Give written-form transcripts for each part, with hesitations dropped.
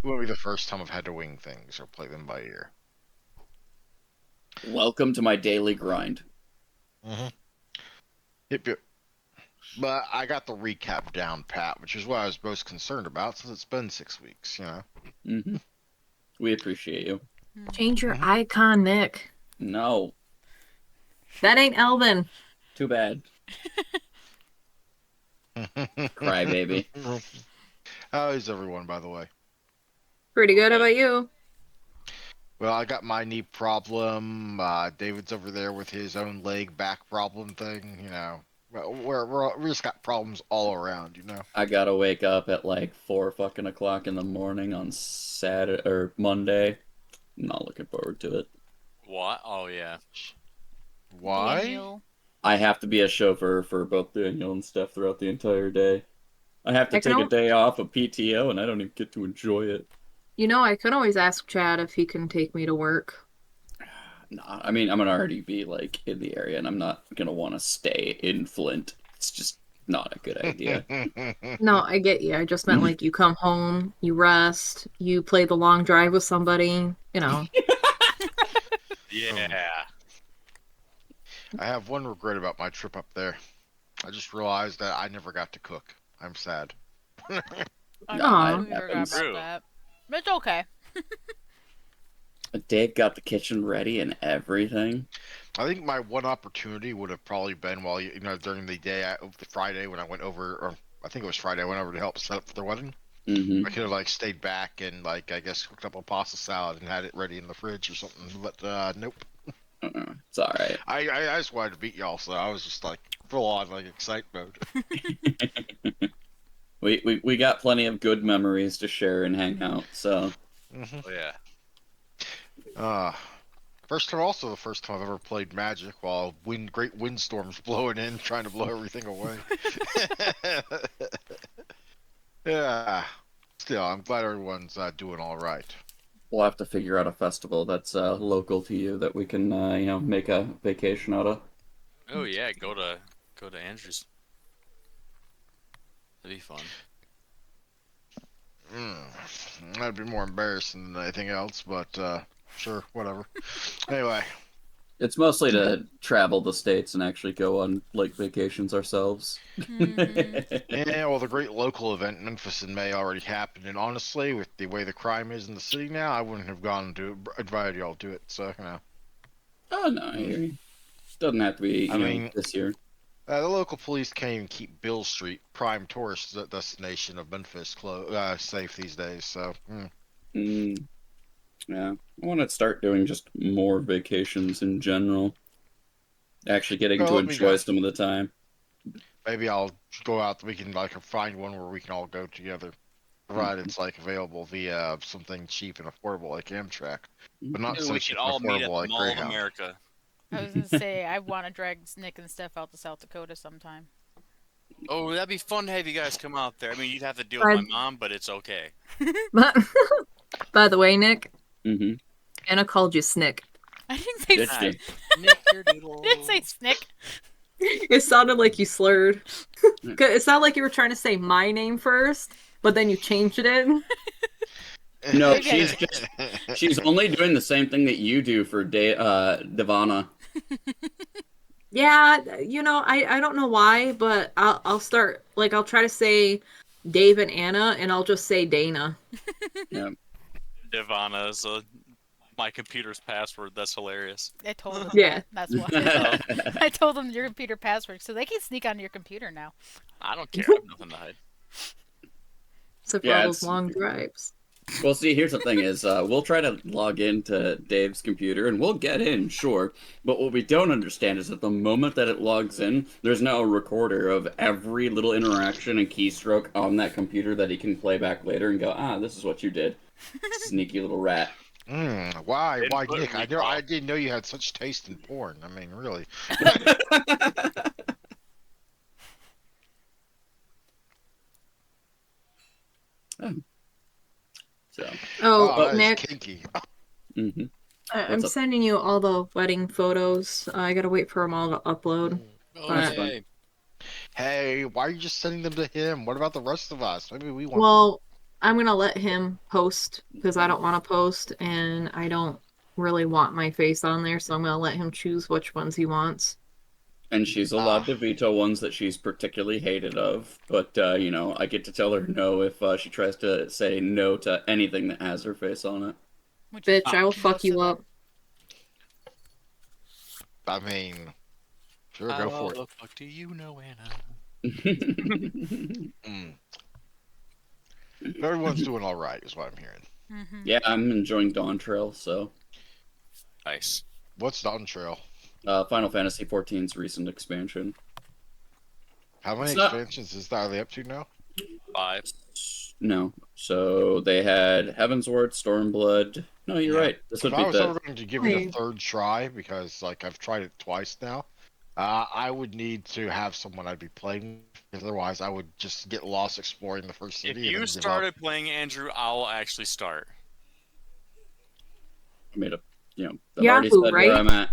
won't be the first time I've had to wing things or play them by ear. Welcome to my daily grind. Mm-hmm. Yep. But I got the recap down pat, which is what I was most concerned about since it's been 6 weeks, Mm-hmm. We appreciate you. Change your Mhm. icon, Nick. No, That ain't Elvin. too bad. Crybaby. How is everyone, by the way? Pretty good. How about you? Well, I got my knee problem. David's over there with his own leg back problem thing. We just got problems all around. I gotta wake up at like 4 o'clock in the morning on Saturday or Monday. Not looking forward to it. What? Oh yeah. Why? Daniel. I have to be a chauffeur for both Daniel and Steph throughout the entire day. I have to I can take a al- day off of PTO, and I don't even get to enjoy it. I can always ask Chad if he can take me to work. Nah, I mean, I'm gonna already be like in the area, and I'm not gonna want to stay in Flint. It's just not a good idea. No, I get you. I just meant like you come home, you rest, you play the long drive with somebody, Yeah. I have one regret about my trip up there. I just realized that I never got to cook. I'm sad. I Aw. completely forgot Happens. about True. that. But it's okay. Dave got the kitchen ready and everything. I think my one opportunity would have probably been while during the day of the Friday when I went over, or I think it was Friday, I went over to help set up for the wedding. Mm-hmm. I could have stayed back and I guess cooked up a pasta salad and had it ready in the fridge or something. But nope. It's all right. I just wanted to beat y'all, so I was just full on excite mode. We got plenty of good memories to share and hang out. So Mm-hmm. Oh yeah. Also the first time I've ever played Magic while great windstorms blowing in, trying to blow everything away. Yeah. Still, I'm glad everyone's doing all right. we'll have to figure out a festival that's local to you that we can make a vacation out of. Oh yeah. Go to Andrews. That'd be fun. That'd be more embarrassing than anything else, but sure, whatever. Anyway. It's mostly to travel the states and actually go on vacations ourselves. Yeah, well, the great local event in Memphis in May already happened, and honestly, with the way the crime is in the city now, I wouldn't have gone to invited y'all to it. So, Oh no, I hear you. Doesn't have to be I mean, this year. the local police can't even keep Bill Street, prime tourist destination of Memphis, safe these days. So, Yeah, I want to start doing just more vacations in general. Actually getting well, to let me enjoy go. some of the time. Maybe I'll go out. We can find one where we can all go together, provided it's available via something cheap and affordable like Amtrak, but not Maybe so we cheap could and all meet at affordable the like Mall of Greyhound. America. I was gonna say I want to drag Nick and Steph out to South Dakota sometime. Oh, that'd be fun to have you guys come out there. I mean, you'd have to deal with my mom, but it's okay. But by the way, Nick, Mm-hmm. Anna called you Snick. I didn't say Did Snick. she? Nick, your doodle. I didn't say Snick. It sounded like you slurred. It sounded like you were trying to say my name first, but then you changed it in. No, Maybe I she's only doing the same thing that you do for Devana. Yeah, I don't know why, but I'll start I'll try to say Dave and Anna, and I'll just say Dana. Yeah. Divana is my computer's password. That's hilarious. I told them Yeah. that. That's why. I told them your computer password, so they can sneak onto your computer now. I don't care. I have nothing to hide. Except for Yeah, all those it's- long drives. Well, see, here's the thing is, we'll try to log into Dave's computer, and we'll get in, sure. But what we don't understand is that the moment that it logs in, there's now a recorder of every little interaction and keystroke on that computer that he can play back later and go, this is what you did. Sneaky little rat. Why, Input Nick? recall. I didn't know you had such taste in porn. I mean, really. So, Oh, that is Nick, kinky. hmm I'm What's up? sending you all the wedding photos. I gotta wait for them all to upload. Oh, That's fine. yay. Hey, why are you just sending them to him? What about the rest of us? Maybe we want. Well, I'm gonna let him post because I don't want to post and I don't really want my face on there, so I'm gonna let him choose which ones he wants. And she's allowed to veto ones that she's particularly hated of, but I get to tell her no if she tries to say no to anything that has her face on it. Which is Bitch, I will fuck most you of up. them. I mean, sure, go How for it. the fuck do you know Anna? Mm. Everyone's doing all right, is what I'm hearing. Mm-hmm. Yeah, I'm enjoying Dawn Trail, so Nice. What's Dawn Trail? Final Fantasy XIV's recent expansion. How many It's not expansions are they up to now? 5. no. So they had Heavensward, Stormblood. No, you're Yeah. right. This If would I be was the ever going to give it a Wait. third try, because like I've tried it twice now, I would need to have someone I'd be playing with, because otherwise I would just get lost exploring the first If city and you then give up. started playing Andrew, I'll actually start. I made a I've already Yahoo, said where right? I'm at.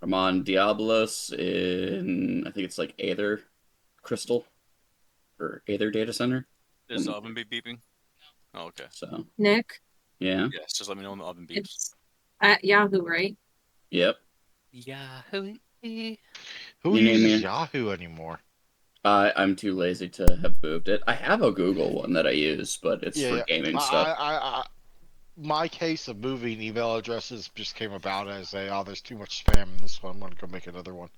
I'm on Diablos in I think it's like Aether Crystal or Aether Data Center. Does the oven be beeping? Oh, okay. So Nick, yeah, Yes, just let me know when the oven beeps. it's at Yahoo, right? yep. Yahoo! Who You name uses me. Yahoo anymore? I'm too lazy to have moved it. I have a Google one that I use, but it's Yeah, for yeah. gaming stuff. My case of moving email addresses just came about as there's too much spam in this one. I'm gonna go make another one.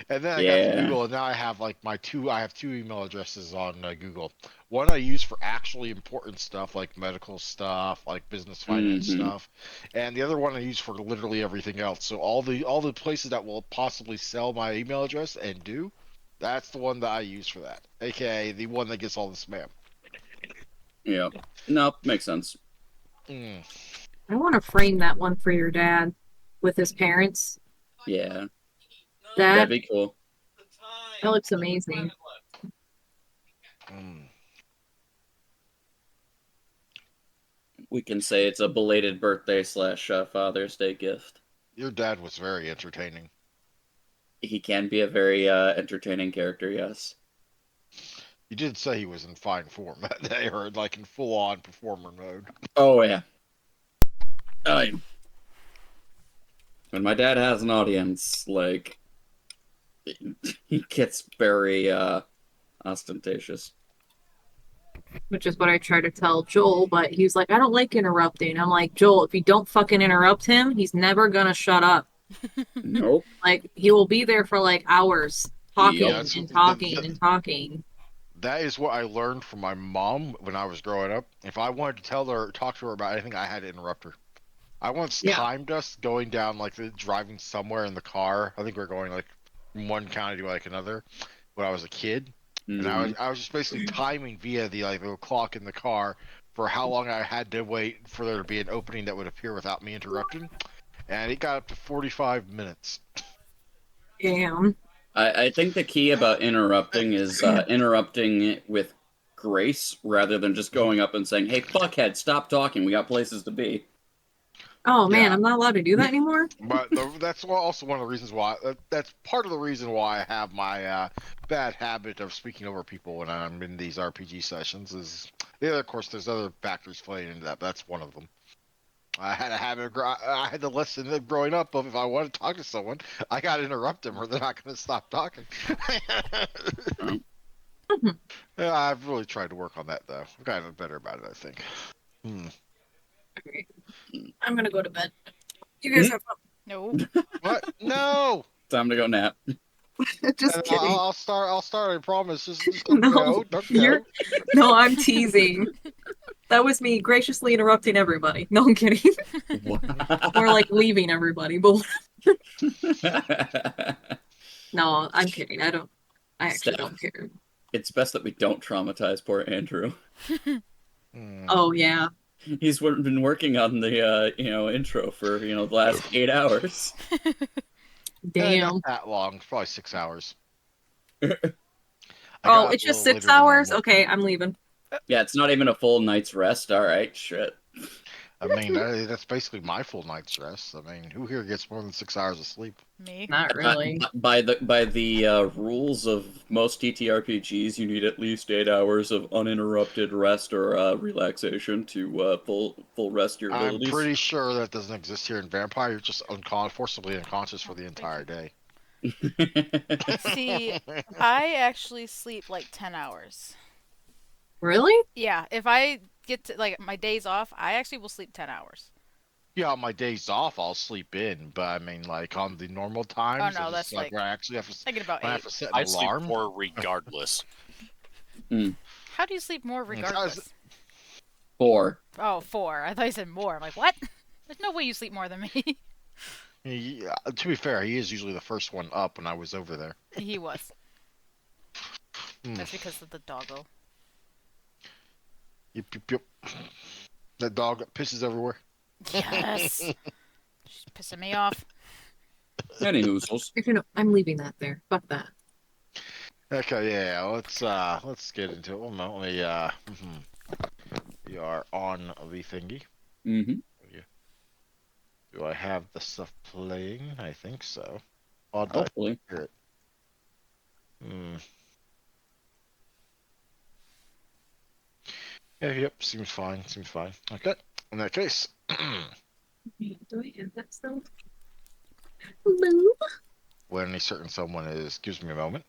And then I got to Yeah. Google, and now I have like I have two email addresses on Google. One I use for actually important stuff, like medical stuff, like business finance hmm stuff, and the other one I use for literally everything else. So all the places that will possibly sell my email address and do, that's the one that I use for that, aka the one that gets all the spam. Yeah. Nope. Makes sense. Mm. I want to frame that one for your dad with his parents. Yeah. That'd That be cool. that looks amazing. Mm. We can say it's a belated birthday slash Father's Day gift. Your dad was very entertaining. He can be a very entertaining character, yes. You did say he was in fine form that day, or like in full-on performer mode. Oh yeah. I when my dad has an audience, like he gets very ostentatious. Which is what I try to tell Joel, but he's like, I don't like interrupting. I'm like, Joel, if you don't fucking interrupt him, he's never gonna shut up. Nope. Like, he will be there for like hours talking Yep. Yeah, that's and talking and talking. that is what I learned from my mom when I was growing up. If I wanted to tell her, talk to her about anything, I had to interrupt her. I once Yeah. timed us going down like driving somewhere in the car. I think we are going like from one county to like another when I was a kid, and hmm I was just basically timing via the like little clock in the car for how long I had to wait for there to be an opening that would appear without me interrupting, and it got up to 45 minutes. Damn. I think the key about interrupting is interrupting it with grace rather than just going up and saying, "Hey, fuckhead, stop talking. We got places to be." Oh man, Yeah, I'm not allowed to do that anymore? but that's also one of the reasons why. That's part of the reason why I have my bad habit of speaking over people when I'm in these RPG sessions. Is yeah, of course, there's other factors playing into that, but that's one of them. I had a habit. I had the lesson of growing up of if I want to talk to someone, I got to interrupt them, or they're not going to stop talking. Um, Yeah, I've really tried to work on that though. I've gotten better about it, I think. Hmm. Okay. I'm gonna go to bed. You guys Hmm? have fun. No. What? No. Time to go nap. Just And kidding. I'll start. I'll start. I promise. Just don't No, go. Don't you're go. no, I'm teasing. That was me graciously interrupting everybody. No, I'm kidding. Or like leaving everybody, but no, I'm kidding. I actually Steph, don't care. it's best that we don't traumatize poor Andrew. Hmm. Oh yeah. He's been working on the intro for the last 8 hours. Not Damn. that long. It's probably 6 hours. I Oh, got up it's a just little six later than hours? normal. Okay, I'm leaving. Yeah, it's not even a full night's rest. All right, shit. I mean, that's basically my full night's rest. I mean, who here gets more than 6 hours of sleep? Me. Not really. By the rules of most TTRPGs, you need at least 8 hours of uninterrupted rest or relaxation to full rest your I'm abilities. pretty sure that doesn't exist here in Vampire. You're just forcibly unconscious for the entire day. See, I actually sleep like 10 hours. Really? Yeah, if I get to like my days off, I actually will sleep 10 hours. Yeah, on my days off, I'll sleep in, but I mean, like on the normal Oh times, I no, just that's like like when I actually have to, thinking about when I have 8. to set an I sleep alarm. more regardless. How do you sleep more regardless? 4. Oh, 4. I thought you said more. I'm like, what? There's no way you sleep more than me. Yeah, to be fair, he is usually the first one up when I was over there. He was. Hmm. That's because of the doggo. Yep, yep, yep. That dog that pisses everywhere. Yes. She's pissing me off. Anywho, Actually, no, I'm leaving that there. Fuck that. Okay, yeah, let's get into it. One moment, we are on the thingy. mm-hmm. Do I have the stuff playing? I think so. Odd that I Hopefully. hear it. Hmm. Yeah, yep, seems fine, seems fine. Okay, in that case. Do I have that still? Hello? When any certain someone is, gives me a moment.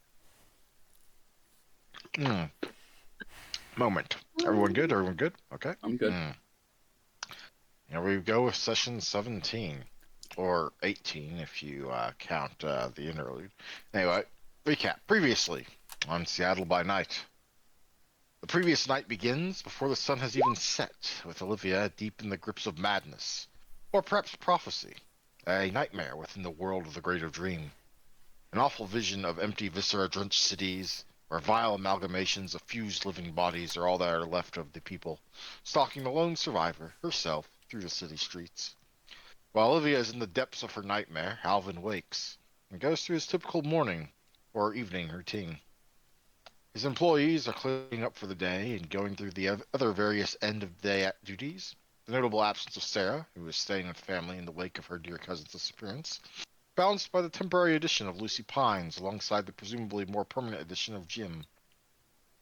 Hmm. Moment. Everyone good? Everyone good? Okay. I'm good. Here we go with session 17. Or 18 if you count the interlude. Anyway, recap. Previously on Seattle by Night. The previous night begins before the sun has even set, with Olivia deep in the grips of madness. Or perhaps prophecy. A nightmare within the world of the greater dream. An awful vision of empty viscera-drenched cities, where vile amalgamations of fused living bodies are all that are left of the people, stalking the lone survivor, herself, through the city streets. While Olivia is in the depths of her nightmare, Alvin wakes and goes through his typical morning or evening routine. His employees are cleaning up for the day and going through the other various end-of-day duties. The notable absence of Sarah, who is staying with family in the wake of her dear cousin's disappearance, balanced by the temporary addition of Lucy Pines alongside the presumably more permanent addition of Jim.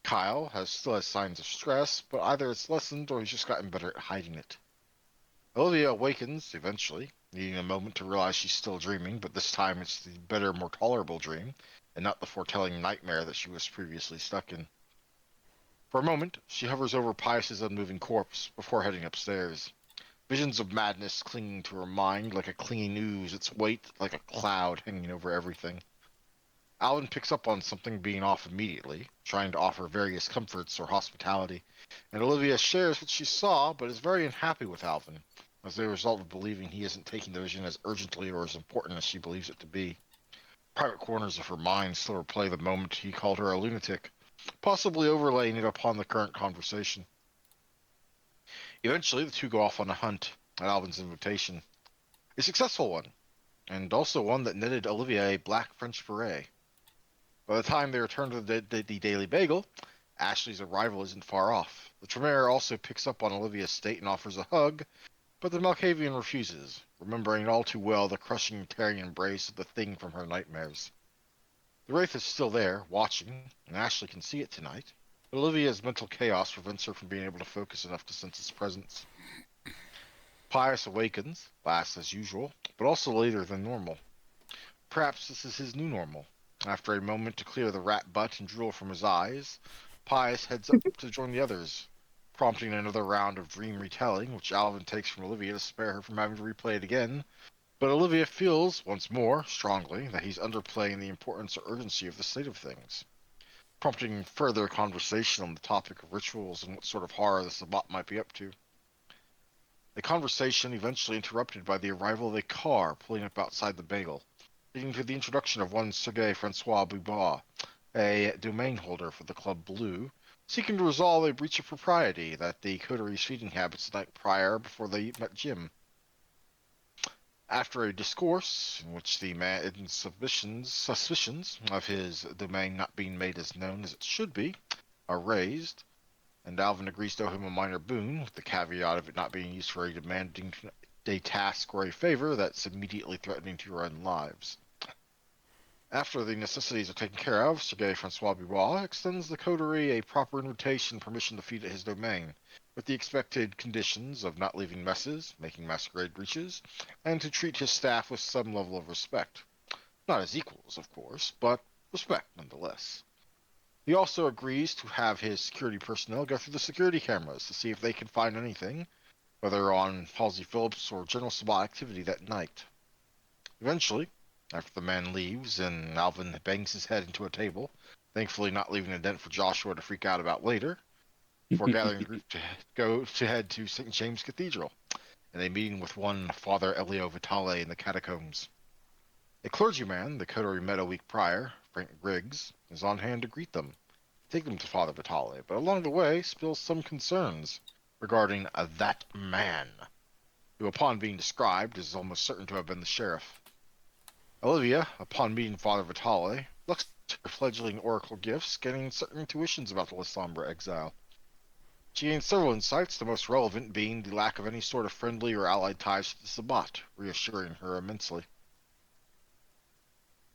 Kyle still has signs of stress, but either it's lessened or he's just gotten better at hiding it. Olivia awakens, eventually, needing a moment to realize she's still dreaming, but this time it's the better, more tolerable dream, and not the foretelling nightmare that she was previously stuck in. For a moment, she hovers over Pius's unmoving corpse before heading upstairs. Visions of madness clinging to her mind like a clinging ooze, its weight like a cloud hanging over everything. Alvin picks up on something being off immediately, trying to offer various comforts or hospitality, and Olivia shares what she saw, but is very unhappy with Alvin, as a result of believing he isn't taking the vision as urgently or as important as she believes it to be. Private corners of her mind still replay the moment he called her a lunatic, possibly overlaying it upon the current conversation. Eventually, the two go off on a hunt, at Alvin's invitation. A successful one, and also one that netted Olivia a black French beret. By the time they return to the Daily Bagel, Ashley's arrival isn't far off. The Tremere also picks up on Olivia's state and offers a hug, but the Malkavian refuses, remembering all too well the crushing, tearing embrace of the thing from her nightmares. The Wraith is still there, watching, and Ashley can see it tonight, but Olivia's mental chaos prevents her from being able to focus enough to sense its presence. Pius awakens, last as usual, but also later than normal. Perhaps this is his new normal. After a moment to clear the rat butt and drool from his eyes, Pius heads up to join the others, prompting another round of dream retelling, which Alvin takes from Olivia to spare her from having to replay it again. But Olivia feels, once more, strongly, that he's underplaying the importance or urgency of the state of things, prompting further conversation on the topic of rituals and what sort of horror the Sabbat might be up to. The conversation eventually interrupted by the arrival of a car pulling up outside the bagel, leading to the introduction of one Sergei Francois Bubois, a domain holder for the Club Blue, seeking to resolve a breach of propriety that the coteries' feeding habits the night prior before they met Jim. After a discourse in which the man's suspicions of his domain not being made as known as it should be are raised, and Alvin agrees to owe him a minor boon, with the caveat of it not being used for a demanding a task or a favor that's immediately threatening to your own lives. After the necessities are taken care of, Sergei Francois Birois extends the coterie a proper invitation permission to feed at his domain, with the expected conditions of not leaving messes, making masquerade breaches, and to treat his staff with some level of respect. Not as equals, of course, but respect nonetheless. He also agrees to have his security personnel go through the security cameras to see if they can find anything, whether on Halsey Phillips or General Sabah activity that night. Eventually, after the man leaves and Alvin bangs his head into a table, thankfully not leaving a dent for Joshua to freak out about later, before gathering the group to head to St. James Cathedral, and a meeting with one Father Elio Vitale in the catacombs. A clergyman the coterie met a week prior, Frank Griggs, is on hand to greet them, take them to Father Vitale, but along the way spills some concerns regarding that man, who upon being described is almost certain to have been the sheriff. Olivia, upon meeting Father Vitale, looks to her fledgling oracle gifts, getting certain intuitions about the La Sombra exile. She gains several insights, the most relevant being the lack of any sort of friendly or allied ties to the Sabbat, reassuring her immensely.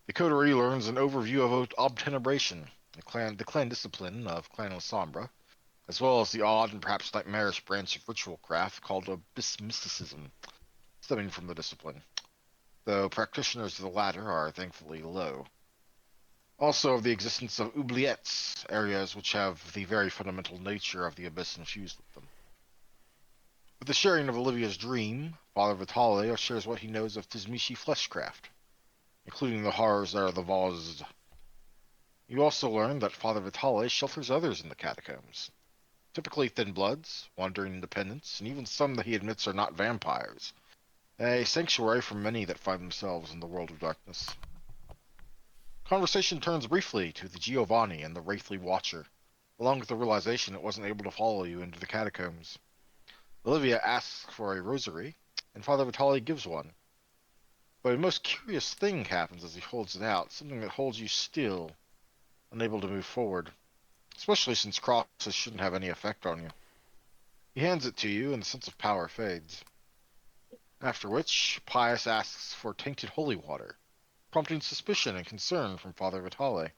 The coterie learns an overview of obtenebration, the clan discipline of Clan La Sombra, as well as the odd and perhaps nightmarish branch of ritual craft called abyss mysticism, stemming from the discipline, though practitioners of the latter are thankfully low. Also of the existence of oubliettes, areas which have the very fundamental nature of the abyss infused with them. With the sharing of Olivia's dream, Father Vitale shares what he knows of Tizmishi fleshcraft, including the horrors that are the Vaz. You also learn that Father Vitale shelters others in the catacombs, typically thin bloods, wandering independents, and even some that he admits are not vampires, a sanctuary for many that find themselves in the world of darkness. Conversation turns briefly to the Giovanni and the Wraithly Watcher, along with the realization it wasn't able to follow you into the catacombs. Olivia asks for a rosary, and Father Vitale gives one. But a most curious thing happens as he holds it out, something that holds you still, unable to move forward, especially since crosses shouldn't have any effect on you. He hands it to you, and the sense of power fades. After which, Pius asks for tainted holy water, prompting suspicion and concern from Father Vitale.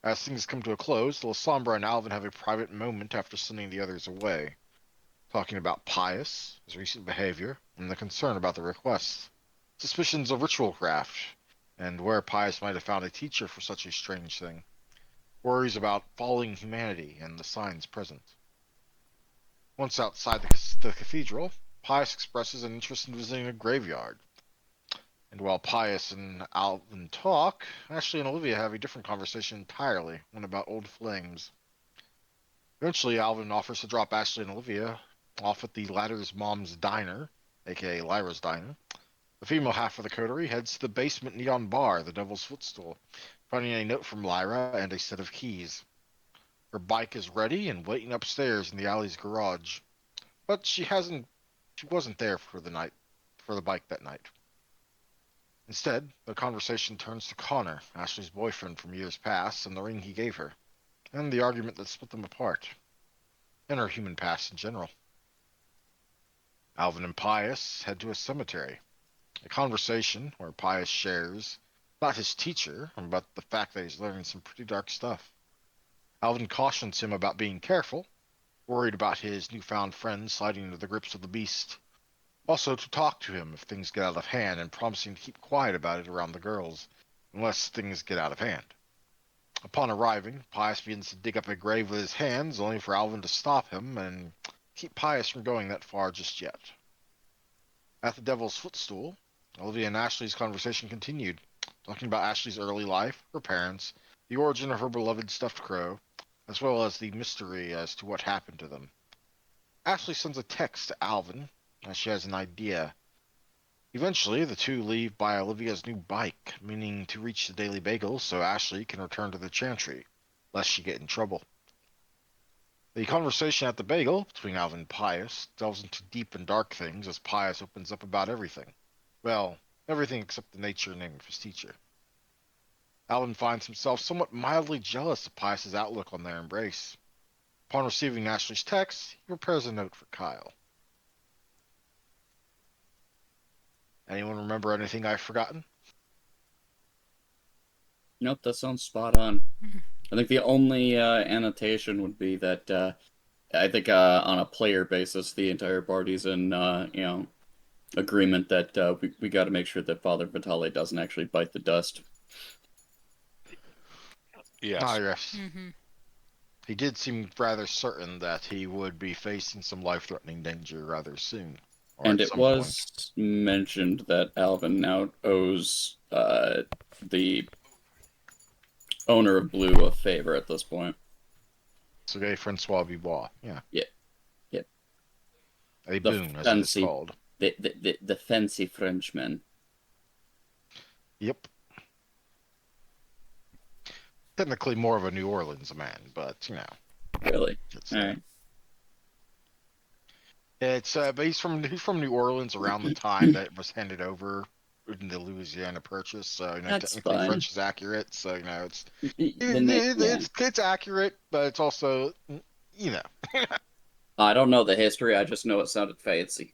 As things come to a close, the La Sombra and Alvin have a private moment after sending the others away, talking about Pius, his recent behavior, and the concern about the requests, suspicions of ritual craft, and where Pius might have found a teacher for such a strange thing, worries about falling humanity and the signs present. Once outside the cathedral, Pius expresses an interest in visiting a graveyard. And while Pius and Alvin talk, Ashley and Olivia have a different conversation entirely, one about old flames. Eventually, Alvin offers to drop Ashley and Olivia off at the latter's mom's diner, aka Lyra's diner. The female half of the coterie heads to the basement neon bar, the Devil's Footstool, finding a note from Lyra and a set of keys. Her bike is ready and waiting upstairs in the alley's garage, but she wasn't there for the bike that night. Instead, the conversation turns to Connor, Ashley's boyfriend from years past, and the ring he gave her, and the argument that split them apart, and her human past in general. Alvin and Pius head to a cemetery, a conversation where Pius shares, not his teacher, but the fact that he's learning some pretty dark stuff. Alvin cautions him about being careful, worried about his newfound friend sliding into the grips of the beast. Also to talk to him if things get out of hand, and promising to keep quiet about it around the girls, unless things get out of hand. Upon arriving, Pius begins to dig up a grave with his hands, only for Alvin to stop him and keep Pius from going that far just yet. At the Devil's Footstool, Olivia and Ashley's conversation continued, talking about Ashley's early life, her parents, the origin of her beloved stuffed crow, as well as the mystery as to what happened to them. Ashley sends a text to Alvin, as she has an idea. Eventually, the two leave by Olivia's new bike, meaning to reach the Daily Bagel so Ashley can return to the Chantry, lest she get in trouble. The conversation at the Bagel between Alvin and Pius delves into deep and dark things as Pius opens up about everything. Well, everything except the nature and name of his teacher. Alvin finds himself somewhat mildly jealous of Pius's outlook on their embrace. Upon receiving Ashley's text, he prepares a note for Kyle. Anyone remember anything I've forgotten? Nope, that sounds spot on. I think the only annotation would be that I think on a player basis, the entire party's in agreement that we got to make sure that Father Vitale doesn't actually bite the dust. Yes. Ah, yes. Mm-hmm. He did seem rather certain that he would be facing some life-threatening danger rather soon. And it was mentioned that Alvin now owes the owner of Blue a favor at this point. Sergei Francois Dubois, yeah. Yep. A boon, as it is called. The fancy Frenchman. Yep. Technically more of a New Orleans man, but, you know. Really? Alright. It's but he's from New Orleans around the time that it was handed over in the Louisiana Purchase, so That's technically fine. French is accurate. So it's it's it's accurate, but it's also I don't know the history. I just know it sounded fancy.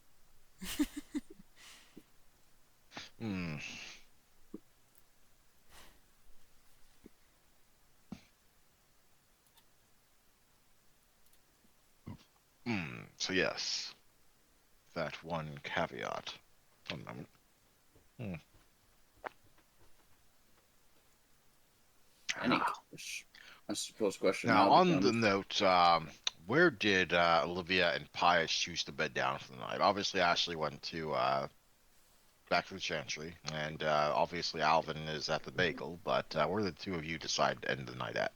So yes, that one caveat. One moment. I suppose question now on the note, where did Olivia and Pius choose to bed down for the night? Obviously, Ashley went to back to the Chantry, and obviously Alvin is at the Bagel. But where did the two of you decide to end the night at?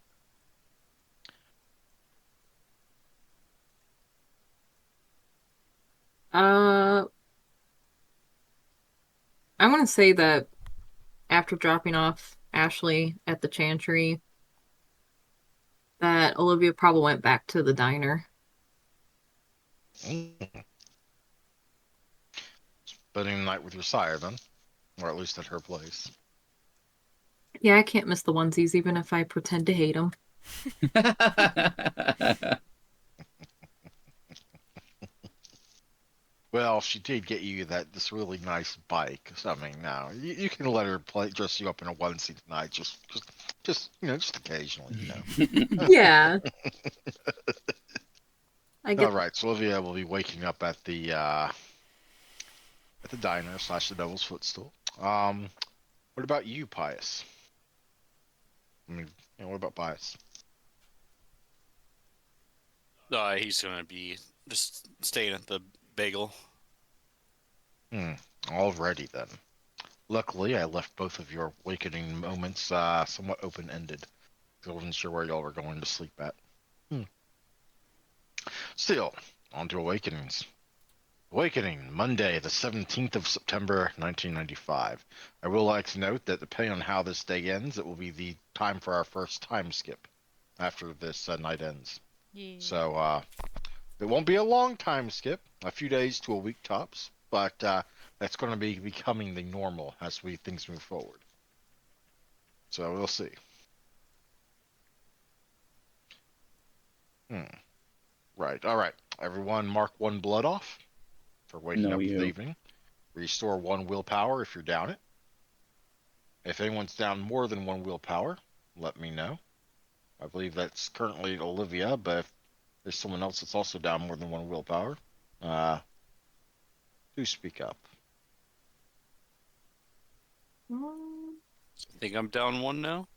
I want to say that after dropping off Ashley at the Chantry, that Olivia probably went back to the diner. Spending the night with your sire, then, or at least at her place. Yeah, I can't miss the onesies, even if I pretend to hate them. Well, she did get you this really nice bike. So, I mean, now you can let her dress you up in a onesie tonight, just just occasionally, Yeah. All right, so Olivia will be waking up at the diner / the Devil's Footstool. What about you, Pius? I mean, what about Pius? He's gonna be just staying at the Bagel. Alrighty then. Luckily, I left both of your awakening moments somewhat open-ended, because I wasn't sure where y'all were going to sleep at. Still, on to awakenings. Awakening, Monday, the 17th of September, 1995. I will like to note that depending on how this day ends, it will be the time for our first time skip after this night ends. Yeah. So, it won't be a long time skip, a few days to a week tops, but that's going to be becoming the normal as things move forward. So we'll see. Right. All right. Everyone, mark 1 blood off for waking up for the evening. Restore 1 willpower if you're down it. If anyone's down more than 1 willpower, let me know. I believe that's currently Olivia, but if there's someone else that's also down more than 1 willpower, do speak up. I think I'm down 1 now.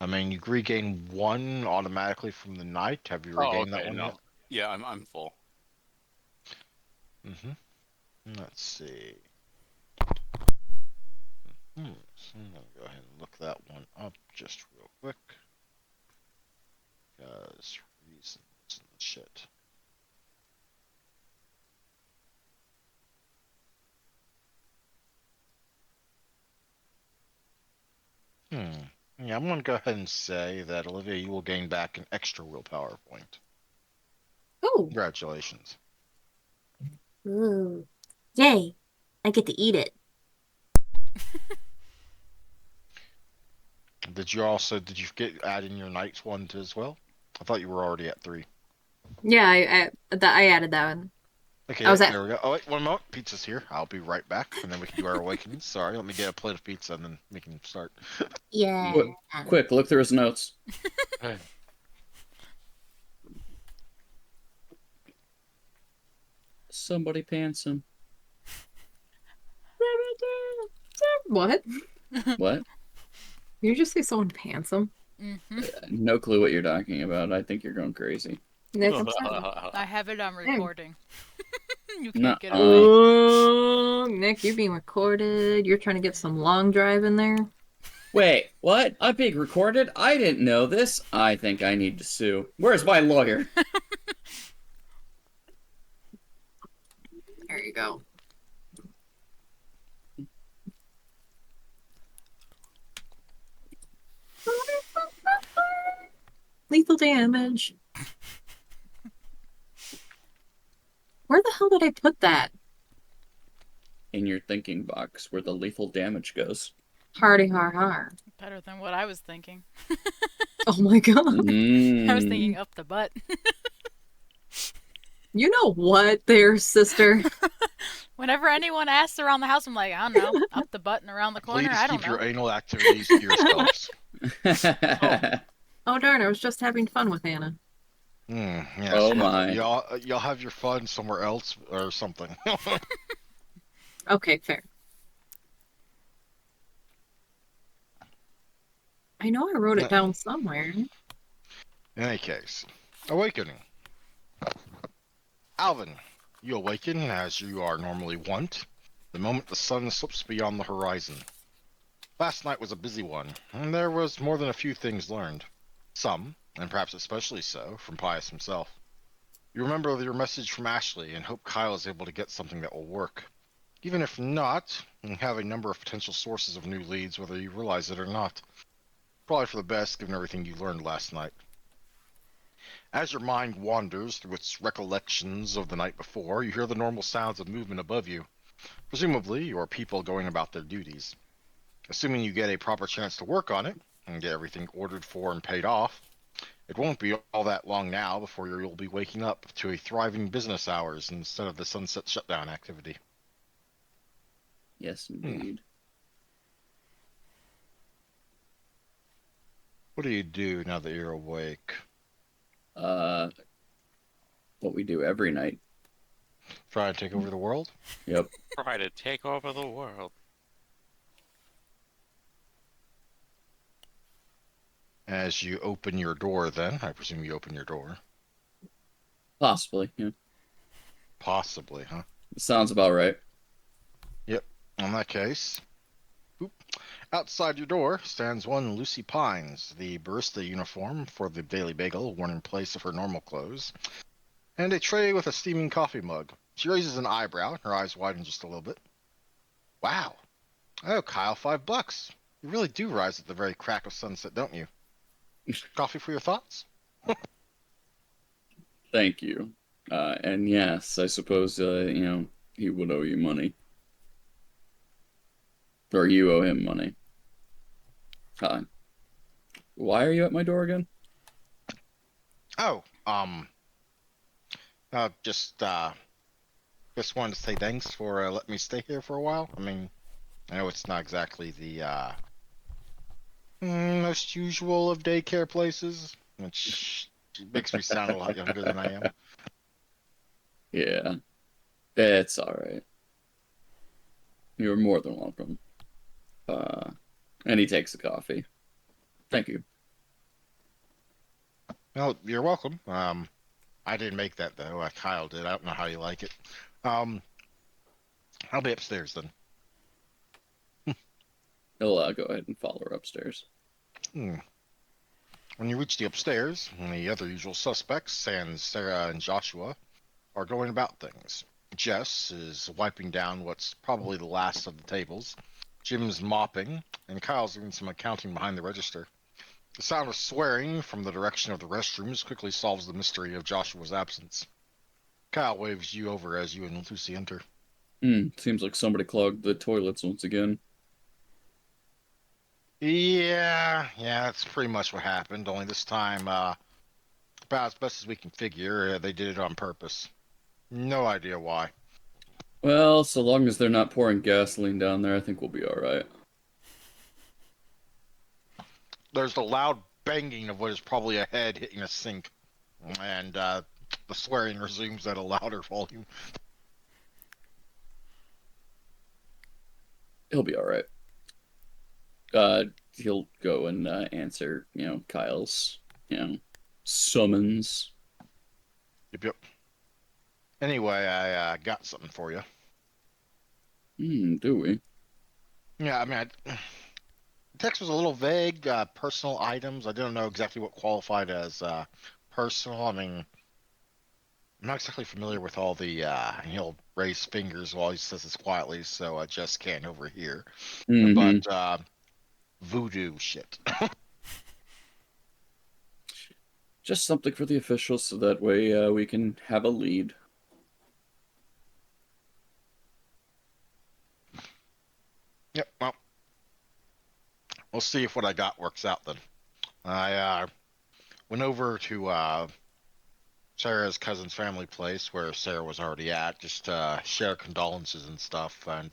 I mean, you regain 1 automatically from the night. Have you regained that one yet? Yeah, I'm full. Let's see. So I'm gonna go ahead and look that one up just real quick. Because reasons and shit. Yeah, I'm gonna go ahead and say that Olivia, you will gain back an extra willpower point. Oh. Congratulations. Ooh. Yay. I get to eat it. Did you add in your night's one as well? I thought you were already at 3. Yeah, I added that one. Okay, I was at there we go. Oh, wait, one moment. Pizza's here. I'll be right back, and then we can do our awakenings. Sorry, let me get a plate of pizza, and then we can start. yeah. Quick, look through his notes. Hey. Somebody pants him. What? What? Did you just say someone handsome? No clue what you're talking about. I think you're going crazy. Nick, I'm sorry. I have it on recording. You can't Nuh-uh. get away. Oh, Nick, you're being recorded. You're trying to get some long drive in there. Wait, what? I'm being recorded? I didn't know this. I think I need to sue. Where's my lawyer? There you go. Lethal damage. Where the hell did I put that? In your thinking box where the lethal damage goes. Hardy har har. Better than what I was thinking. Oh my god. I was Mm. thinking up the butt. You know what there, sister? Whenever anyone asks around the house, I'm like, I don't know, up the butt and around the corner. Please I don't keep know. your anal activities to yourselves. Oh darn, I was just having fun with Anna. Yes, Oh well, my. Y'all have your fun somewhere else or something. Okay, fair. I know I wrote it down somewhere. In any case, awakening. Alvin, you awaken as you are normally wont, the moment the sun slips beyond the horizon. Last night was a busy one, and there was more than a few things learned. Some, and perhaps especially so, from Pius himself. You remember your message from Ashley and hope Kyle is able to get something that will work. Even if not, you have a number of potential sources of new leads, whether you realize it or not. Probably for the best, given everything you learned last night. As your mind wanders through its recollections of the night before, you hear the normal sounds of movement above you, presumably your people going about their duties. Assuming you get a proper chance to work on it, and get everything ordered for and paid off, it won't be all that long now before you'll be waking up to a thriving business hours instead of the sunset shutdown activity. Yes, indeed. What do you do now that you're awake? What we do every night. Try to take over the world? Yep. Try to take over the world. As you open your door, then, I presume you open your door. Possibly, yeah. Possibly, huh? Sounds about right. Yep. In that case, outside your door stands one Lucy Pines, the barista uniform for the Daily Bagel worn in place of her normal clothes, and a tray with a steaming coffee mug. She raises an eyebrow, her eyes widen just a little bit. Wow. Oh, Kyle, $5. You really do rise at the very crack of sunset, don't you? Coffee for your thoughts? Thank you. And yes, I suppose, he would owe you money. Or you owe him money. Why are you at my door again? Oh, just wanted to say thanks for letting me stay here for a while. I mean, I know it's not exactly the most usual of daycare places, which makes me sound a lot younger than I am. Yeah. It's alright. You're more than welcome. And he takes the coffee. Thank you. Well, you're welcome. I didn't make that though. Kyle did. I don't know how you like it. I'll be upstairs then. He'll go ahead and follow her upstairs. When you reach the upstairs, the other usual suspects, Sans, Sarah, and Joshua, are going about things. Jess is wiping down what's probably the last of the tables. Jim's mopping, and Kyle's doing some accounting behind the register. The sound of swearing from the direction of the restrooms quickly solves the mystery of Joshua's absence. Kyle waves you over as you and Lucy enter. Seems like somebody clogged the toilets once again. Yeah, that's pretty much what happened. Only this time, about as best as we can figure. They did it on purpose. No idea why. Well, so long as they're not pouring gasoline down there, I think we'll be all right. There's the loud banging of what is probably a head hitting a sink, and the swearing resumes at a louder volume. He'll be all right. He'll go and answer, Kyle's, summons. Yep. Anyway, I got something for you. Do we? Yeah, I mean, the text was a little vague. Personal items. I didn't know exactly what qualified as personal. I mean, I'm not exactly familiar with all the he'll raise fingers while he says this quietly, so I just can't overhear. Mm-hmm. But voodoo shit. Just something for the officials so that way we can have a lead. Yep. Well, we'll see if what I got works out then. I went over to Sarah's cousin's family place where Sarah was already at, just share condolences and stuff, and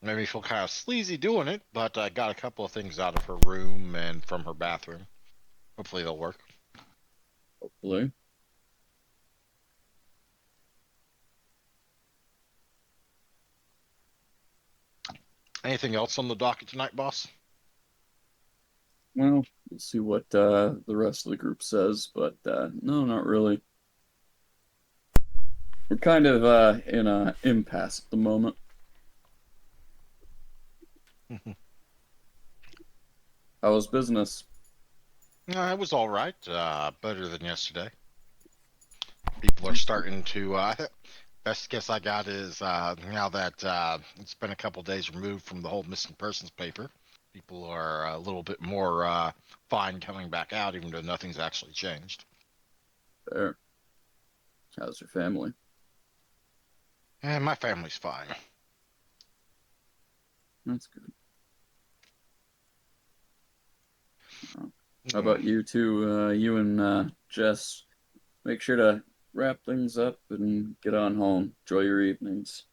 made me feel kind of sleazy doing it, but I got a couple of things out of her room and from her bathroom. Hopefully they'll work. Hopefully. Anything else on the docket tonight, boss? Well, we'll see what the rest of the group says, but no, not really. We're kind of in a impasse at the moment. How was business? It was all right. Better than yesterday. People are starting to. Best guess I got is now that it's been a couple days removed from the whole missing persons paper, people are a little bit more fine coming back out, even though nothing's actually changed. There. How's your family? And my family's fine. That's good. How about you two? You and Jess, make sure to wrap things up and get on home. Enjoy your evenings.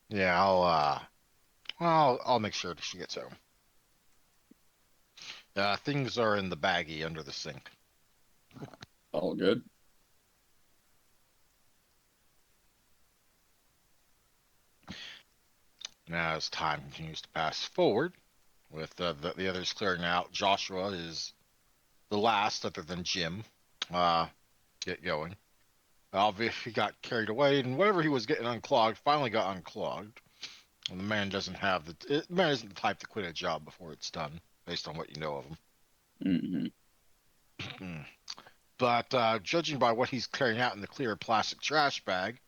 Yeah, I'll make sure that she gets home. Things are in the baggie under the sink. All good. Now, as time continues to pass forward, with the others clearing out, Joshua is the last, other than Jim, get going. Obviously, he got carried away, and whatever he was getting unclogged finally got unclogged. And the man doesn't have the man isn't the type to quit a job before it's done, based on what you know of him. Mm-hmm. But judging by what he's carrying out in the clear plastic trash bag,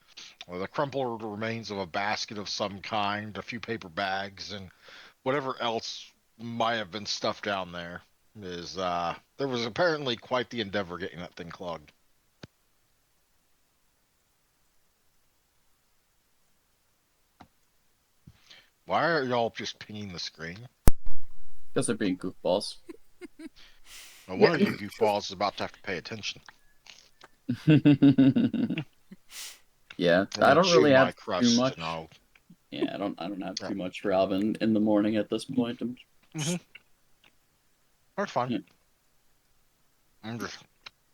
or the crumpled remains of a basket of some kind, a few paper bags, and whatever else might have been stuffed down there, is there was apparently quite the endeavor getting that thing clogged. Why are y'all just pinging the screen? Because they're being goofballs. Well, one of you goofballs is about to have to pay attention. Yeah, I don't really have too much. No. Yeah, I don't have too much Robin in the morning at this point. That's fine. Yeah. I'm just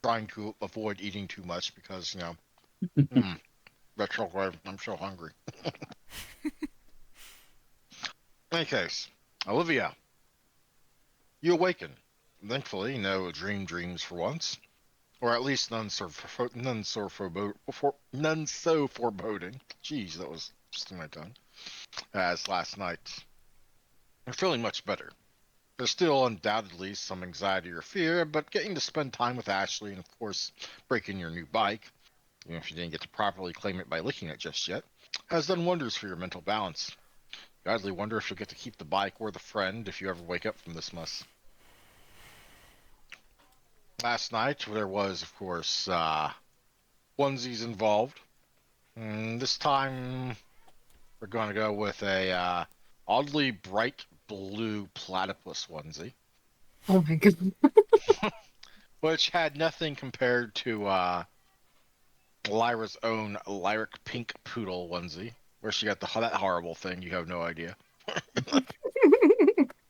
trying to avoid eating too much because, retrograde, I'm so hungry. In any case, Olivia, you awaken. Thankfully, no dreams for once. Or at least none so foreboding. Jeez, that was just in my tongue. As last night. You're feeling much better. There's still undoubtedly some anxiety or fear, but getting to spend time with Ashley and, of course, breaking your new bike, even if you didn't get to properly claim it by licking it just yet, has done wonders for your mental balance. You idly wonder if you'll get to keep the bike or the friend if you ever wake up from this mess. Last night, there was, of course, onesies involved. And this time, we're going to go with a oddly bright blue platypus onesie. Oh my god. which had nothing compared to Lyra's own lyric pink poodle onesie, where she got that horrible thing. You have no idea.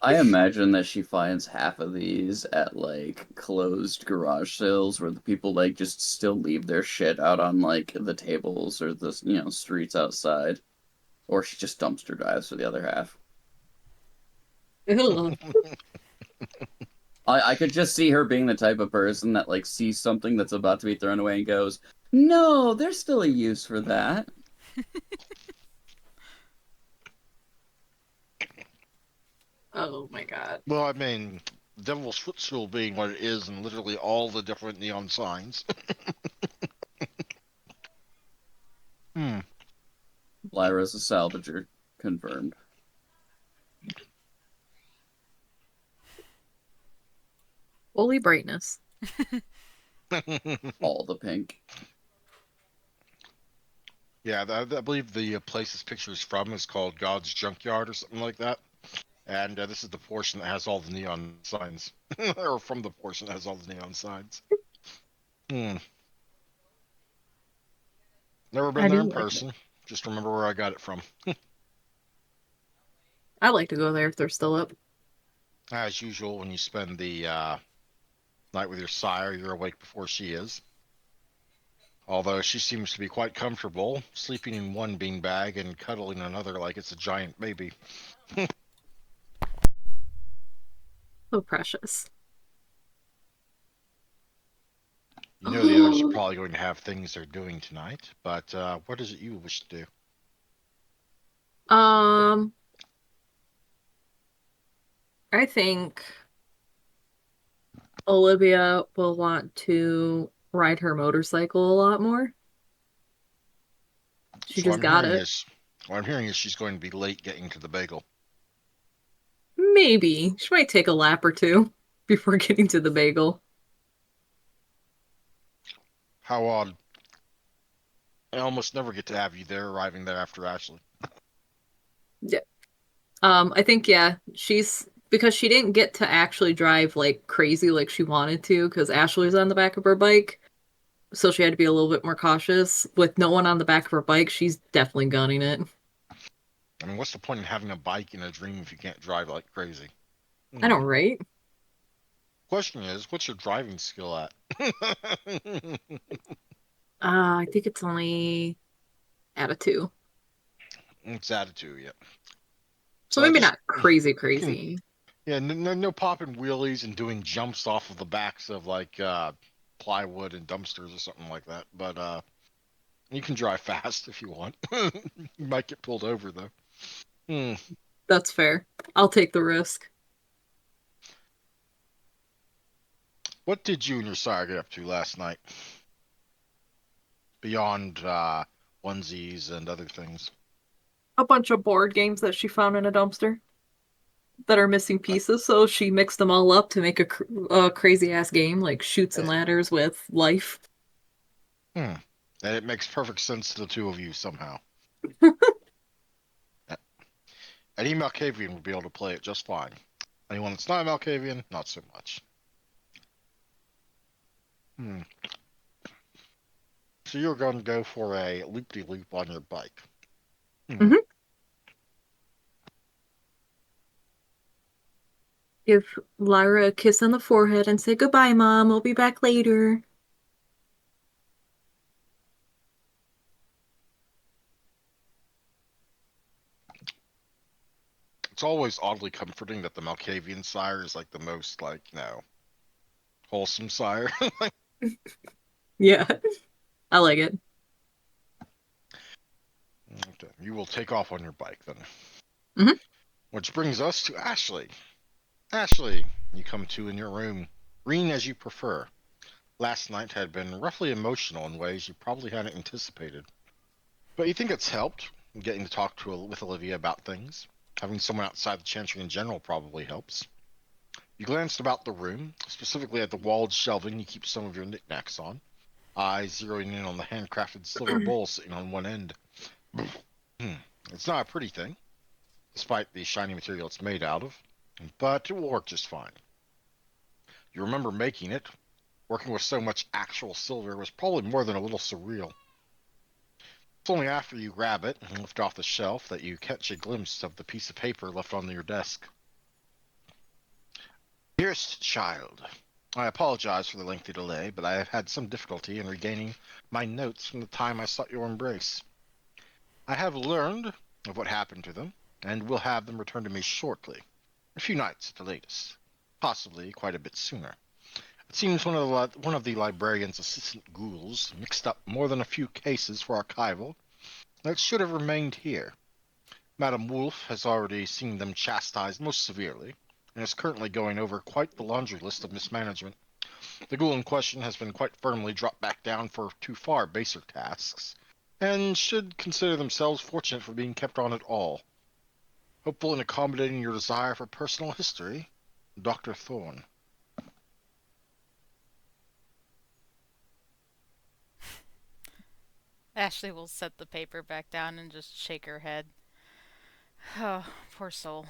I imagine that she finds half of these at like closed garage sales where the people like just still leave their shit out on like the tables or the streets outside, or she just dumpster dives for the other half. Ugh. I could just see her being the type of person that like sees something that's about to be thrown away and goes, "No, there's still a use for that." Oh my god. Well, I mean, Devil's Footstool being what it is, and literally all the different neon signs. Hmm. Lyra's a salvager, confirmed. Holy brightness. All the pink. Yeah, I believe the place this picture is from is called God's Junkyard or something like that. And this is the portion that has all the neon signs, or from the portion that has all the neon signs. Hmm. Never I been there do in like it. person. Just remember where I got it from. I like to go there if they're still up. As usual, when you spend the night with your sire, you're awake before she is. Although she seems to be quite comfortable, sleeping in one beanbag and cuddling another like it's a giant baby. So precious. You know the others are probably going to have things they're doing tonight, but what is it you wish to do? Um, I think Olivia will want to ride her motorcycle a lot more. She So just got it. what I'm hearing is she's going to be late getting to the bagel. Maybe. She might take a lap or two before getting to the bagel. How odd. I almost never get to have you there, arriving there after Ashley. Yeah. I think, yeah, she's because she didn't get to actually drive like crazy like she wanted to because Ashley's on the back of her bike. So she had to be a little bit more cautious. With no one on the back of her bike, she's definitely gunning it. I mean, what's the point in having a bike in a dream if you can't drive like crazy? I know, right? Question is, what's your driving skill at? I think it's only at a 2. It's attitude, yeah. So So maybe just not crazy, you can, crazy. yeah, no popping wheelies and doing jumps off of the backs of like plywood and dumpsters or something like that. But you can drive fast if you want. You might get pulled over though. Hmm. That's fair. I'll take the risk. What did you and your sire get up to last night? Beyond onesies and other things. A bunch of board games that she found in a dumpster that are missing pieces, so she mixed them all up to make a crazy ass game like Shoots and Ladders with life. And it makes perfect sense to the two of you somehow. Any Malkavian would be able to play it just fine. Anyone that's not a Malkavian, not so much. So you're going to go for a loop-de-loop on your bike. Mhm. Give Lyra a kiss on the forehead and say goodbye, Mom. We'll be back later. It's always oddly comforting that the Malkavian sire is like the most wholesome sire. Yeah, I like it. Okay. You will take off on your bike then. Mhm. Which brings us to Ashley. Ashley, you come to in your room, green as you prefer. Last night had been roughly emotional in ways you probably hadn't anticipated. But you think it's helped, getting to talk with Olivia about things. Having someone outside the Chantry in general probably helps. You glanced about the room, specifically at the walled shelving you keep some of your knickknacks on, eyes zeroing in on the handcrafted silver bowl sitting on one end. It's not a pretty thing, despite the shiny material it's made out of, but it will work just fine. You remember making it, Working with so much actual silver was probably more than a little surreal. It's only after you grab it and lift off the shelf that you catch a glimpse of the piece of paper left on your desk. Dearest child, I apologize for the lengthy delay, but I have had some difficulty in regaining my notes from the time I sought your embrace. I have learned of what happened to them, and will have them returned to me shortly. A few nights at the latest. Possibly quite a bit sooner. It seems one of the librarian's assistant ghouls mixed up more than a few cases for archival that should have remained here. Madame Wolf has already seen them chastised most severely, and is currently going over quite the laundry list of mismanagement. The ghoul in question has been quite firmly dropped back down for too far baser tasks, and should consider themselves fortunate for being kept on at all. Hopeful in accommodating your desire for personal history, Dr. Thorne. Ashley will set the paper back down and just shake her head. Oh, poor soul.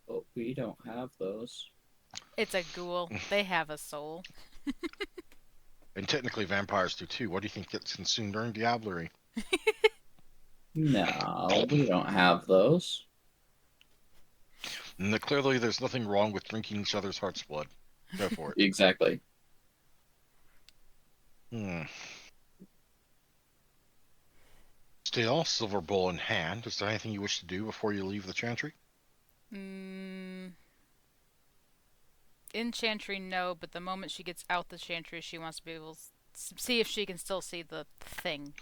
But we don't have those. It's a ghoul. They have a soul. And technically vampires do too. What do you think gets consumed during diablerie? No, we don't have those. And clearly there's nothing wrong with drinking each other's heart's blood. Go for it. Exactly. Still, silver bowl in hand, is there anything you wish to do before you leave the chantry? In chantry, no, but the moment she gets out the chantry, she wants to be able to see if she can still see the thing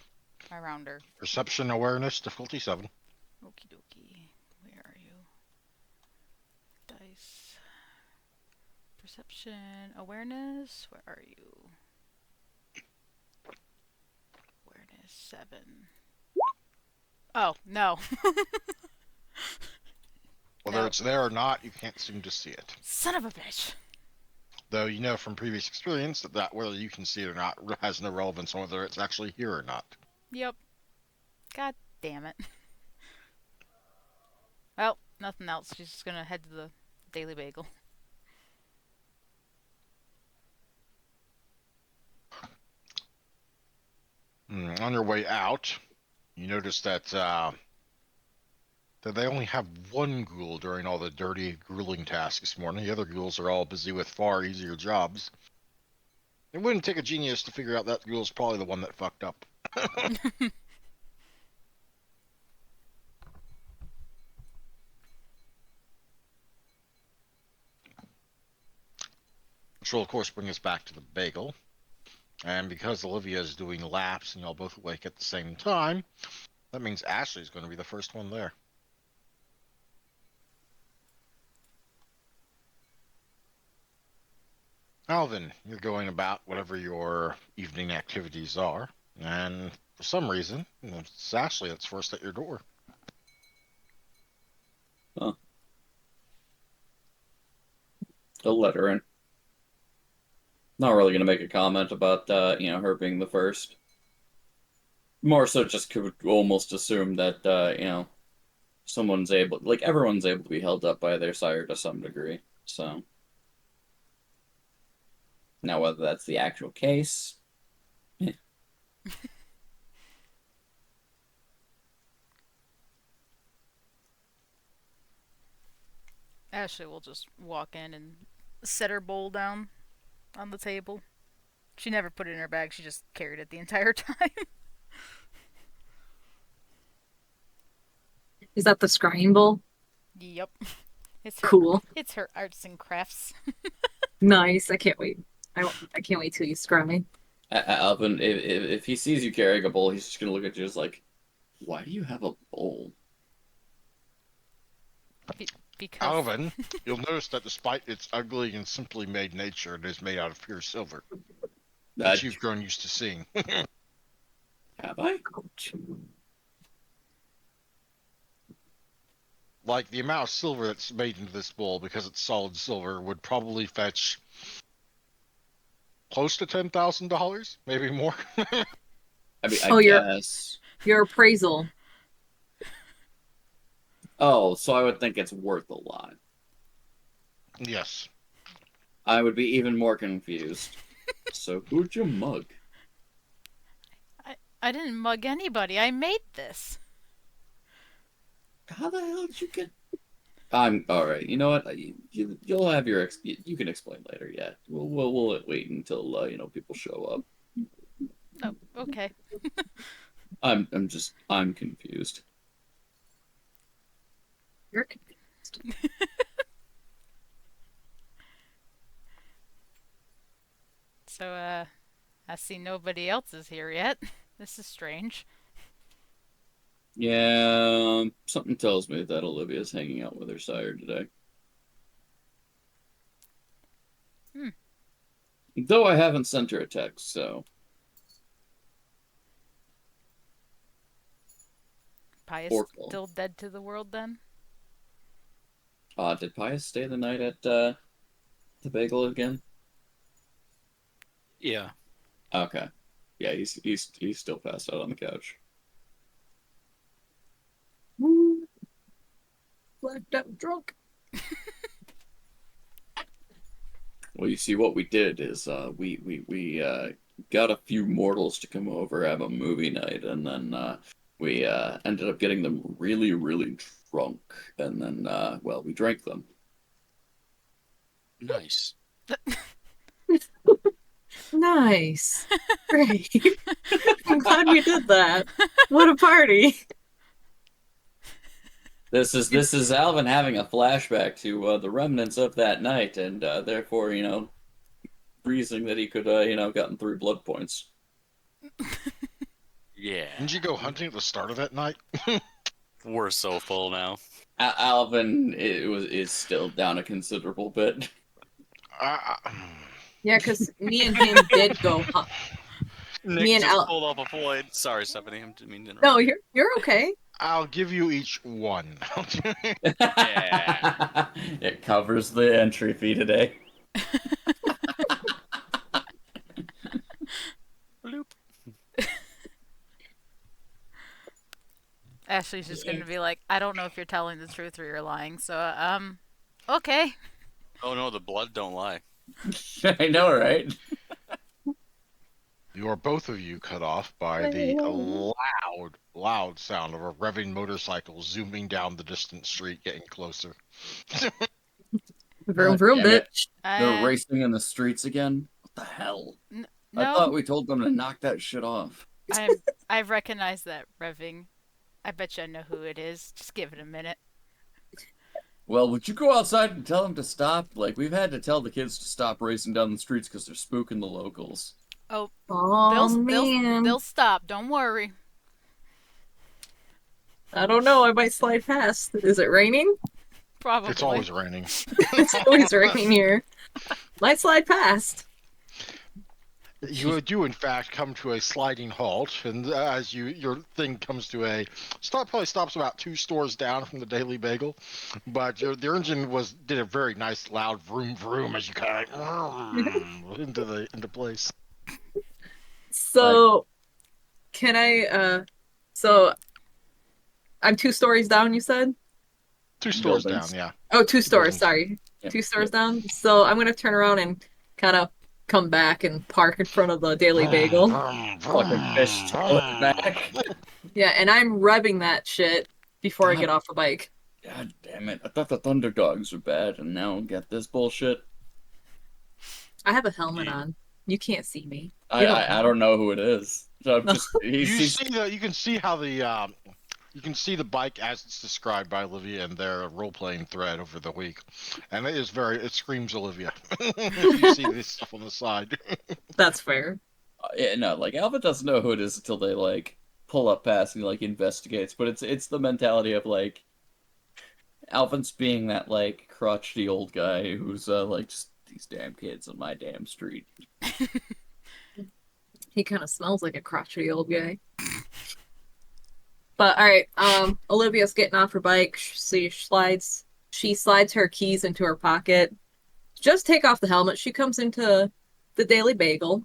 around her. Perception awareness, difficulty 7. Okie dokie. Where are you? Dice. Perception. Awareness. Where are you? Awareness 7. Oh, no. Whether No. it's there or not, you can't seem to see it. Son of a bitch. Though you know from previous experience that whether you can see it or not has no relevance on whether it's actually here or not. Yep. God damn it. Well, nothing else. She's just gonna head to the Daily Bagel. On your way out, you notice that they only have one ghoul during all the dirty, grueling tasks this morning. The other ghouls are all busy with far easier jobs. It wouldn't take a genius to figure out that ghoul's probably the one that fucked up. Which will, of course, bring us back to the bagel. And because Olivia is doing laps and y'all both awake at the same time, that means Ashley's going to be the first one there. Alvin, you're going about whatever your evening activities are, and for some reason, it's Ashley that's first at your door. Huh. I'll let her in. Not really going to make a comment about, her being the first. More so just could almost assume that, everyone's able to be held up by their sire to some degree, so. Now, whether that's the actual case, Ashley will just walk in and set her bowl down on the table. She never put it in her bag, she just carried it the entire time. Is that the scrying bowl? Yep. It's her, Cool. It's her arts and crafts. Nice. I can't wait. I can't wait till you scry me. Alvin, if he sees you carrying a bowl, he's just going to look at you as like, why do you have a bowl? Because Alvin, you'll notice that despite its ugly and simply made nature, it is made out of pure silver, which you've grown used to seeing. Have I? Ouch. Like, the amount of silver that's made into this bowl, because it's solid silver, would probably fetch close to $10,000, maybe more. I mean, Oh, I guess. Your appraisal. Oh, so I would think it's worth a lot. Yes. I would be even more confused. So who'd you mug? I didn't mug anybody. I made this. How the hell did you get? I'm all right. You know what? You'll have your you can explain later. Yeah, we'll wait until people show up. Oh, okay. I'm confused. You're confused. So, I see nobody else is here yet. This is strange. Yeah, something tells me that Olivia's hanging out with her sire today. Hmm. Though I haven't sent her a text, so Pius Oracle. still dead to the world then? Did Pius stay the night at the bagel again? Yeah. Okay. Yeah, he's still passed out on the couch. Blacked out drunk. Well, you see, what we did is we got a few mortals to come over, have a movie night, and then we ended up getting them really, really drunk, and then well, we drank them. Nice. Nice. Great. I'm glad we did that. What a party. This is Alvin having a flashback to the remnants of that night, and therefore, reasoning that he could, gotten 3 blood points. Yeah. Didn't you go hunting at the start of that night? We're so full now. Alvin is still down a considerable bit. I, Yeah, because me and him did go hunt. Nick Me and just Al. pulled off a void. Sorry, Stephanie. I didn't mean to interrupt. No, you're okay. I'll give you each one. Yeah. It covers the entry fee today. Bloop. Ashley's just gonna be like, I don't know if you're telling the truth or you're lying, so, okay. Oh no, the blood don't lie. I know, right? You are both of you cut off by the loud sound of a revving motorcycle zooming down the distant street, getting closer. Vroom God vroom, damn it. bitch. They're racing in the streets again? What the hell? I No, thought we told them to knock that shit off. I recognize that revving. I bet you I know who it is. Just give it a minute. Well, would you go outside and tell them to stop? Like, we've had to tell the kids to stop racing down the streets because they're spooking the locals. Oh, Oh man. they'll stop. Don't worry. I don't know. I might slide past. Is it raining? Probably. It's always raining. It's always raining here. Might slide past. You do, in fact, come to a sliding halt, and as your thing comes to a stop, probably stops about 2 stores down from the Daily Bagel, but your engine did a very nice loud vroom vroom as you kind of into place. So, can I? So, I'm 2 stories down. You said? 2 stores Buildings. down, yeah. Oh, 2 stores. Buildings. Sorry, Yeah, 2 stores down. So I'm gonna turn around and kind of come back and park in front of the Daily Bagel. Fucking fish tail it back. Yeah, and I'm revving that shit before I God. get off the bike. God damn it. I thought the Thunder Dogs were bad, and now I get this bullshit. I have a helmet on. You can't see me. I don't know who it is. So I'm just You can see how the you can see the bike as it's described by Olivia in their role-playing thread over the week, and it screams Olivia. If you see this stuff on the side. That's fair. yeah, no, like Alpha doesn't know who it is until they like pull up past and like investigates. But it's the mentality of like Alvin's being that like crotchety old guy who's like just these damn kids on my damn street. He kind of smells like a crotchety old guy. But all right, Olivia's getting off her bike. She slides her keys into her pocket. Just take off the helmet. She comes into the Daily Bagel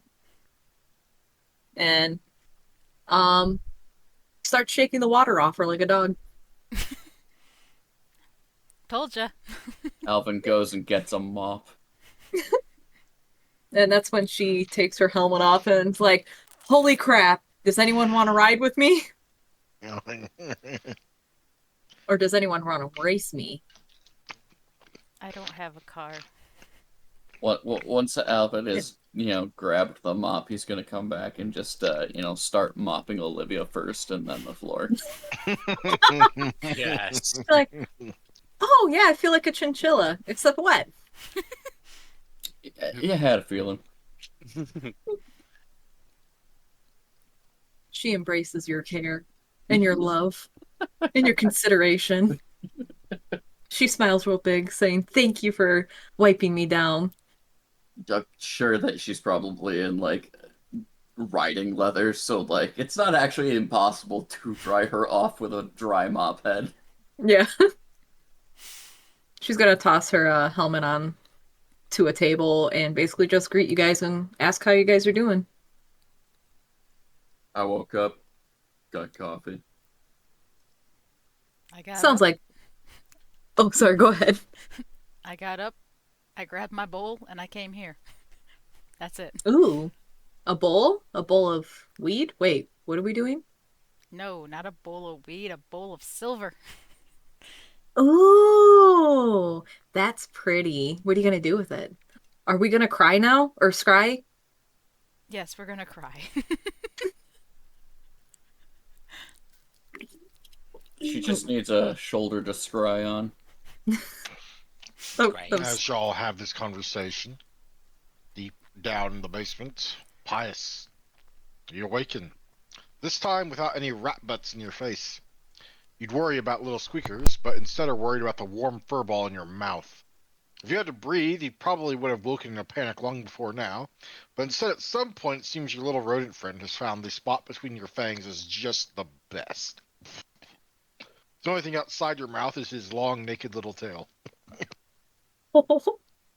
and starts shaking the water off her like a dog. Told ya. Alvin goes and gets a mop. And that's when she takes her helmet off and it's like, holy crap, does anyone want to ride with me? Or does anyone want to race me? I don't have a car. Once Alvin is, grabbed the mop, he's gonna come back and just, start mopping Olivia first and then the floor. Yes. Like, oh yeah, I feel like a chinchilla, except wet. You had a feeling. She embraces your care and your love and your consideration. She smiles real big, saying, "Thank you for wiping me down." I'm sure that she's probably in, riding leather, so, it's not actually impossible to dry her off with a dry mop head. Yeah. She's gonna toss her helmet on to a table and basically just greet you guys and ask how you guys are doing. I woke up, got coffee. I got Sounds up. like. Oh, sorry. Go ahead. I got up. I grabbed my bowl and I came here. That's it. Ooh, a bowl? A bowl of weed? Wait, what are we doing? No, not a bowl of weed. A bowl of silver. Ooh, that's pretty. What are you gonna do with it? Are we gonna cry now or scry? Yes, we're gonna cry. She just needs a shoulder to scry on. Oh, Right. As y'all have this conversation, deep down in the basement, Pious, you awaken. This time without any rat butts in your face. You'd worry about little squeakers, but instead are worried about the warm fur ball in your mouth. If you had to breathe, you probably would have woken in a panic long before now, but instead at some point it seems your little rodent friend has found the spot between your fangs is just the best. The only thing outside your mouth is his long, naked little tail.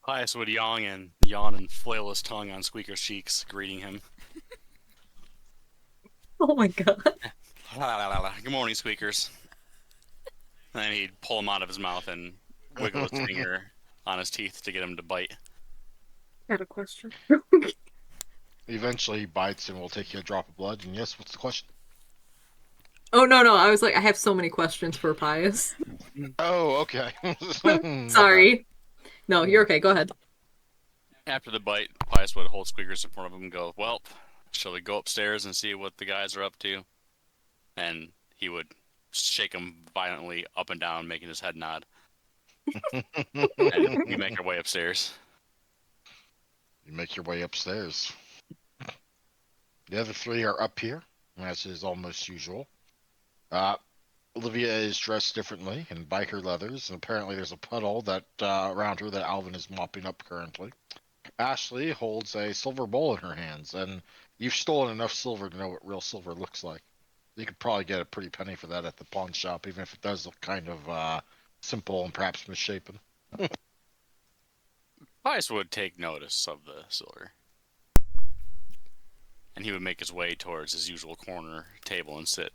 Pius would yawn and flail his tongue on Squeaker's cheeks, greeting him. Oh my god. Good morning, Squeakers. And then he'd pull him out of his mouth and wiggle his finger on his teeth to get him to bite. Got a question. Eventually he bites and will take you a drop of blood, and yes, what's the question? Oh no, I was like, I have so many questions for Pius. Oh, okay. Sorry. No, you're okay. Go ahead. After the bite, Pius would hold Squeakers in front of him and go, "Well, shall we go upstairs and see what the guys are up to?" And he would shake him violently up and down, making his head nod. And we make our way upstairs. You make your way upstairs. The other three are up here, as is almost usual. Olivia is dressed differently in biker leathers, and apparently there's a puddle that around her that Alvin is mopping up currently. Ashley holds a silver bowl in her hands, and you've stolen enough silver to know what real silver looks like. You could probably get a pretty penny for that at the pawn shop, even if it does look kind of simple and perhaps misshapen. Pius would take notice of the silver. And he would make his way towards his usual corner table and sit.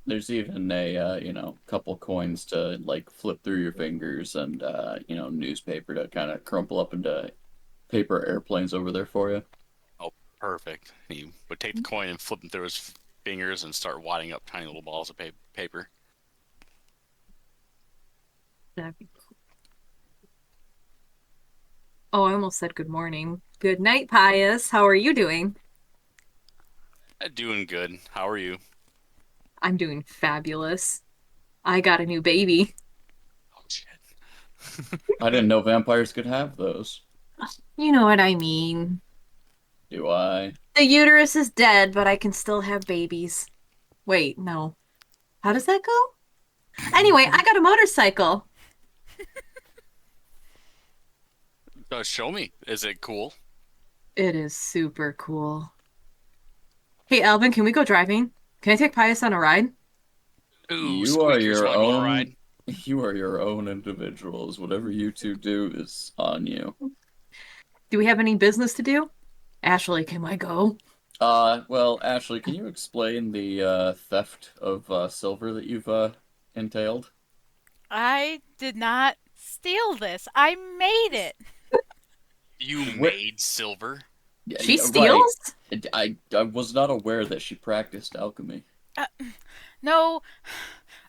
There's even a, couple coins to, flip through your fingers and, newspaper to kind of crumple up into paper airplanes over there for you. Oh, perfect. He would take the coin and flip them through his fingers and start wadding up tiny little balls of paper. That'd be cool. Oh, I almost said good morning. Good night, Pius. How are you doing? Doing good. How are you? I'm doing fabulous. I got a new baby. Oh, shit. I didn't know vampires could have those. You know what I mean. Do I? The uterus is dead, but I can still have babies. Wait, no. How does that go? Anyway, I got a motorcycle. Show me. Is it cool? It is super cool. Hey, Alvin, can we go driving? Can I take Pius on a ride? Ooh, You are Squeakers your wanna go on a own. ride? You are your own individuals. Whatever you two do is on you. Do we have any business to do? Ashley, can I go? Well, Ashley, can you explain the theft of silver that you've entailed? I did not steal this. I made it. You Wh- made silver? Yeah, She yeah, right. steals? I was not aware that she practiced alchemy. Uh, no.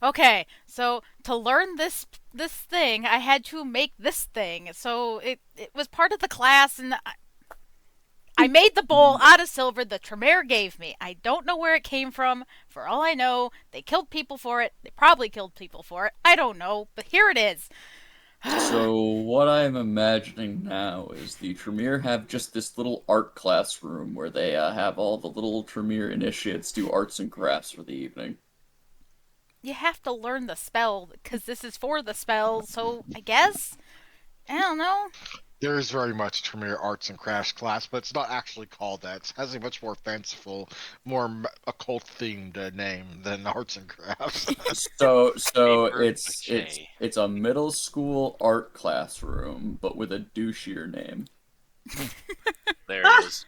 Okay, so to learn this thing, I had to make this thing. So it was part of the class, and I made the bowl out of silver the Tremere gave me. I don't know where it came from. For all I know, they killed people for it. They probably killed people for it. I don't know, but here it is. So what I'm imagining now is the Tremere have just this little art classroom where they have all the little Tremere initiates do arts and crafts for the evening. You have to learn the spell because this is for the spell. So I guess I don't know. There is very much Tremere Arts and Crafts class, but it's not actually called that. It has a much more fanciful, more occult themed name than Arts and Crafts. So Paper it's mache. it's a middle school art classroom, but with a douchier name. There it is.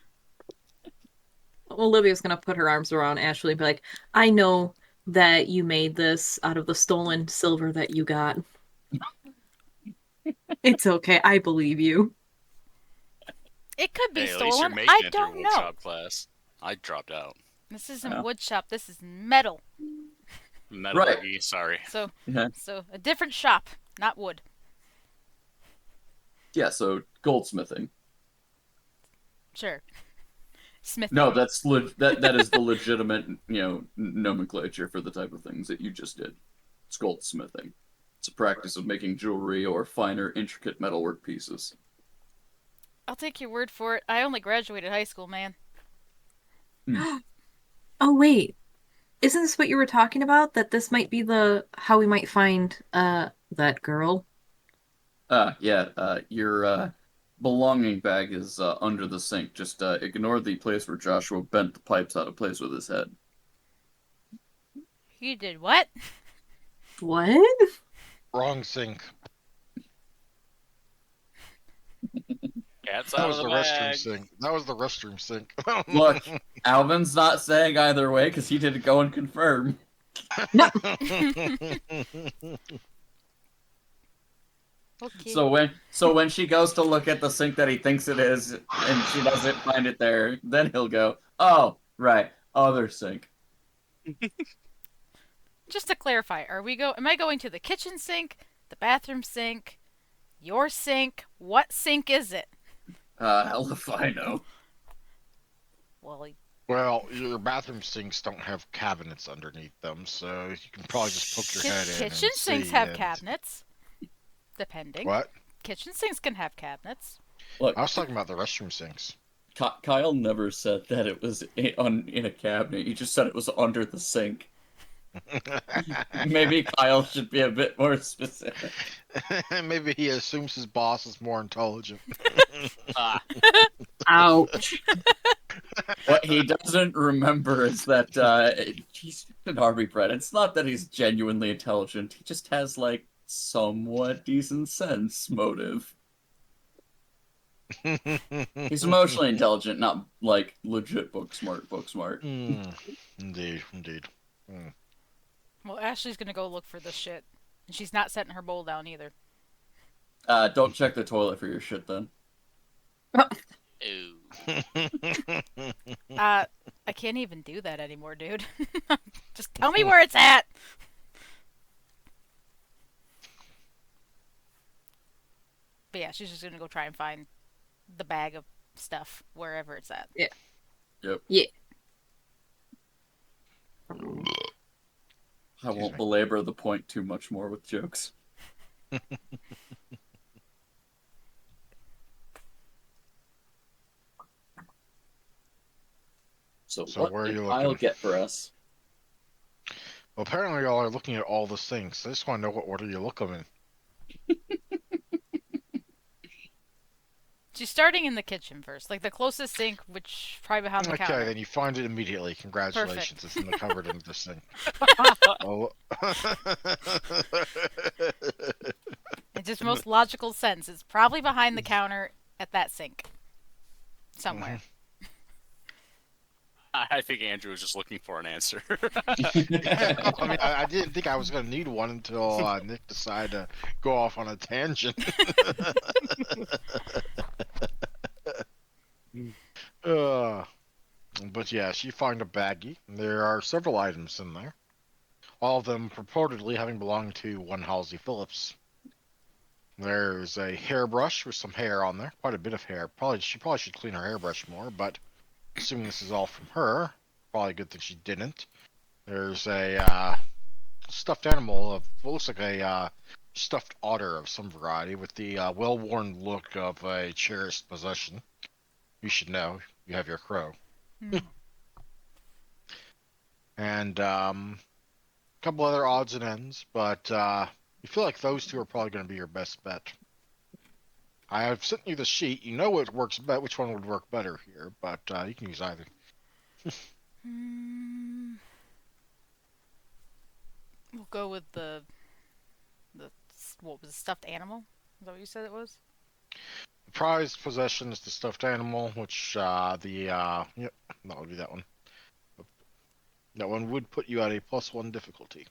Olivia's gonna put her arms around Ashley and be like, I know that you made this out of the stolen silver that you got. It's okay, I believe you. It could be Hey, at least you're stolen. making I it don't through know. woodshop class. I dropped out. This isn't Yeah. wood shop. This is metal. Metallurgy, sorry. So Yeah. so a different shop, not wood. Yeah, so goldsmithing. Sure. Smith. No, that is the legitimate, nomenclature for the type of things that you just did. It's goldsmithing. It's a practice of making jewelry or finer, intricate metalwork pieces. I'll take your word for it. I only graduated high school, man. Oh wait, isn't this what you were talking about? That this might be the how we might find that girl? Yeah, your belonging bag is under the sink. Just ignore the place where Joshua bent the pipes out of place with his head. You did what? What? Wrong sink. Cat's That out was of the the restroom bag. sink. That was the restroom sink. Look, Alvin's not saying either way because he didn't go and confirm. No. Okay. So when she goes to look at the sink that he thinks it is and she doesn't find it there, then he'll go, "Oh, right, other sink." Just to clarify, am I going to the kitchen sink, the bathroom sink, your sink? What sink is it? Hell if I know. Well, Well, your bathroom sinks don't have cabinets underneath them, so you can probably just poke your head in. kitchen and sinks see, have and- cabinets. Depending. What? Kitchen sinks can have cabinets. Look, I was talking about the restroom sinks. Kyle never said that it was in a cabinet. He just said it was under the sink. Maybe Kyle should be a bit more specific. Maybe he assumes his boss is more intelligent. Ah, Ouch. What he doesn't remember is that he's an army bred. It's not that he's genuinely intelligent. He just has like somewhat decent sense motive. He's emotionally intelligent, not like legit book smart. Indeed, indeed. Well, Ashley's gonna go look for this shit. And she's not setting her bowl down either. Don't check the toilet for your shit then. ew. I can't even do that anymore, dude. Just tell me where it's at! But yeah, she's just gonna go try and find the bag of stuff wherever it's at. Yep. Yeah. I won't belabor the point too much more with jokes. So what where are did you Kyle looking? get for us? Well, apparently y'all are looking at all the sinks. I just want to know what order you look them in. She's starting in the kitchen first, like the closest sink, which probably behind the Okay, counter. then you find it immediately. Congratulations, it's in the cupboard under the sink. Oh. It's just most logical sense. It's probably behind the counter at that sink. Somewhere. I think Andrew was just looking for an answer. I mean, I didn't think I was going to need one until Nick decided to go off on a tangent. uh, but yeah, she found a baggie. There are several items in there, all of them purportedly having belonged to one Halsey Phillips. There's a hairbrush with some hair on there, quite a bit of hair. She probably should clean her hairbrush more, but assuming this is all from her, probably a good thing she didn't. There's a stuffed animal of what looks like a stuffed otter of some variety with the well-worn look of a cherished possession. You should know. You have your crow. Hmm. And a couple other odds and ends, but you feel like those two are probably going to be your best bet. I have sent you the sheet. You know what works which one would work better here, but you can use either. Hmm. We'll go with what was it, stuffed animal? Is that what you said it was? The prized possession is the stuffed animal, which yep, that would be that one. That one would put you at a +1 difficulty.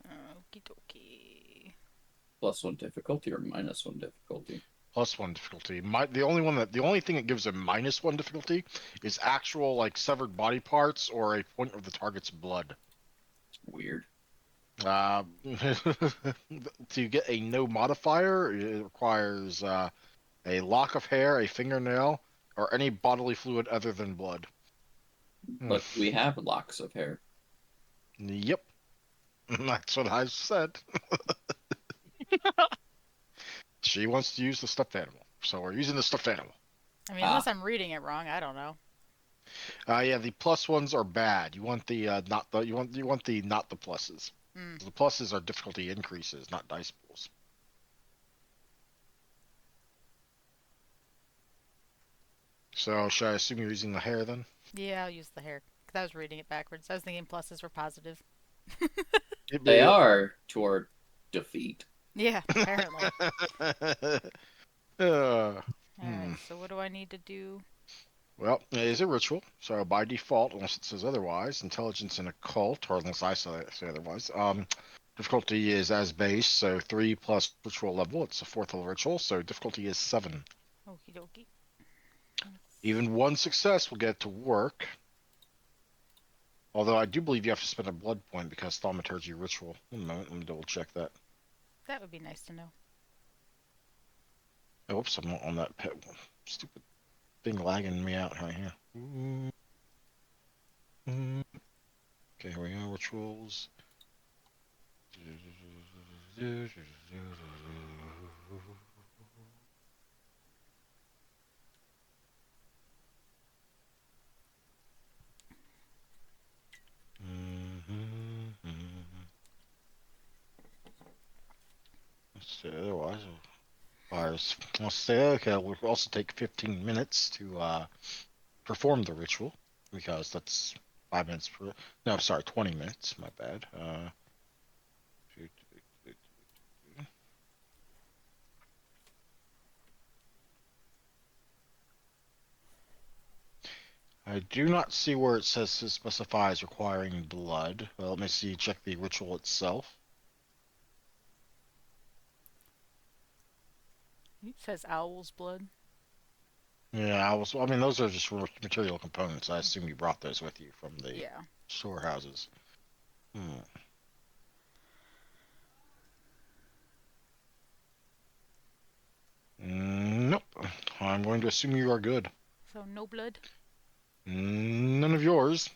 Okie dokie. +1 difficulty or -1 difficulty? +1 difficulty. The only thing that gives a -1 difficulty is actual like severed body parts or a point of the target's blood. Weird. To get a no modifier, it requires a lock of hair, a fingernail, or any bodily fluid other than blood. But we have locks of hair. Yep, that's what I said. She wants to use the stuffed animal, so we're using the stuffed animal. I mean, unless I'm reading it wrong, I don't know. Yeah, the +1s are bad. You want the not the you want the not the pluses. Mm. The pluses are difficulty increases, not dice pools. So should I assume you're using the hair then? Yeah, I'll use the hair. 'Cause I was reading it backwards. I was thinking pluses were positive. They are to our defeat. Yeah, apparently. uh, Alright, so what do I need to do? Well, it is a ritual, so by default, unless it says otherwise, intelligence and occult, or unless I say otherwise, difficulty is as base, so 3 plus ritual level. It's a 4th level ritual, so difficulty is 7. Okie dokie. Even one success will get it to work. Although I do believe you have to spend a blood point because thaumaturgy ritual. One moment, let me double check that. That would be nice to know. Oh, oops, I'm not on that pet. Stupid thing lagging me out right here. Okay, here we go. Rituals. Let's see, otherwise, I'll say, okay, we'll also take 15 minutes to perform the ritual because that's 5 minutes per. No, sorry, 20 minutes. My bad. I do not see where it says it specifies requiring blood. Well, let me see. Check the ritual itself. It says owl's blood. Yeah, I mean, those are just material components. I assume you brought those with you from the Yeah. storehouses. Nope. I'm going to assume you are good. So no blood? None of yours.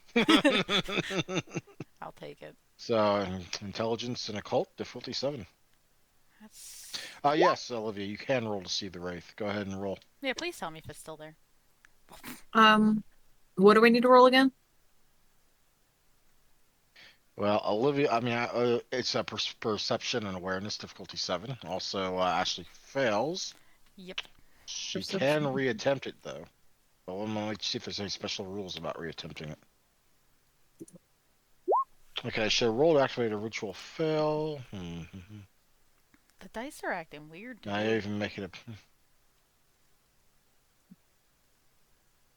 I'll take it. So, intelligence and occult, difficulty 7. That's... Yes, Olivia, you can roll to see the wraith. Go ahead and roll. Yeah, please tell me if it's still there. What do we need to roll again? Well, Olivia, I mean, it's a perception and awareness, difficulty 7. Also, Ashley fails. Yep. She Perception. can reattempt it, though. But let me see if there's any special rules about reattempting it. Okay, so roll to activate a ritual fail. The dice are acting weird Now today. you even make it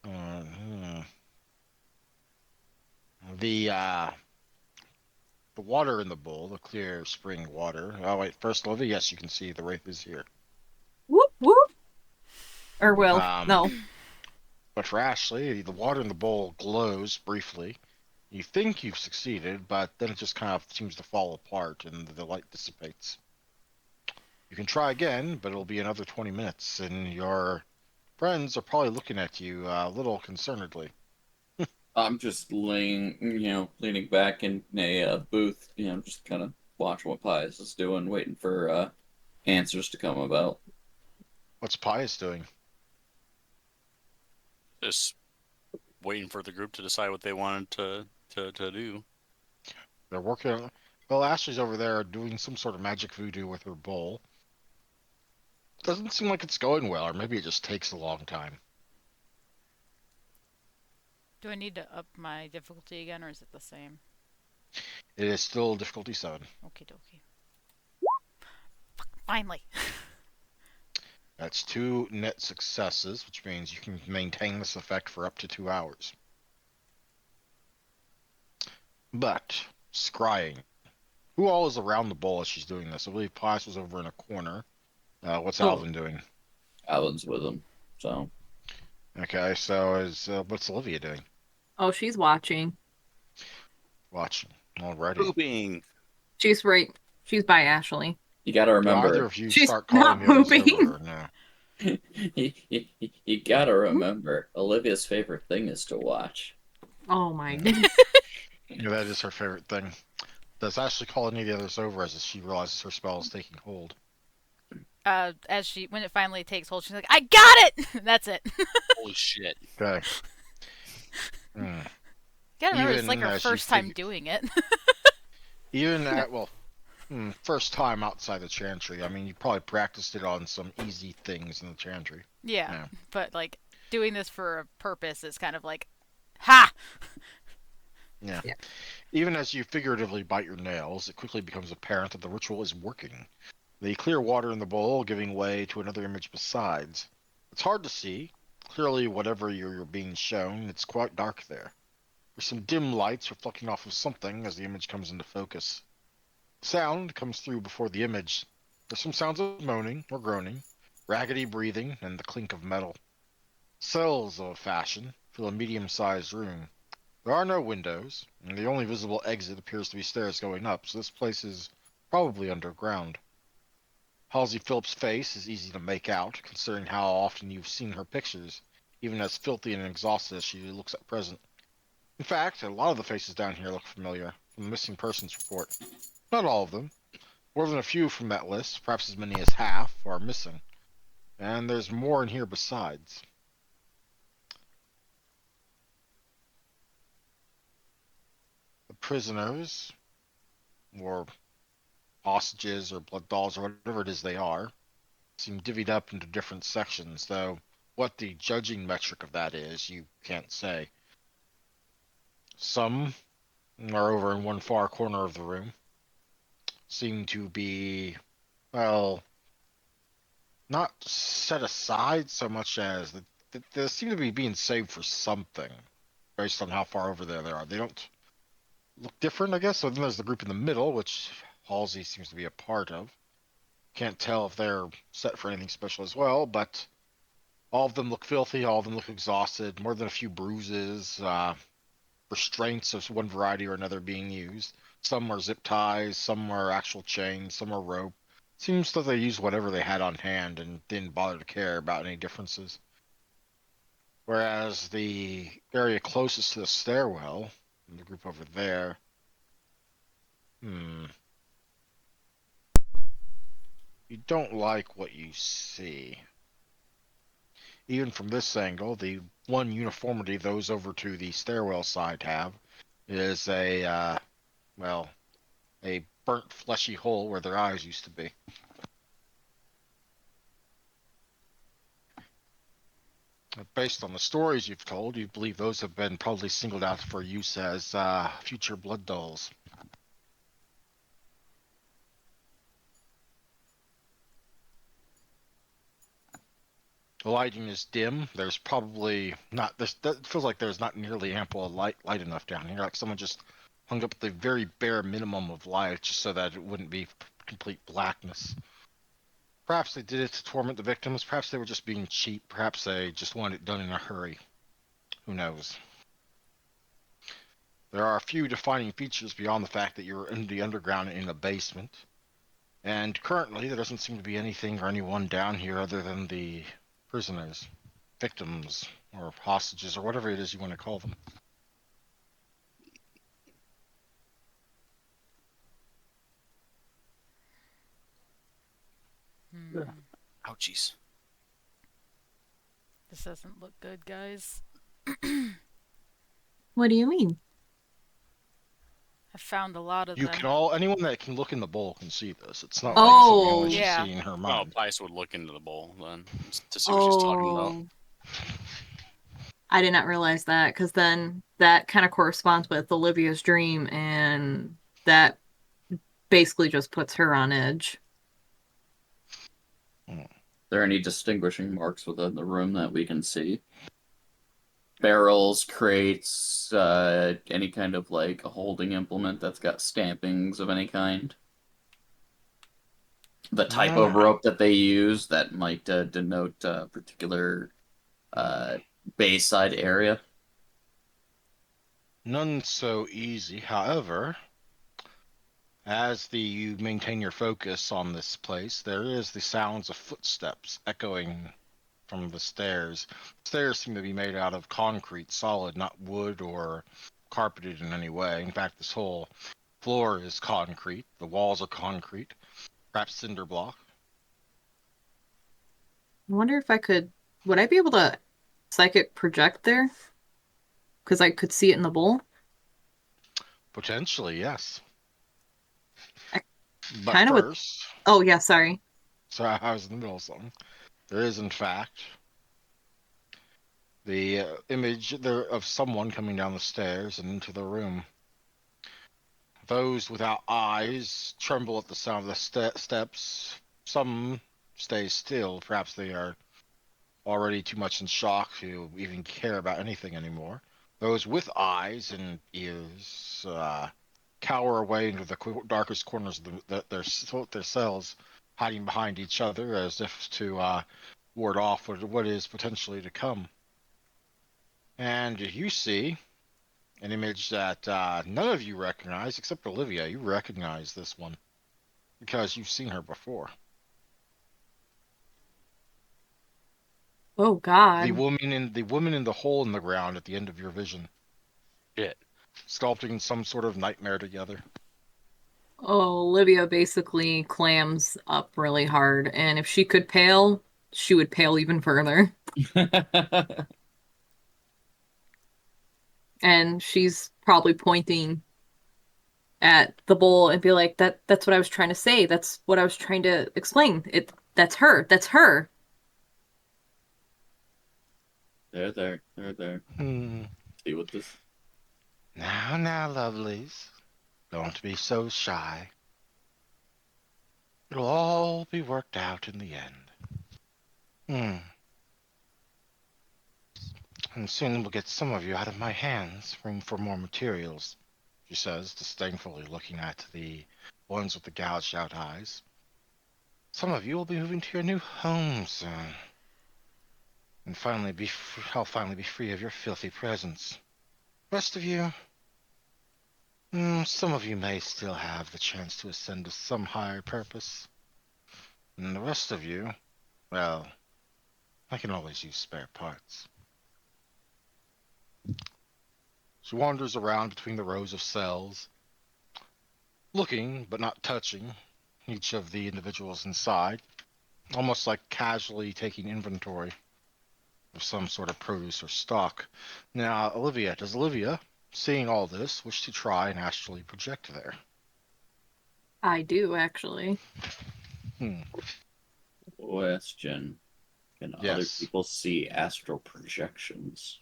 a. the water in the bowl, the clear spring water. Oh wait, first Olivia, yes, you can see the wraith is here. Whoop whoop. Or will. Um, No. but for Ashley, the water in the bowl glows briefly. You think you've succeeded, but then it just kind of seems to fall apart and the light dissipates. You can try again, but it'll be another 20 minutes, and your friends are probably looking at you a little concernedly. I'm just leaning back in a booth, just kind of watching what Pius is doing, waiting for answers to come about. What's Pius doing? Just waiting for the group to decide what they wanted to do. They're working on. Well, Ashley's over there doing some sort of magic voodoo with her bowl. Doesn't seem like it's going well, or maybe it just takes a long time. Do I need to up my difficulty again, or is it the same? It is still difficulty 7. Okie dokie. Finally. That's 2 net successes, which means you can maintain this effect for up to 2 hours. But, scrying. Who all is around the bowl as she's doing this? I believe Pius was over in a corner. What's Oh. Alvin doing? Alan's with him, so Okay, so what's Olivia doing? Oh, she's watching. Watching. Alrighty. Pooping. She's right. She's by Ashley. you gotta Do remember. either of you She's start calling not the others moving. over? No. You gotta remember, Olivia's favorite thing is to watch. Oh my Yeah. goodness. Yeah, that is her favorite thing. Does Ashley call any of the others over as she realizes her spell is taking hold? When it finally takes hold, she's like, I got it! That's it. Holy shit. Okay. Hmm. Gotta remember, it's like Even her as you first time figure- doing it. Even at, first time outside the chantry. I mean, you probably practiced it on some easy things in the chantry. Yeah, Yeah. but like doing this for a purpose is kind of like, ha! Yeah. Yeah. Even as you figuratively bite your nails, it quickly becomes apparent that the ritual is working. The clear water in the bowl giving way to another image besides. It's hard to see. Clearly, whatever you're being shown, it's quite dark there. There's some dim lights reflecting off of something as the image comes into focus. Sound comes through before the image. There's some sounds of moaning or groaning, raggedy breathing, and the clink of metal. Cells of a fashion fill a medium-sized room. There are no windows, and the only visible exit appears to be stairs going up, so this place is probably underground. Halsey Phillips' face is easy to make out, considering how often you've seen her pictures, even as filthy and exhausted as she looks at present. In fact, a lot of the faces down here look familiar from the missing persons report. Not all of them. More than a few from that list, perhaps as many as half, are missing. And there's more in here besides. The prisoners, or hostages, or blood dolls, or whatever it is they are, seem divvied up into different sections, though what the judging metric of that is, you can't say. Some are over in one far corner of the room, seem to be, well, not set aside so much as they seem to be being saved for something, based on how far over there they are. They don't look different, I guess. So then there's the group in the middle, which Halsey seems to be a part of. Can't tell if they're set for anything special as well, but all of them look filthy, all of them look exhausted, more than a few bruises, restraints of one variety or another being used. Some are zip ties, some are actual chains, some are rope. Seems that they used whatever they had on hand and didn't bother to care about any differences. Whereas the area closest to the stairwell, the group over there, you don't like what you see. Even from this angle, the one uniformity those over to the stairwell side have is a burnt fleshy hole where their eyes used to be. Based on the stories you've told, you believe those have been probably singled out for use as future blood dolls. The lighting is dim. There's probably not. That feels like there's not nearly ample light enough down here. Like someone just hung up the very bare minimum of light just so that it wouldn't be complete blackness. Perhaps they did it to torment the victims. Perhaps they were just being cheap. Perhaps they just wanted it done in a hurry. Who knows? There are a few defining features beyond the fact that you're in the underground in a basement. And currently, there doesn't seem to be anything or anyone down here other than the prisoners, victims, or hostages, or whatever it is you want to call them. Ouchies. This doesn't look good, guys. What do you mean? I found a lot of You them. can anyone that can look in the bowl can see this. It's not Oh. like only she's Yeah. seeing her Well, mind. Pice would look into the bowl then to see what she's talking about. Oh. I did not realize that, because then that kind of corresponds with Olivia's dream, and that basically just puts her on edge. Are there any distinguishing marks within the room that we can see? Barrels, crates, any kind of like a holding implement that's got stampings of any kind? The type of rope that they use that might denote a particular bayside area? None so easy. However, as you maintain your focus on this place, there is the sounds of footsteps echoing from the stairs. Stairs seem to be made out of concrete, solid, not wood or carpeted in any way. In fact, this whole floor is concrete. The walls are concrete, perhaps cinder block. I wonder if would I be able to psychic project there? Because I could see it in the bowl. Potentially, yes. I But kinda would- first, Oh, yeah, sorry. sorry, I was in the middle of something. There is, in fact, the image there of someone coming down the stairs and into the room. Those without eyes tremble at the sound of the steps. Some stay still. Perhaps they are already too much in shock to even care about anything anymore. Those with eyes and ears cower away into the darkest corners of their cells, hiding behind each other as if to ward off what is potentially to come. And you see an image that none of you recognize, except Olivia. You recognize this one because you've seen her before. Oh, God. The woman in the hole in the ground at the end of your vision. Shit. Sculpting some sort of nightmare together. Oh, Olivia basically clams up really hard, and if she could pale, she would pale even further. And she's probably pointing at the bowl and be like, that's what I was trying to say. That's what I was trying to explain. That's her. That's her. They're there. See what this. Now, lovelies. Don't be so shy. It'll all be worked out in the end. And soon we'll get some of you out of my hands. Room for more materials, she says, disdainfully looking at the ones with the gouged out eyes. Some of you will be moving to your new home soon. And I'll finally be free of your filthy presence. Rest of you, some of you may still have the chance to ascend to some higher purpose. And the rest of you, well, I can always use spare parts. She wanders around between the rows of cells, looking but not touching each of the individuals inside, almost like casually taking inventory of some sort of produce or stock. Now, does Olivia, seeing all this, wish to try and astrally project there? I do, actually. Question. Can other Yes. people see astral projections?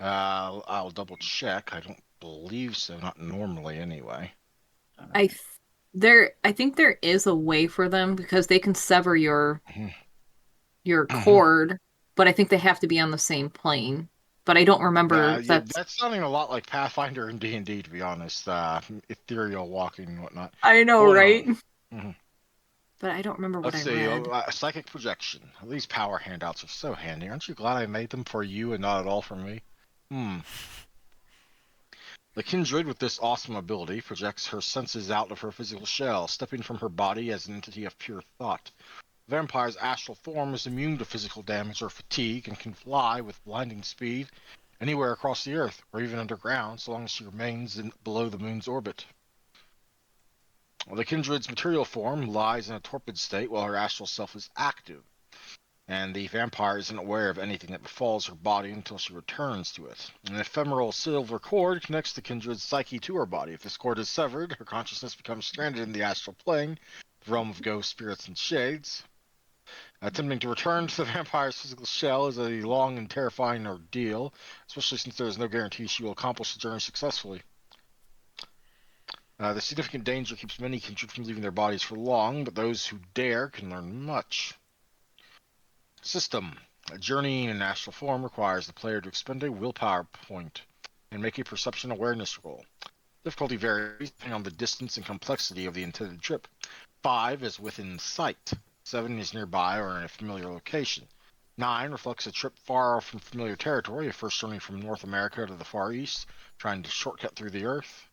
I'll double check. I don't believe so. Not normally, anyway. I think there is a way for them, because they can sever your your Mhm. cord, but I think they have to be on the same plane. But I don't remember Yeah, that's. that's sounding a lot like Pathfinder and D&D, to be honest. Ethereal walking and whatnot. I know, Oh no. right? Mhm. But I don't remember what Let's I see. read. Psychic projection. These power handouts are so handy. Aren't you glad I made them for you and not at all for me? Hmm. The kindred with this awesome ability projects her senses out of her physical shell, stepping from her body as an entity of pure thought. The vampire's astral form is immune to physical damage or fatigue and can fly with blinding speed anywhere across the Earth, or even underground, so long as she remains below the moon's orbit. The kindred's material form lies in a torpid state while her astral self is active, and the vampire isn't aware of anything that befalls her body until she returns to it. An ephemeral silver cord connects the kindred's psyche to her body. If this cord is severed, her consciousness becomes stranded in the astral plane, the realm of ghosts, spirits, and shades. Attempting to return to the vampire's physical shell is a long and terrifying ordeal, especially since there is no guarantee she will accomplish the journey successfully. The significant danger keeps many kindred from leaving their bodies for long, but those who dare can learn much. System. Journeying in astral form requires the player to expend a willpower point and make a perception awareness roll. Difficulty varies depending on the distance and complexity of the intended trip. 5 is within sight. 7 is nearby or in a familiar location. 9 reflects a trip far from familiar territory, a first journey from North America to the Far East, trying to shortcut through the Earth.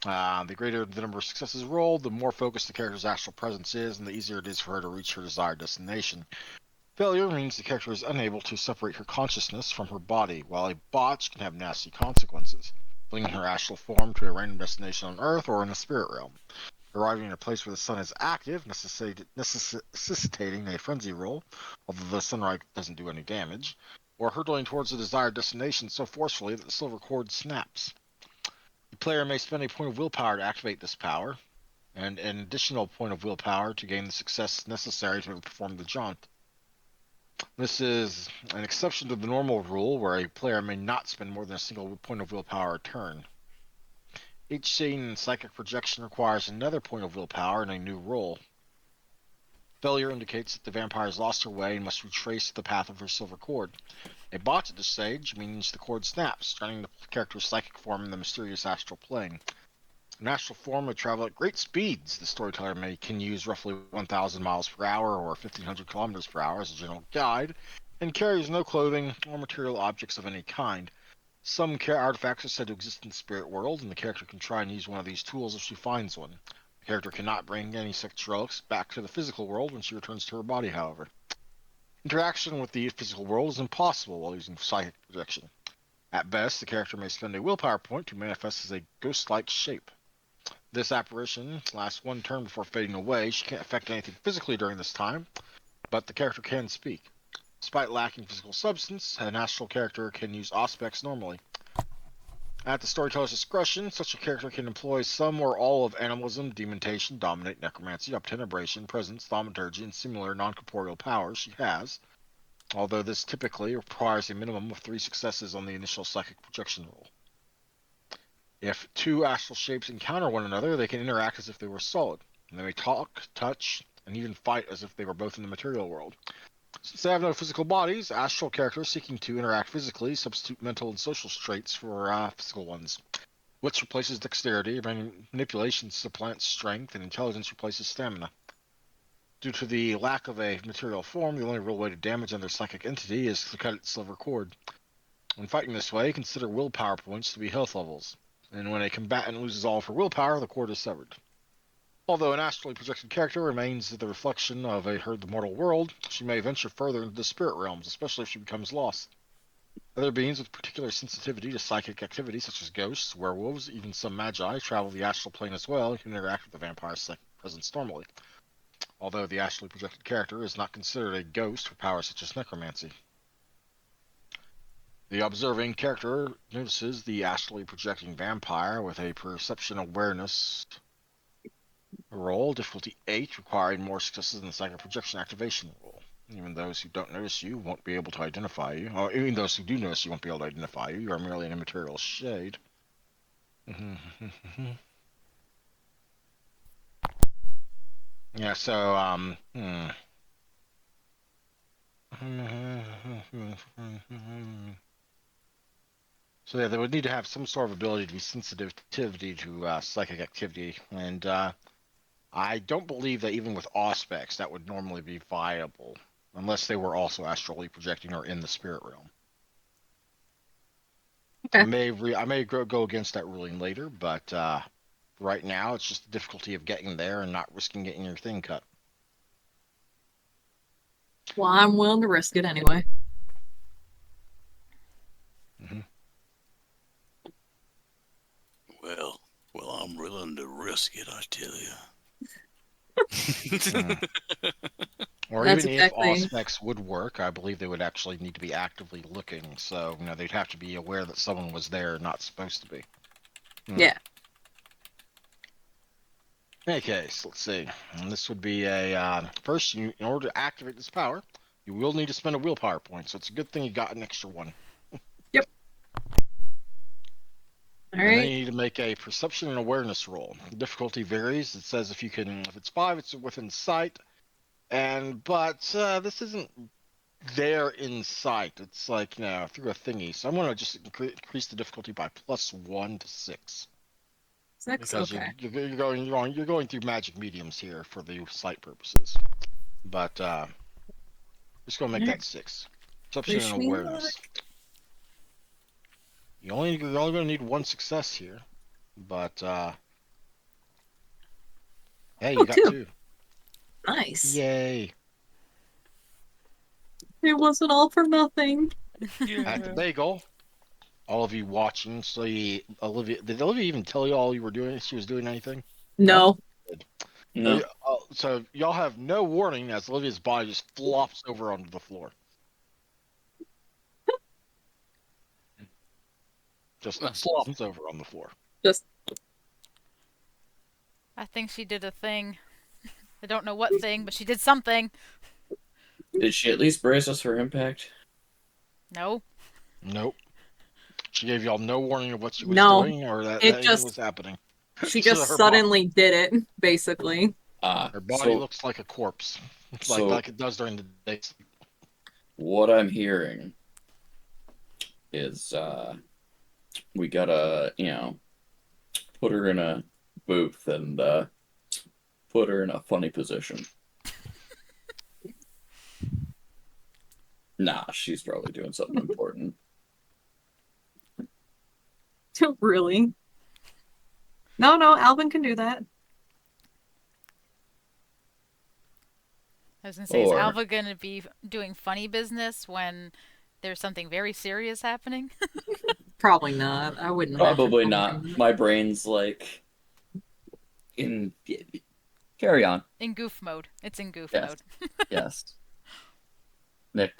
The greater the number of successes rolled, the more focused the character's astral presence is, and the easier it is for her to reach her desired destination. Failure means the character is unable to separate her consciousness from her body, while a botch can have nasty consequences, flinging her astral form to a random destination on Earth or in the spirit realm. Arriving in a place where the sun is active, necessitating a frenzy roll, although the sunlight doesn't do any damage, or hurtling towards the desired destination so forcefully that the silver cord snaps. The player may spend a point of willpower to activate this power, and an additional point of willpower to gain the success necessary to perform the jaunt. This is an exception to the normal rule where a player may not spend more than a single point of willpower a turn. Each scene in psychic projection requires another point of willpower and a new roll. Failure indicates that the vampire has lost her way and must retrace the path of her silver cord. A botch at this stage means the cord snaps, stranding the character's psychic form in the mysterious astral plane. An astral form would travel at great speeds. The storyteller can use roughly 1,000 miles per hour or 1,500 kilometers per hour as a general guide, and carries no clothing or material objects of any kind. Some artifacts are said to exist in the spirit world, and the character can try and use one of these tools if she finds one. The character cannot bring any such relics back to the physical world when she returns to her body, however. Interaction with the physical world is impossible while using psychic projection. At best, the character may spend a willpower point to manifest as a ghost-like shape. This apparition lasts one turn before fading away. She can't affect anything physically during this time, but the character can speak. Despite lacking physical substance, an astral character can use aspects normally. At the storyteller's discretion, such a character can employ some or all of animalism, demontation, dominate, necromancy, obtenebration, presence, thaumaturgy, and similar non-corporeal powers she has, although this typically requires a minimum of 3 successes on the initial psychic projection roll. If two astral shapes encounter one another, they can interact as if they were solid. And they may talk, touch, and even fight as if they were both in the material world. Since they have no physical bodies, astral characters seeking to interact physically substitute mental and social traits for physical ones. Wits replaces dexterity, manipulation supplants strength, and intelligence replaces stamina. Due to the lack of a material form, the only real way to damage another psychic entity is to cut its silver cord. When fighting this way, consider willpower points to be health levels, and when a combatant loses all of her willpower, the cord is severed. Although an astrally projected character remains the reflection of the mortal world, she may venture further into the spirit realms, especially if she becomes lost. Other beings with particular sensitivity to psychic activity, such as ghosts, werewolves, even some magi, travel the astral plane as well and can interact with the vampire's psychic presence normally, although the astrally projected character is not considered a ghost for powers such as necromancy. The observing character notices the astrally projecting vampire with a perception awareness roll, difficulty 8, requiring more successes than the psychic projection activation roll. Even those who don't notice you won't be able to identify you, or even those who do notice you won't be able to identify you. You are merely an immaterial shade. Yeah, so, So yeah, they would need to have some sort of ability to be sensitivity to psychic activity, and I don't believe that even with auspex that would normally be viable, unless they were also astrally projecting or in the spirit realm. Okay. I may go against that ruling later, but right now it's just the difficulty of getting there and not risking getting your thing cut. Well, I'm willing to risk it anyway. Mm-hmm. Well, I'm willing to risk it, I tell you. Or That's even if exactly. auspex would work, I believe they would actually need to be actively looking. So they'd have to be aware that someone was there, not supposed to be. Yeah. In any case, let's see. And this would be a first. In order to activate this power, you will need to spend a willpower point. So it's a good thing you got an extra one. Yep. All And then right. you need to make a perception and awareness roll. The difficulty varies. It says if it's 5, it's within sight. But this isn't there in sight. It's like through a thingy. So I'm gonna just increase the difficulty by +1 to 6 6. because Okay. you're going through magic mediums here for the sight purposes. But just gonna make that 6. Perception Wish and me awareness. luck. You're only gonna need 1 success here. But hey, you got 2. 2. Nice. Yay! It wasn't all for nothing. At the bagel, all of you watching, Olivia, did Olivia even tell you all you were doing? She was doing anything? No. No. So y'all have no warning as Olivia's body just flops over onto the floor. Just flops over on the floor. Just I think she did a thing. I don't know what thing, but she did something. Did she at least brace us for impact? No. Nope. She gave y'all no warning of what she was No. doing or that It anything just- was happening. she So just her suddenly did it, basically. Her body looks like a corpse, like it does during the day. What I'm hearing is we gotta, put her in a booth and put her in a funny position. Nah, she's probably doing something important. Really? No, Alvin can do that. I was gonna say, is Or- Alva gonna be doing funny business when there's something very serious happening? Probably not. I wouldn't. Probably imagine not. Alvin. My brain's like in. Carry on. In goof mode. It's in goof Yes. mode. Yes.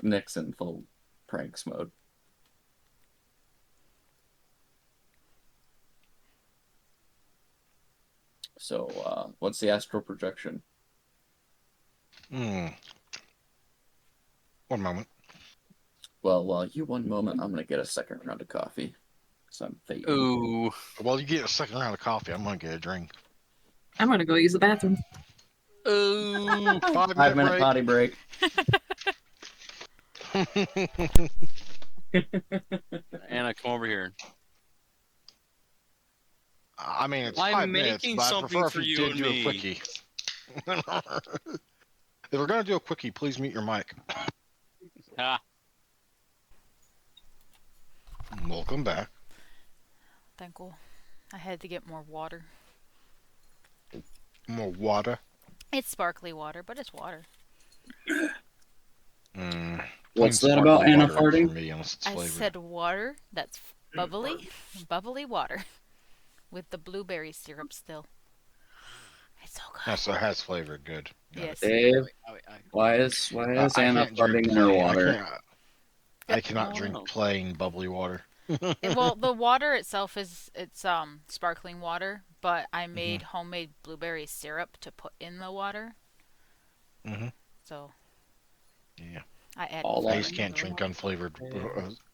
Nick's in full pranks mode. So, what's the astral projection? One moment. Well, while you one moment, I'm gonna get a second round of coffee. Cause I'm fading. Ooh. While you get a second round of coffee, I'm gonna get a drink. I'm gonna go use the bathroom. Ooh. 5-minute potty break. Anna, come over here. I mean, it's I'm 5 minutes, making but I something prefer if for you you did and do me. a quickie. If we're gonna do a quickie, please mute your mic. Ah. Welcome back. Thank you. I had to get more water. More water. It's sparkly water, but it's water. What's Plain that about sparkling Anna water ain't farting? For me, unless it's I flavored. said water that's bubbly. Bubbly water. With the blueberry syrup still. It's so good. Yeah, so it has flavor. Good. Got Yes. Dave, I why is I Anna can't drink farting in her plain. water? I cannot Oh, drink no. plain bubbly water. Well, the water itself it's sparkling water, but I Mm-hmm. made homemade blueberry syrup to put in the water. Mm-hmm. So Yeah. I add. All I I just can't drink unflavored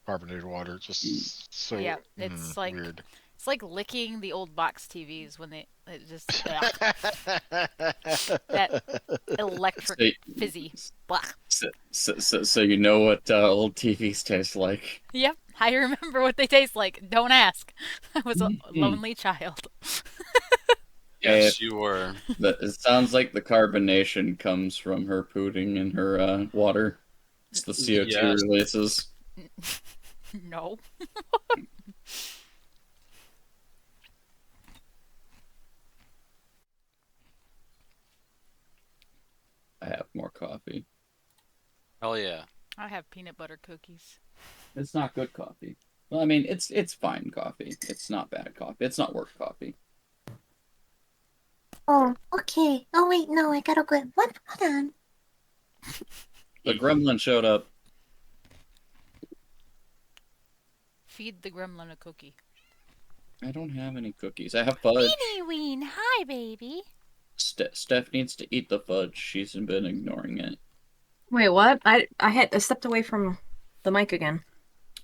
carbonated water. It's just so Yeah, it's like weird. it's like licking the old box TVs when it just that electric See, fizzy. Blah. So you know what old TVs taste like. Yep, I remember what they taste like. Don't ask. I was a Mhm. lonely child. Yes, you were. It sounds like the carbonation comes from her pooting in her water. It's the CO2 Yes. releases. No. I have more coffee. Hell yeah. I have peanut butter cookies. It's not good coffee. Well, I mean, it's fine coffee. It's not bad coffee. It's not work coffee. Oh, okay. Oh wait, no, I gotta go. What? Hold on. The gremlin showed up. Feed the gremlin a cookie. I don't have any cookies. I have fudge. Beanie Ween, hi baby. Steph needs to eat the fudge. She's been ignoring it. Wait, what? I stepped away from the mic again.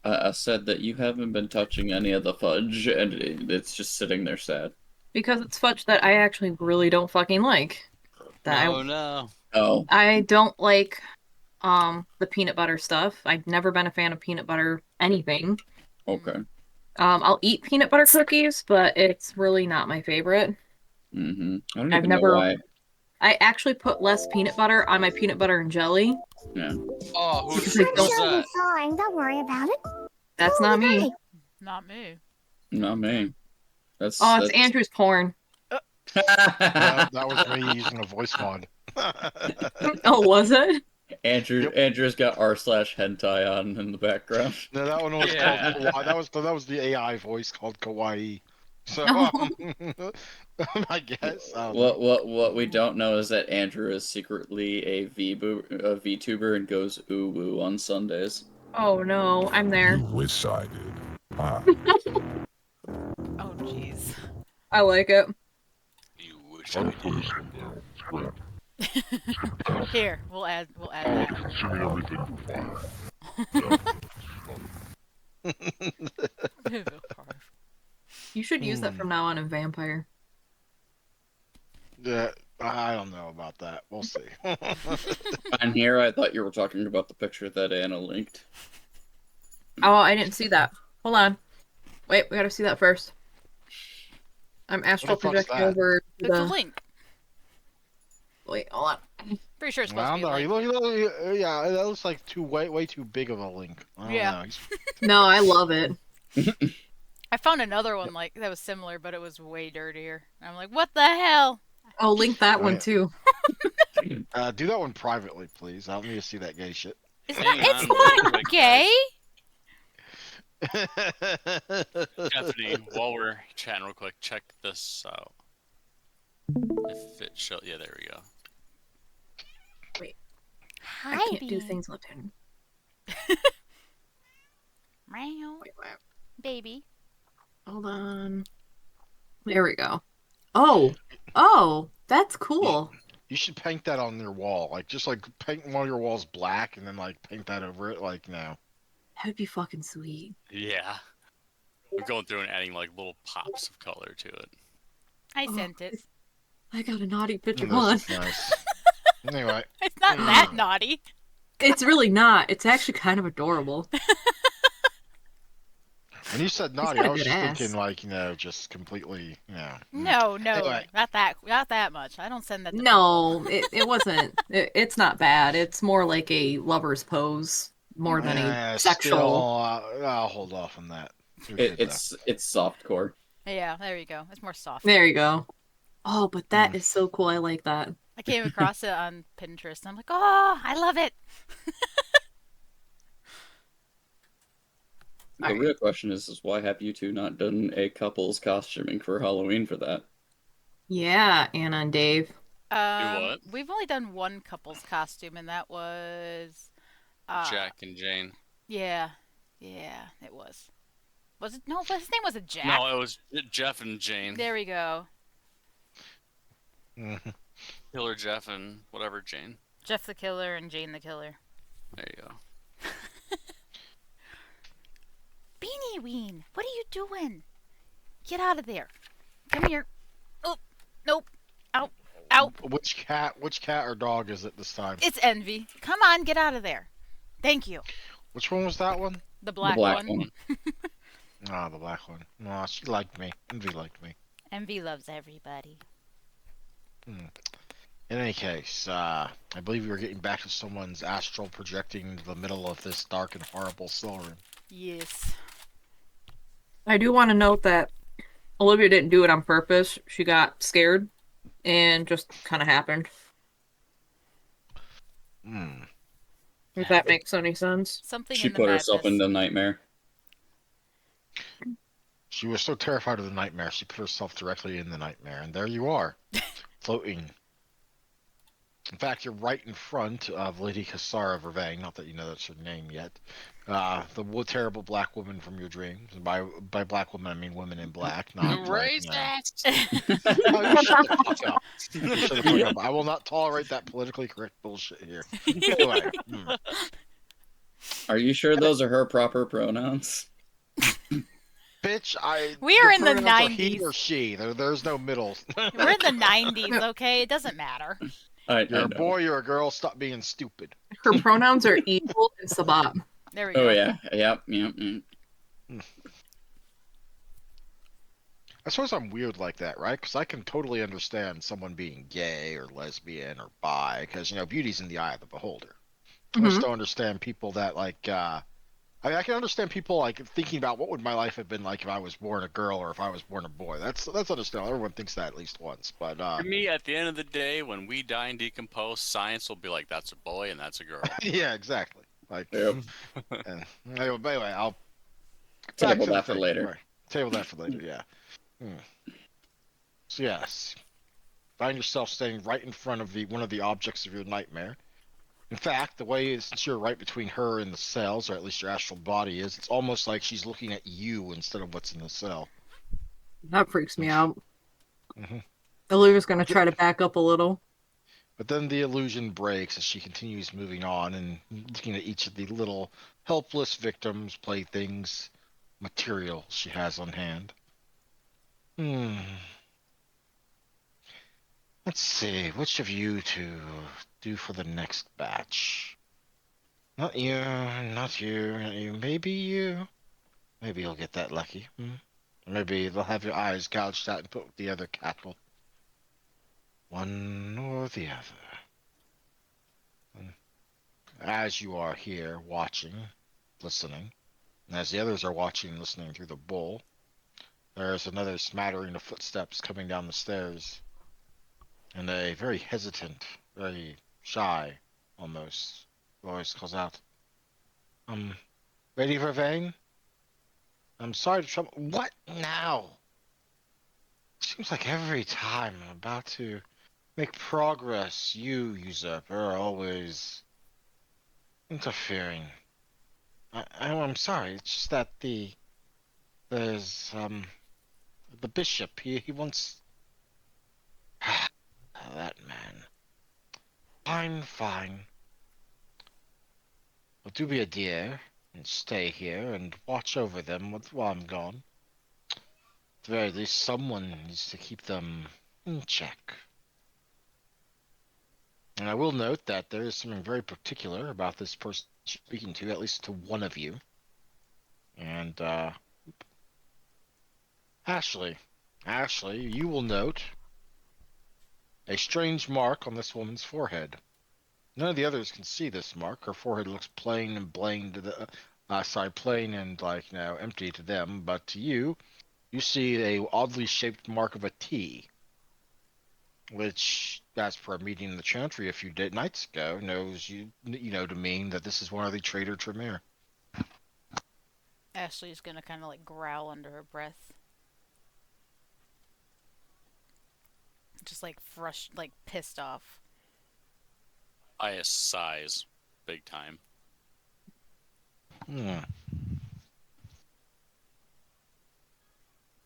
I said that you haven't been touching any of the fudge, and it's just sitting there sad. Because it's fudge that I actually really don't fucking like. No. Oh, I don't like the peanut butter stuff. I've never been a fan of peanut butter anything. okay. I'll eat peanut butter cookies, but it's really not my favorite. Mm-hmm. I don't I've even never- know why. I actually put less peanut butter on my peanut butter and jelly. Yeah. Oh, Because who's I don't- She'll be that? fine. Don't worry about it. That's not me. Not me. Not me. That's Oh, it's Andrew's porn. That was me using a voice mod. Oh, was it? Andrew's got r/hentai on in the background. No, that one was Yeah. called Kawaii. That was the AI voice called Kawaii. So I guess. What we don't know is that Andrew is secretly a VTuber and goes ooh woo on Sundays. Oh no, I'm there. You wish I did. Ah. Oh jeez. I like it. You wish I did. Here, we'll add that. Consuming everything for fire. You should use that from now on in Vampire. Yeah, I don't know about that. We'll see. On here, I thought you were talking about the picture that Anna linked. Oh, I didn't see that. Hold on. Wait, we gotta see that first. I'm astral What the fuck's projecting that? over to It's a the... link. Wait, hold on. Pretty sure it's I supposed don't to be know. a link. Yeah, that looks like way too big of a link. I don't Yeah. know. No, I love it. I found another one like that was similar, but it was way dirtier. I'm like, what the hell? Oh, link that one Right. too. Do that one privately, please. I don't need to see that gay shit. It's Hang not. It's on real not quick, gay. Stephanie, while we're chatting real quick, check this out. If it show, yeah, there we go. Hi, I can't do things left-handed. Meow, Wait, wait. baby. Hold on. There we go. Oh, that's cool. You should paint that on your wall. Just paint one of your walls black and then paint that over it. No. That'd be fucking sweet. Yeah. We're going through and adding little pops of color to it. I Oh, sent it. I got a naughty picture. Those Hold on. look nice. Anyway, It's not that naughty. It's really not. It's actually kind of adorable. when you said naughty, got a I was good just ass. thinking, just completely, No, Anyway. not that much. I don't send that. To No, it wasn't. It's not bad. It's more like a lover's pose more than a sexual. Still, I'll hold off on that. You're good, It's softcore. people. Yeah, there you go. It's more soft. There you go. Oh, but that is so cool. I like that. I came across it on Pinterest. And I'm like, oh, I love it. The real question is why have you two not done a couple's costuming for Halloween for that? Yeah, Anna and Dave. what? We've only done one couple's costume, and that was Jack and Jane. Yeah, it was. Was it? No, but his name wasn't Jack. No, it was Jeff and Jane. There we go. Mhm. Killer Jeff and whatever Jane. Jeff the Killer and Jane the Killer. There you go. Beanie Ween, what are you doing? Get out of there. Come here. Oh, nope. Out. Ow! Which cat or dog is it this time? It's Envy. Come on, get out of there. Thank you. Which one was that one? The The black, black one. one. Ah, the black one. No, she liked me. Envy liked me. Envy loves everybody. In any case, I believe we were getting back to someone's astral projecting into the middle of this dark and horrible cell room. Yes. I do want to note that Olivia didn't do it on purpose. She got scared and just kind of happened. Hmm. If that makes any sense. Something She in the put herself madness. in the nightmare. She was so terrified of the nightmare, she put herself directly in the nightmare, and there you are, floating. In fact, you're right in front of Lady Cassara Vervain, not that you know that's her name yet. The terrible black woman from your dreams. And by black woman, I mean women in black, not like, you know. Racist! Oh, you shut the fuck up. You shut the fuck up. I will not tolerate that politically correct bullshit here. Anyway. Are you sure those are her proper pronouns? Bitch, We are your in the pronouns are he 90s. or she. There's no middle. We're in the 90s, okay? It doesn't matter. I You're a know. boy, you're a girl, stop being stupid. Her pronouns are evil and sabbat. There we go. Oh yeah, yep. I suppose I'm weird like that, right? Because I can totally understand someone being gay or lesbian or bi, because, you know, beauty's in the eye of the beholder. I just don't understand people that, like, I mean, I can understand people, like, thinking about what would my life have been like if I was born a girl or if I was born a boy. That's understandable. Everyone thinks that at least once. But, For me, at the end of the day, when we die and decompose, science will be like, that's a boy and that's a girl. yeah, exactly. Like, Yep. and, anyway, I'll Table that for later. Right. Table that for later, yeah. So, yes. Find yourself standing right in front of one of the objects of your nightmare. In fact, the way since you're right between her and the cells, or at least your astral body is, it's almost like she's looking at you instead of what's in the cell. That freaks me out. Mhm. Olivia's gonna try to back up a little. But then the illusion breaks as she continues moving on and looking at each of the little helpless victims, playthings, material she has on hand. Let's see, which of you two do for the next batch? Not you, not you, not you. Maybe you. Maybe you'll get that lucky. Maybe they'll have your eyes gouged out and put with the other cattle. One or the other. As you are here watching, listening, and as the others are watching and listening through the bowl, there's another smattering of footsteps coming down the stairs. And a very hesitant, very shy, almost, voice calls out, Lady Vervain? I'm sorry to trouble. What now? Seems like every time I'm about to make progress, you, usurper, are always interfering. I'm sorry. It's just that there's the bishop. He wants that man. Fine. Well, do be a dear and stay here and watch over them while I'm gone. At the very least, someone needs to keep them in check. And I will note that there is something very particular about this person speaking to, at least to one of you. And, Ashley, you will note a strange mark on this woman's forehead. None of the others can see this mark. Her forehead looks plain and plain to the, plain and empty to them. But to you, you see a oddly shaped mark of a T, which, as per a meeting in the chantry a few nights ago, knows you to mean that this is one of the traitor Tremere. Ashley's gonna kind of like growl under her breath. Just like pissed off. I sighs big time.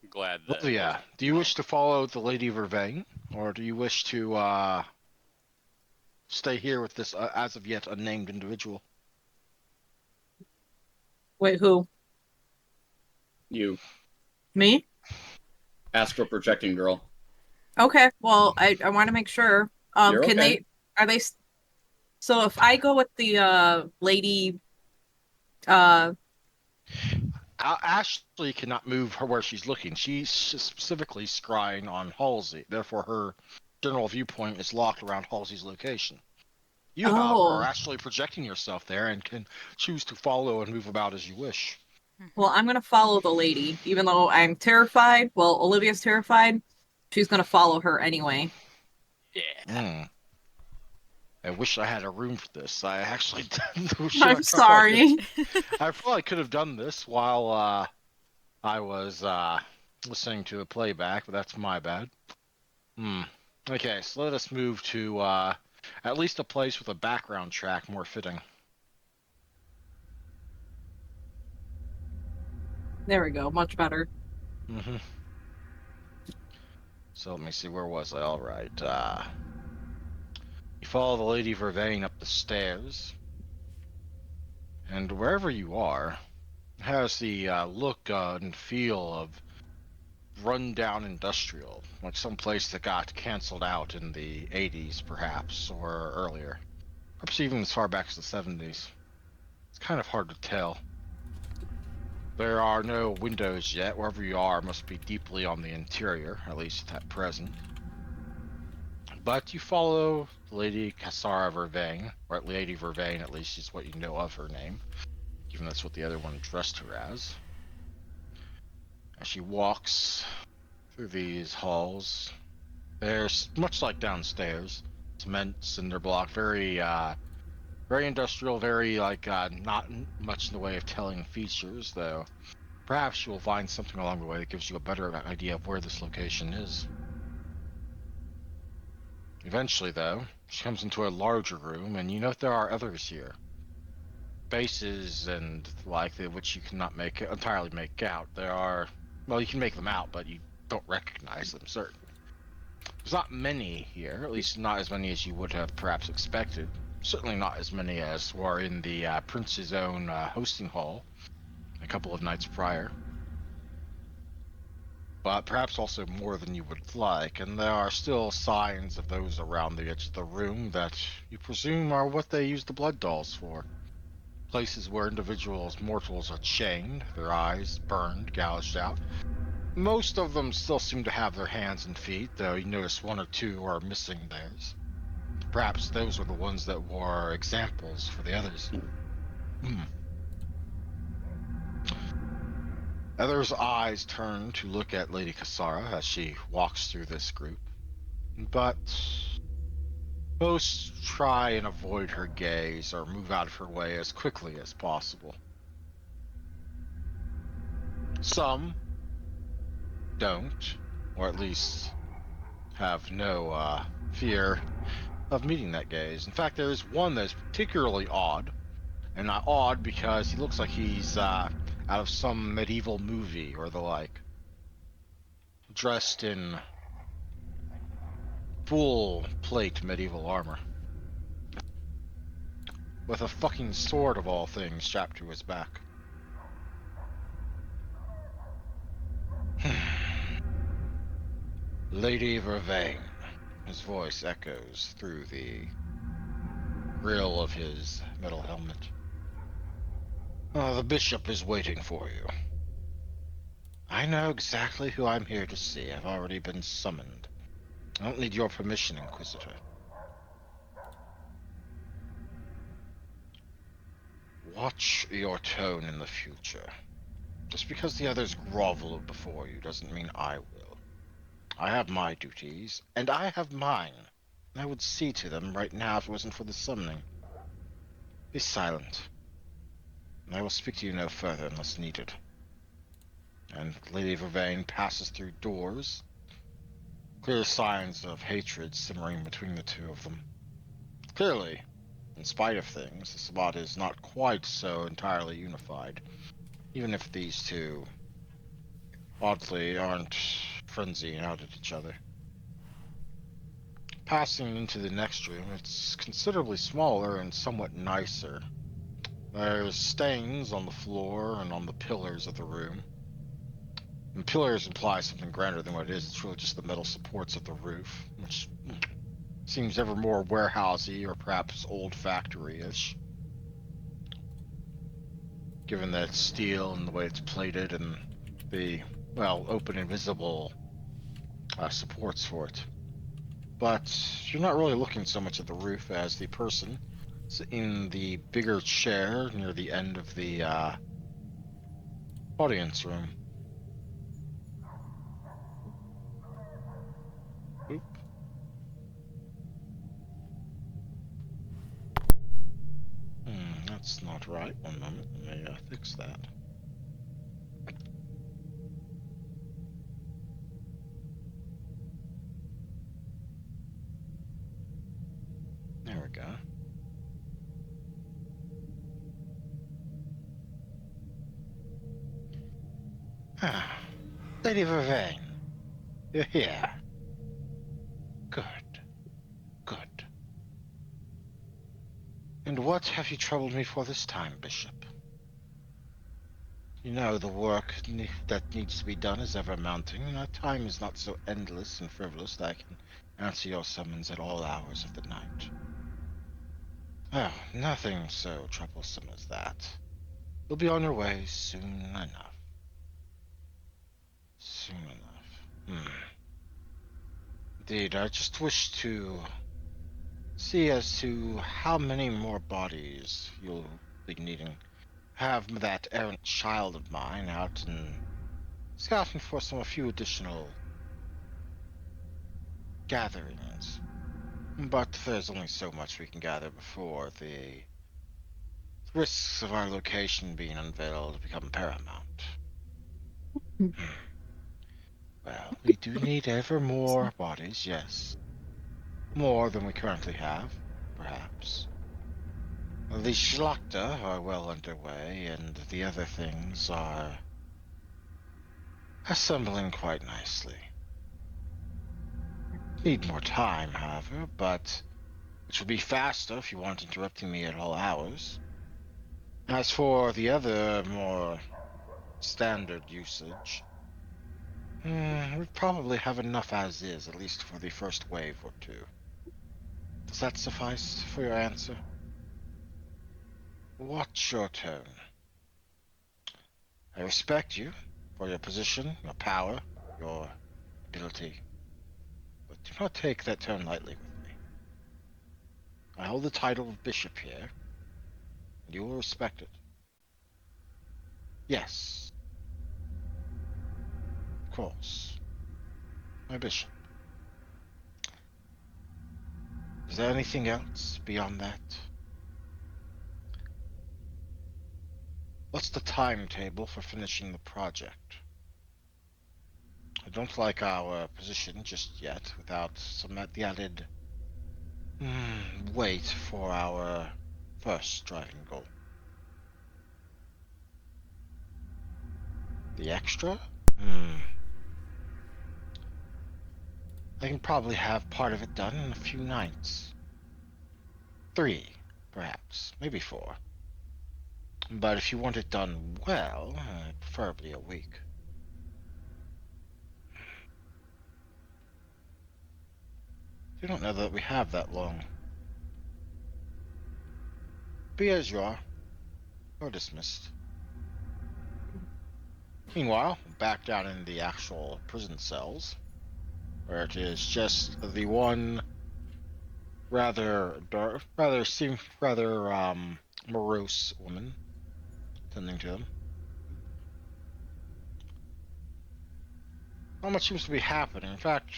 Glad that. Well, yeah. Do you wish to follow the Lady Vervain, or do you wish to stay here with this as of yet unnamed individual? Wait, who? You. Me? Astral projecting girl. Okay, well, I want to make sure. You're Can okay. are they, so if I go with the lady, uh, Ashley cannot move her where she's looking. She's specifically scrying on Halsey. Therefore, her general viewpoint is locked around Halsey's location. You, however, are oh, actually projecting yourself there and can choose to follow and move about as you wish. well, I'm gonna follow the lady, even though I'm terrified. Well, Olivia's terrified. She's gonna follow her anyway. Yeah. Hmm. I wish I had a room for this. I actually wish I'm sorry. I probably could have done this while I was listening to a playback, but that's my bad. Okay, so let us move to at least a place with a background track more fitting. There we go. Much better. Mm-hmm. So let me see, where was I? All right. You follow the Lady Vervain up the stairs, and wherever you are, it has the look and feel of run-down industrial, like some place that got canceled out in the 80s, perhaps, or earlier. Perhaps even as far back as the 70s. It's kind of hard to tell. There are no windows yet. Wherever you are must be deeply on the interior, at least at present. But you follow Lady Cassara Vervain, or Lady Vervain at least is what you know of her name, even that's what the other one addressed her as. As she walks through these halls, there's much like downstairs, cement, cinder block, very industrial, very not much in the way of telling features, though. Perhaps you will find something along the way that gives you a better idea of where this location is. Eventually, though, she comes into a larger room, and you note there are others here. Faces and which you cannot entirely make out. There are, well, you can make them out, but you don't recognize them, certainly. There's not many here, at least not as many as you would have perhaps expected. Certainly not as many as were in the Prince's own hosting hall a couple of nights prior. But perhaps also more than you would like, and there are still signs of those around the edge of the room that you presume are what they use the blood dolls for. Places where individuals, mortals, are chained, their eyes burned, gouged out. Most of them still seem to have their hands and feet, though you notice one or two are missing theirs. Perhaps those were the ones that were examples for the others. Others' eyes turn to look at Lady Cassara as she walks through this group, but most try and avoid her gaze or move out of her way as quickly as possible. Some don't, or at least have no fear of meeting that gaze. In fact, there is one that is particularly odd, and not odd because he looks like he's out of some medieval movie or the like, dressed in full plate medieval armor, with a fucking sword of all things strapped to his back. Lady Vervain, his voice echoes through the grill of his metal helmet. The bishop is waiting for you. I know exactly who I'm here to see. I've already been summoned. I don't need your permission, Inquisitor. Watch your tone in the future. Just because the others grovel before you doesn't mean I will. I have my duties, and I have mine. I would see to them right now if it wasn't for the summoning. Be silent. I will speak to you no further unless needed. And Lady Vervain passes through doors. Clear signs of hatred simmering between the two of them. Clearly, in spite of things, the Sabbat is not quite so entirely unified, even if these two, oddly, aren't frenzying out at each other. Passing into the next room, it's considerably smaller and somewhat nicer. There's stains on the floor and on the pillars of the room. And pillars imply something grander than what it is. It's really just the metal supports of the roof, which seems ever more warehousey or perhaps old factory-ish, given that it's steel and the way it's plated and the, well, open and visible supports for it. But you're not really looking so much at the roof as the person in the bigger chair near the end of the audience room. Oop. That's not right. One moment, let me fix that. There we go. Ah, Lady Vervain, you're here. Good, good. And what have you troubled me for this time, Bishop? You know the work that needs to be done is ever mounting, and our time is not so endless and frivolous that I can answer your summons at all hours of the night. Oh, nothing so troublesome as that. You'll be on your way soon enough. Soon enough. Indeed, I just wish to see as to how many more bodies you'll be needing. Have that errant child of mine out and scouting for a few additional gatherings. But there's only so much we can gather before the risks of our location being unveiled become paramount. Well, we do need ever more bodies, yes. More than we currently have, perhaps. The Schlachter are well underway, and the other things are assembling quite nicely. Need more time, however, but which will be faster if you aren't interrupting me at all hours. As for the other, more standard usage, we probably have enough as is, at least for the first wave or two. Does that suffice for your answer? Watch your tone. I respect you for your position, your power, your ability, but do not take that tone lightly with me. I hold the title of bishop here, and you will respect it. Yes, of course, my bishop. Is there anything else beyond that? What's the timetable for finishing the project? I don't like our position just yet without some the added weight for our first driving goal. The extra? I can probably have part of it done in a few nights. 3, perhaps, maybe 4. But if you want it done well, preferably a week. You don't know that we have that long. Be as you are. You're dismissed. Meanwhile, back down in the actual prison cells, where it is just the one rather morose woman tending to them. Not much seems to be happening. In fact,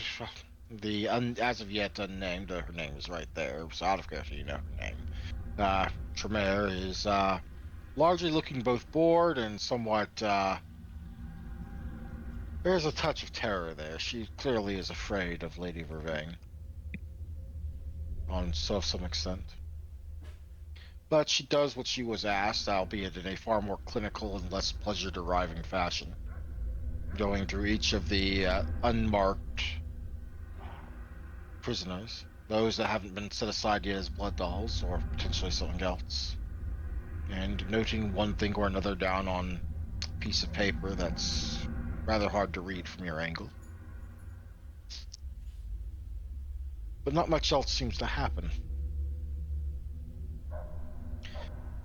the as of yet unnamed, her name is right there, so out of character, you know her name. Tremere is largely looking both bored and somewhat. There's a touch of terror there. She clearly is afraid of Lady Vervain, on some extent. But she does what she was asked, albeit in a far more clinical and less pleasure-deriving fashion, going through each of the unmarked prisoners, those that haven't been set aside yet as blood dolls or potentially something else, and noting one thing or another down on a piece of paper that's rather hard to read from your angle. But not much else seems to happen.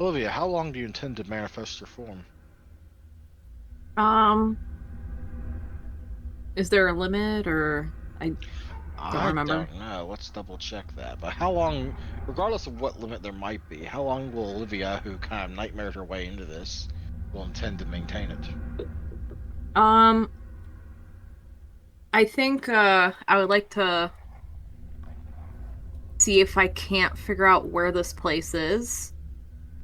Olivia, how long do you intend to manifest your form? Is there a limit, or I I remember. don't know. Let's double check that. But how long, regardless of what limit there might be, how long will Olivia, who kind of nightmared her way into this, will intend to maintain it? I think I would like to see if I can't figure out where this place is.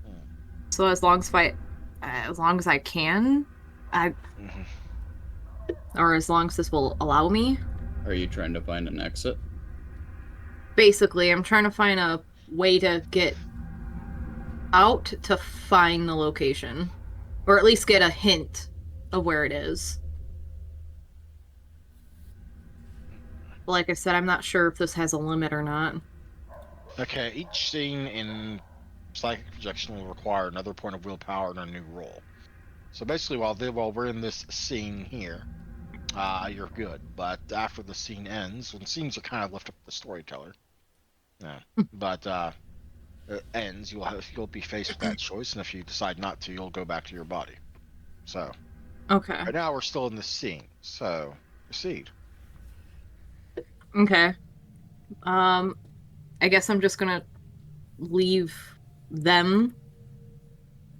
Hmm. So as long as I can, I Mhm. or as long as this will allow me. Are you trying to find an exit? Basically, I'm trying to find a way to get out to find the location, or at least get a hint of where it is. Like I said, I'm not sure if this has a limit or not. Okay, each scene in psychic projection will require another point of willpower and a new roll. So basically, while we're in this scene here, you're good. But after the scene ends, when scenes are kind of left up to the storyteller, yeah. But it ends, you'll be faced with that choice, and if you decide not to, you'll go back to your body. So Okay. right now we're still in this scene. So proceed. Okay. Um, I guess I'm just gonna leave them.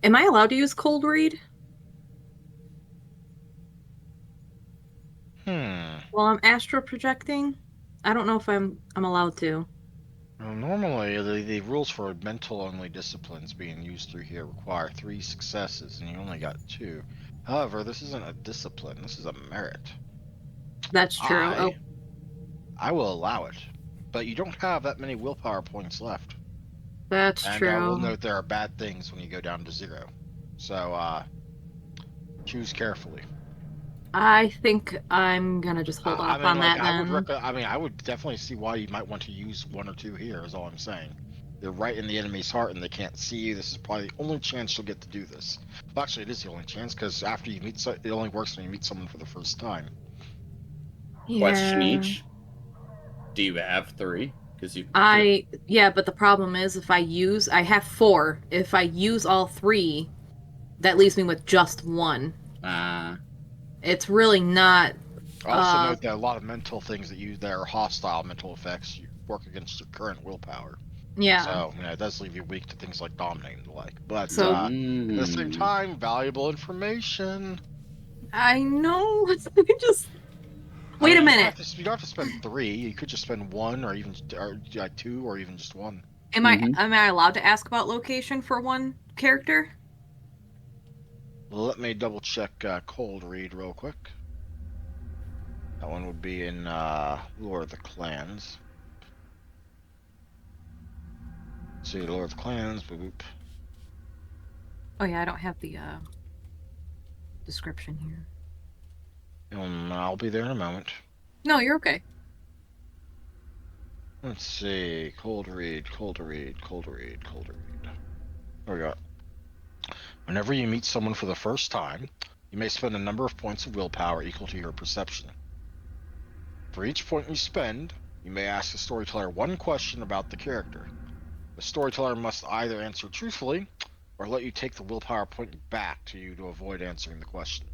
Am I allowed to use cold read? Well, I'm astral projecting. I don't know if I'm allowed to. Well, normally, the rules for mental-only disciplines being used through here require 3 successes, and you only got 2. However, this isn't a discipline, this is a merit. That's true. I I will allow it, but you don't have that many willpower points left. That's And I will true. note there are bad things when you go down to 0. So, choose carefully. I think I'm gonna just hold I off mean, on like, that then. I would definitely see why you might want to use 1 or 2 here, is all I'm saying. They're right in the enemy's heart and they can't see you. This is probably the only chance you'll get to do this. Well, actually, it is the only chance, because after you meet, it only works when you meet someone for the first time. Question Yeah. each. Do you have 3? Because you. Yeah, but the problem is I have 4. If I use all 3, that leaves me with just 1. Ah. It's really not Also note that a lot of mental things that are hostile mental effects work against your current willpower. yeah. So, it does leave you weak to things like dominating and the like. But So at the same time, valuable information. I know. Just I wait mean, a you minute. don't have to spend 3. You could just spend 1, or even or like 2, or even just 1. Am I allowed to ask about location for one character? Let me double check Cold Read real quick. That one would be in Lord of the Clans. Let's see, Lord of the Clans. Boop, boop. Oh yeah, I don't have the description here. I'll be there in a moment. No, you're okay. Let's see. Cold Read, Cold Read, Cold Read, Cold Read. There we go. Whenever you meet someone for the first time, you may spend a number of points of willpower equal to your perception. For each point you spend, you may ask the storyteller 1 question about the character. The storyteller must either answer truthfully, or let you take the willpower point back to you to avoid answering the question.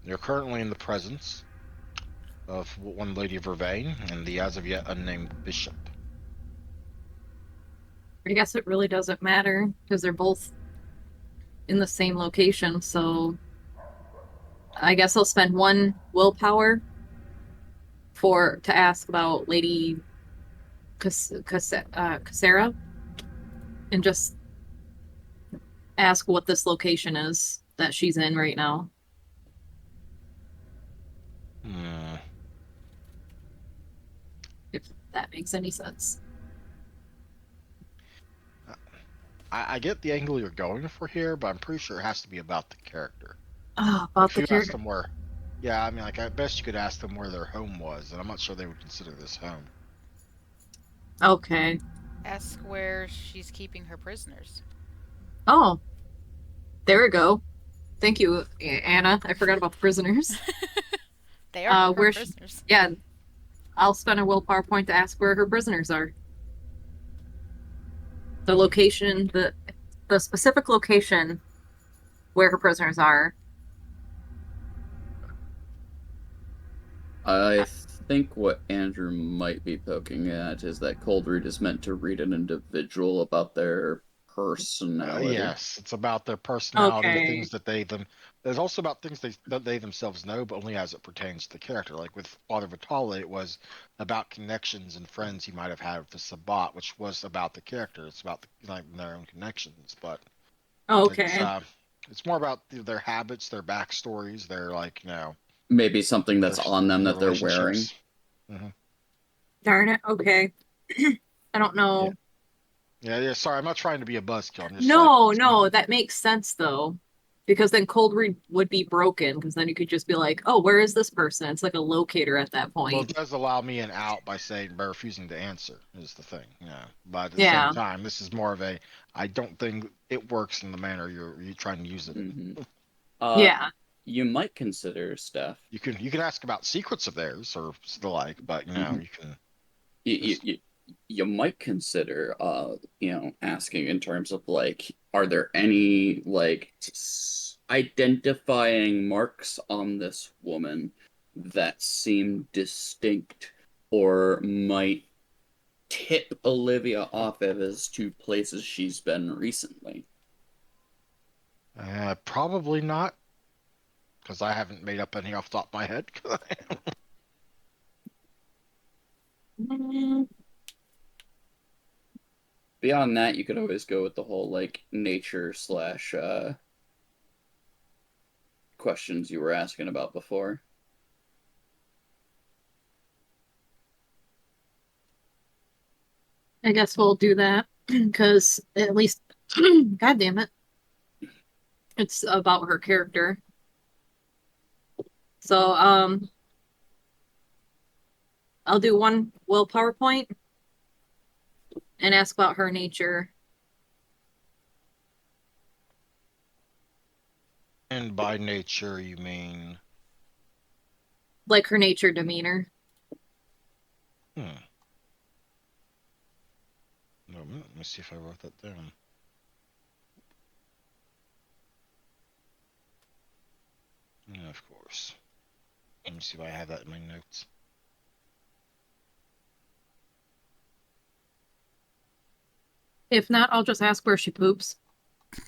You're currently in the presence of one Lady Vervain and the as of yet unnamed Bishop. I guess it really doesn't matter because they're both in the same location, so I guess I'll spend 1 willpower to ask about Lady Casera and just ask what this location is that she's in right now. If that makes any sense. I get the angle you're going for here, but I'm pretty sure it has to be about the character. About If the you asked character. them where, yeah, I mean, like at best you could ask them where their home was, and I'm not sure they would consider this home. Okay. Ask where she's keeping her prisoners. Oh, there we go. Thank you, Anna. I forgot about the prisoners. They are her Where? prisoners. Yeah, I'll spend a willpower point to ask where her prisoners are. The location, the specific location where her prisoners are. I think what Andrew might be poking at is that cold read is meant to read an individual about their personality. Yes, it's about their personality, Okay. things that they them. There's also about things that they themselves know, but only as it pertains to the character. Like with Father Vitale, it was about connections and friends he might have had with the Sabbat, which was about the character. It's about their own connections, but it's Okay. it's more about their habits, their backstories, their Maybe something that's on them their that they're wearing. relationships. Hmm. Darn it. Okay. I don't know. Yeah. Sorry, I'm not trying to be a buzzkill. I'm just No, that makes sense though. Because then cold read would be broken, because then you could just be like, oh, where is this person? It's like a locator at that Well, point. it does allow me an out by refusing to answer is the thing. Yeah, but at the same Yeah. time, this is more of a. I don't think it works in the manner you're trying to use it. Mm-hmm. Yeah. You might consider, Steph. You can ask about secrets of theirs or the like, but Mhm. you can. You might consider asking in terms of like, are there any like identifying marks on this woman that seem distinct or might tip Olivia off as to places she's been recently? Probably not, because I haven't made up any off the top of my head. Mm, Beyond that, you could always go with the whole like nature slash questions you were asking about before. I guess we'll do that because at least, God damn it, it's about her character. So, I'll do one willpower point and ask about her nature. And by nature, you mean? Like her nature, demeanor. Hmm. No, let me see if I wrote that down. Yeah, of course. Let me see if I have that in my notes. If not, I'll just ask where she poops.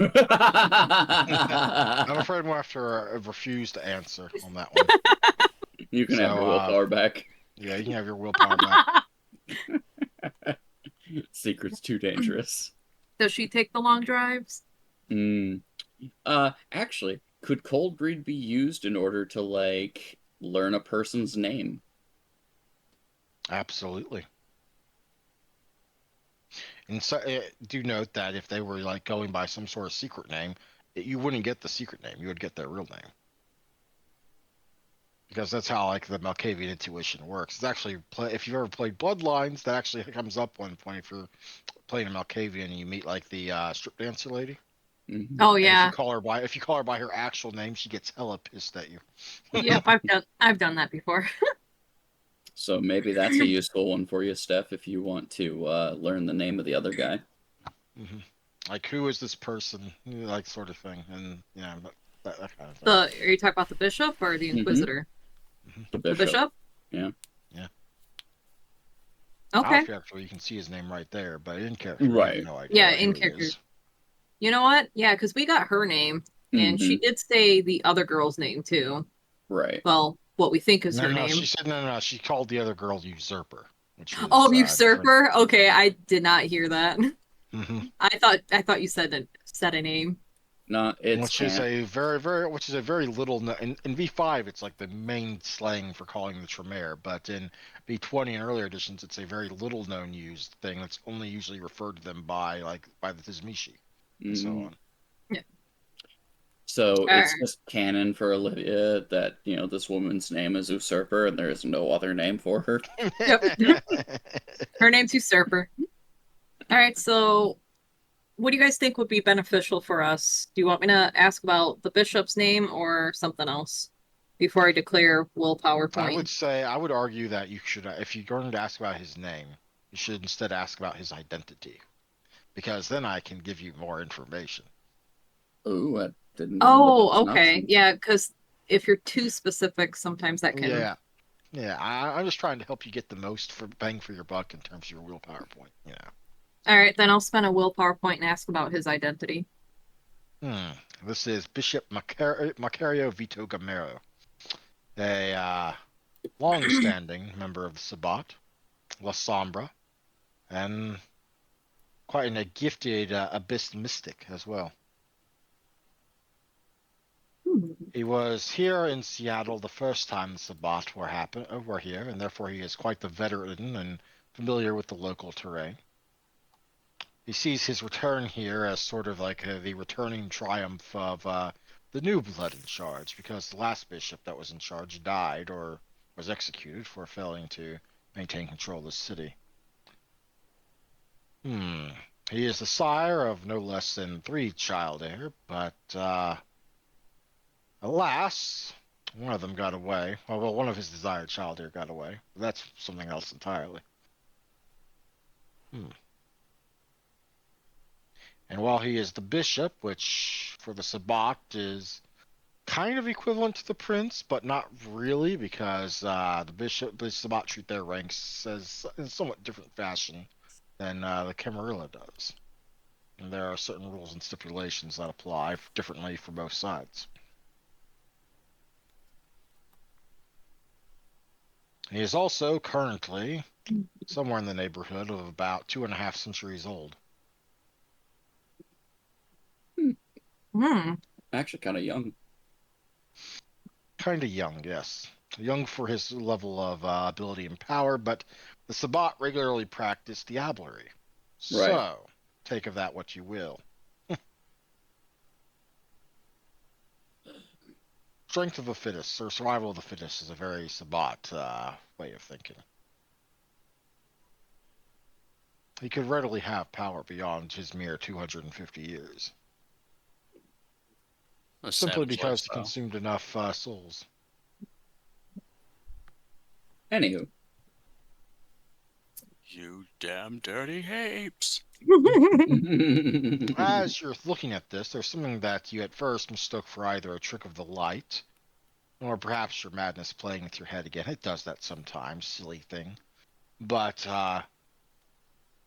I'm afraid I'm gonna have to refuse to answer on that one. You can have your willpower back. Yeah, you can have your willpower back. Secret's too dangerous. Does she take the long drives? Actually, could cold read be used in order to like learn a person's name? Absolutely. And so, do note that if they were like going by some sort of secret name, you wouldn't get the secret name. You would get their real name. Because that's how like the Malkavian intuition works. It's actually if you've ever played Bloodlines, that actually comes up one point if you're playing a Malkavian and you meet like the strip dancer lady. Mm-hmm. Oh And yeah. if you call her by her actual name, she gets hella pissed at you. Yep, I've done that before. So maybe that's a useful one for you, Steph, if you want to learn the name of the other guy. Mm-hmm. Like, who is this person? Like, sort of thing. And yeah, but that kind of thing. Are you talking about the bishop or the inquisitor? Mm-hmm. The The bishop. bishop? Yeah. Yeah. Okay. Out of character, you can see his name right there, but in character, you Right. have no idea. Yeah, who in he character. is. You know what? Yeah, because we got her name, and she did say the other girl's name too. Right. Well, what we think is her name. She said no. She called the other girl usurper. Which is, usurper. Okay, I did not hear that. Mm-hmm. I thought you said a name. No, it's which is a very little in V5 it's like the main slang for calling the Tremere, but in V20 and earlier editions it's a very little known used thing that's only usually referred to them by the Tizmishi and so on. Yeah. So it's Alright. just canon for Olivia that, this woman's name is Usurper and there is no other name for her. Yep. Her name's Usurper. Alright, so what do you guys think would be beneficial for us? Do you want me to ask about the bishop's name or something else before I declare willpower I would point? say, I would argue that you should, if you're going to ask about his name, you should instead ask about his identity, because then I can give you more information. Ooh, I didn't even know that was Oh, an okay. option. Yeah, because if you're too specific, sometimes that can. Yeah, yeah. I'm just trying to help you get the most for bang for your buck in terms of your willpower point. All right, then I'll spend a willpower point and ask about his identity. This is Bishop Macario Vito Gamero, a long-standing member of the Sabbat, La Sombra, and quite a gifted abyss mystic as well. He was here in Seattle the first time the Sabbat were here, and therefore he is quite the veteran and familiar with the local terrain. He sees his return here as sort of like the returning triumph of the new blood in charge, because the last bishop that was in charge died or was executed for failing to maintain control of the city. He is the sire of no less than 3 child heir, but alas, one of them got away. Well, one of his desired child heir got away. But that's something else entirely. And while he is the bishop, which for the Sabbat is kind of equivalent to the prince, but not really, because the Sabbat treat their ranks as in a somewhat different fashion than the Camarilla does. And there are certain rules and stipulations that apply differently for both sides. He is also currently somewhere in the neighborhood of about 2.5 centuries old. Actually, kind of young. Kind of young, yes. Young for his level of ability and power, but the Sabbat regularly practice diablerie. Right. So, take of that what you will. Strength of the fittest, or survival of the fittest, is a very Sabbat way of thinking. He could readily have power beyond his mere 250 years. A Simply savage because he lifestyle. consumed enough souls. Anywho. You damn dirty apes. As you're looking at this, there's something that you at first mistook for either a trick of the light, or perhaps your madness playing with your head again. It does that sometimes, silly thing. But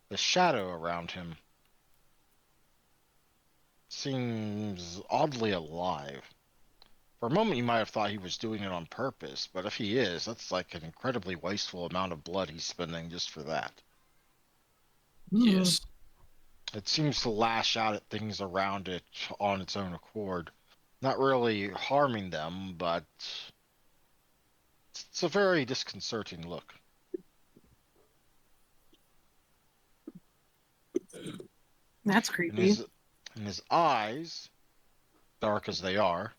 the shadow around him seems oddly alive. For a moment, you might have thought he was doing it on purpose, but if he is, that's like an incredibly wasteful amount of blood he's spending just for that. Yes. It seems to lash out at things around it on its own accord. Not really harming them, but it's a very disconcerting look. That's And creepy. his eyes, dark as they are,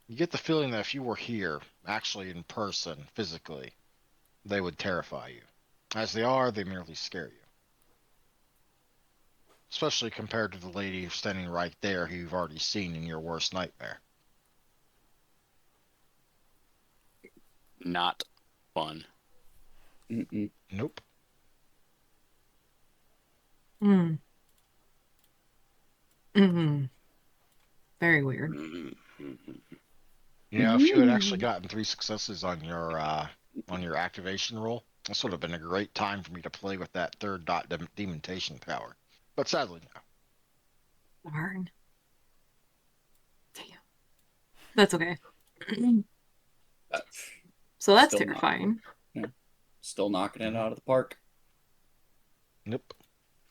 you get the feeling that if you were here, actually in person, physically, they would terrify you. As they are, they merely scare you. Especially compared to the lady standing right there who you've already seen in your worst nightmare. Not fun. Mm-mm. Nope. Mm. Mm-hmm. Very weird. You know, if you had actually gotten 3 successes on your activation roll, this would have been a great time for me to play with that third dot demontation power. But sadly, no. Darn. Damn. That's okay. So that's Still terrifying. Still knocking it out of the park. Nope.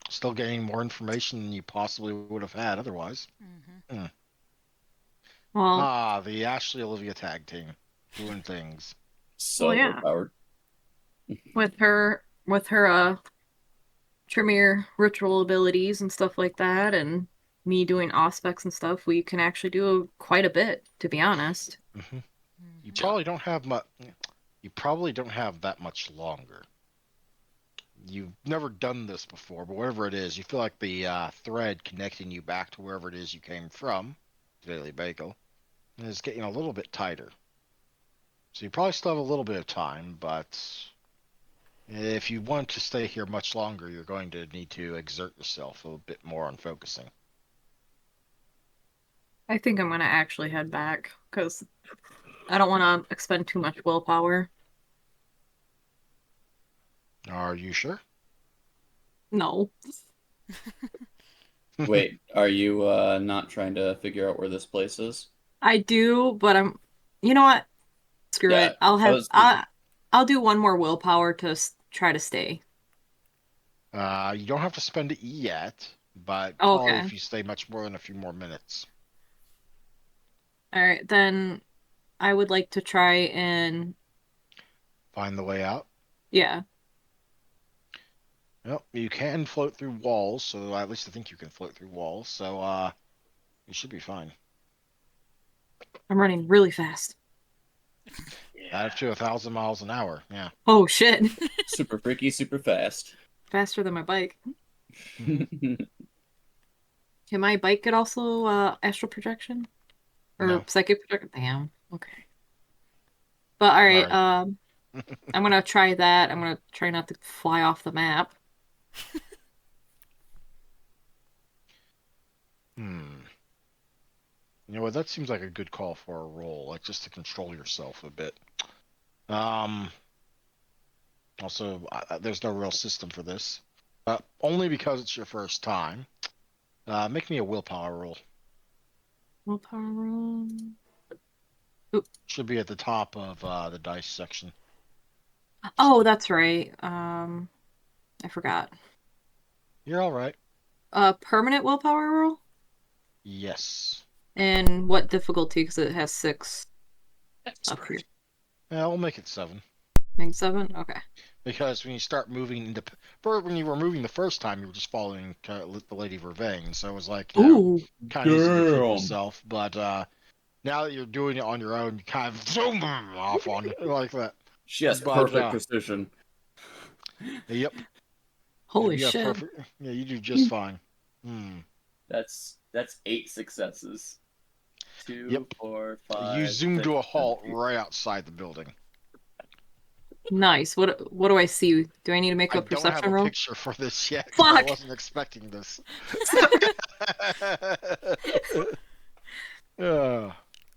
Still getting more information than you possibly would have had otherwise. Well, The Ashley Olivia tag team doing things. So yeah. overpowered. with her Tremere ritual abilities and stuff like that, and me doing aspects and stuff, we can actually do quite a bit, to be honest. Hmm. You Mhm. probably don't have much. You probably don't have that much longer. You've never done this before, but whatever it is, you feel like the thread connecting you back to wherever it is you came from, Daily Bagel, is getting a little bit tighter. So you probably still have a little bit of time, but if you want to stay here much longer, you're going to need to exert yourself a bit more on focusing. I think I'm gonna actually head back because I don't want to expend too much willpower. Are you sure? No. Wait, are you not trying to figure out where this place is? I do, but I'm. You know what? Screw Yeah, it. I'll I have. was. I'll do one more willpower to try to stay. You don't have to spend it yet, but Oh, probably okay. if you stay much more than a few more minutes. All right, then I would like to try and Find the way out. yeah. Well, you can float through walls, so at least I think you can float through walls. So you should be fine. I'm running really fast. Out to 1,000 miles an hour. Yeah. Oh shit. Super freaky, super fast. Faster than my bike. Can my bike get also astral projection? Or No. psychic projection? Damn. Okay. But all right, Sorry. I'm gonna try that. I'm gonna try not to fly off the map. Hmm. You know what? That seems like a good call for a roll, like just to control yourself a bit. Um. Also, there's no real system for this. Only because it's your first time. Make me a willpower roll. Willpower roll. Should be at the top of the dice section. Oh, that's right. I forgot. You're all right. Permanent willpower roll? Yes. And what difficulty? Because it has 6 up here. Yeah, we'll make it 7. Make 7? Okay. Because when you start moving into, when you were moving the first time, you were just following the Lady Vervain, so it was like, Ooh. kind of easy to keep Damn. yourself. But now that you're doing it on your own, you kind of zoom off on it like that. She has But, perfect precision. Yep. Holy You have shit. perfect. Yeah, you do just fine. Hmm. That's 8 successes. 2, Yep. 4, 5. You zoom 6, to a 7, halt 8. right outside the building. Nice. What do I see? Do I need to make I a don't have perception a roll? picture for this yet because I Fuck! wasn't expecting this. Uh,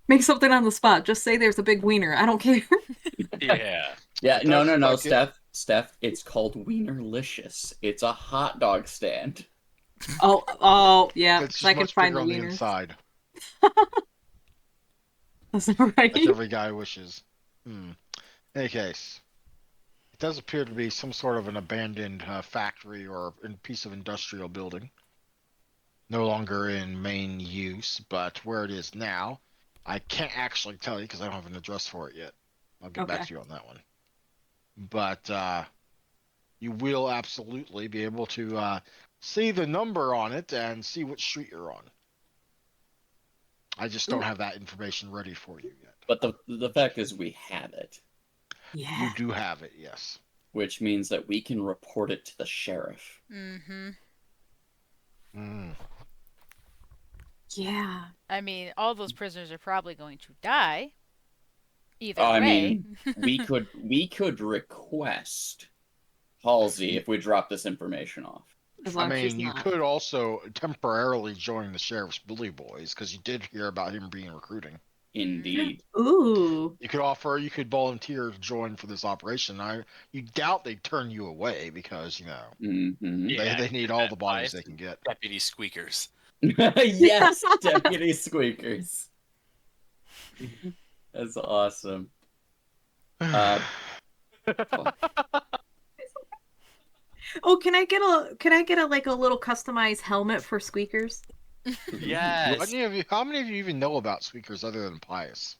Make something on the spot. Just say there's a big wiener. I don't care. Yeah. Yeah, It no, does no, look no, like it. Steph, it's called Wienerlicious. It's a hot dog stand. Oh, yeah. It's Because just I can much find bigger the on the wieners. inside, That's not right. like every guy wishes. Hmm. In any case, it does appear to be some sort of an abandoned factory or a piece of industrial building. No longer in main use, but where it is now, I can't actually tell you because I don't have an address for it yet. I'll get back Okay. to you on that one. But you will absolutely be able to see the number on it and see what street you're on. I just don't Ooh. have that information ready for you yet. But the fact is we have it, Yeah. You do have it, yes. which means that we can report it to the sheriff. Mm-hmm. Mm. Yeah. I mean, all those prisoners are probably going to die. Either I way. mean, we could request Halsey if we drop this information off. As I long as she's mean, you not. could also temporarily join the sheriff's bully boys because you did hear about him being recruiting. Indeed. Ooh. You could volunteer to join for this operation. You doubt they'd turn you away because Mm-hmm. Yeah, they need all the bodies biased they can get. Deputy Squeakers. Yes, Deputy Squeakers. That's awesome. Oh, can I get a like a little customized helmet for squeakers? Yes. How many of you even know about Squeakers other than Pius?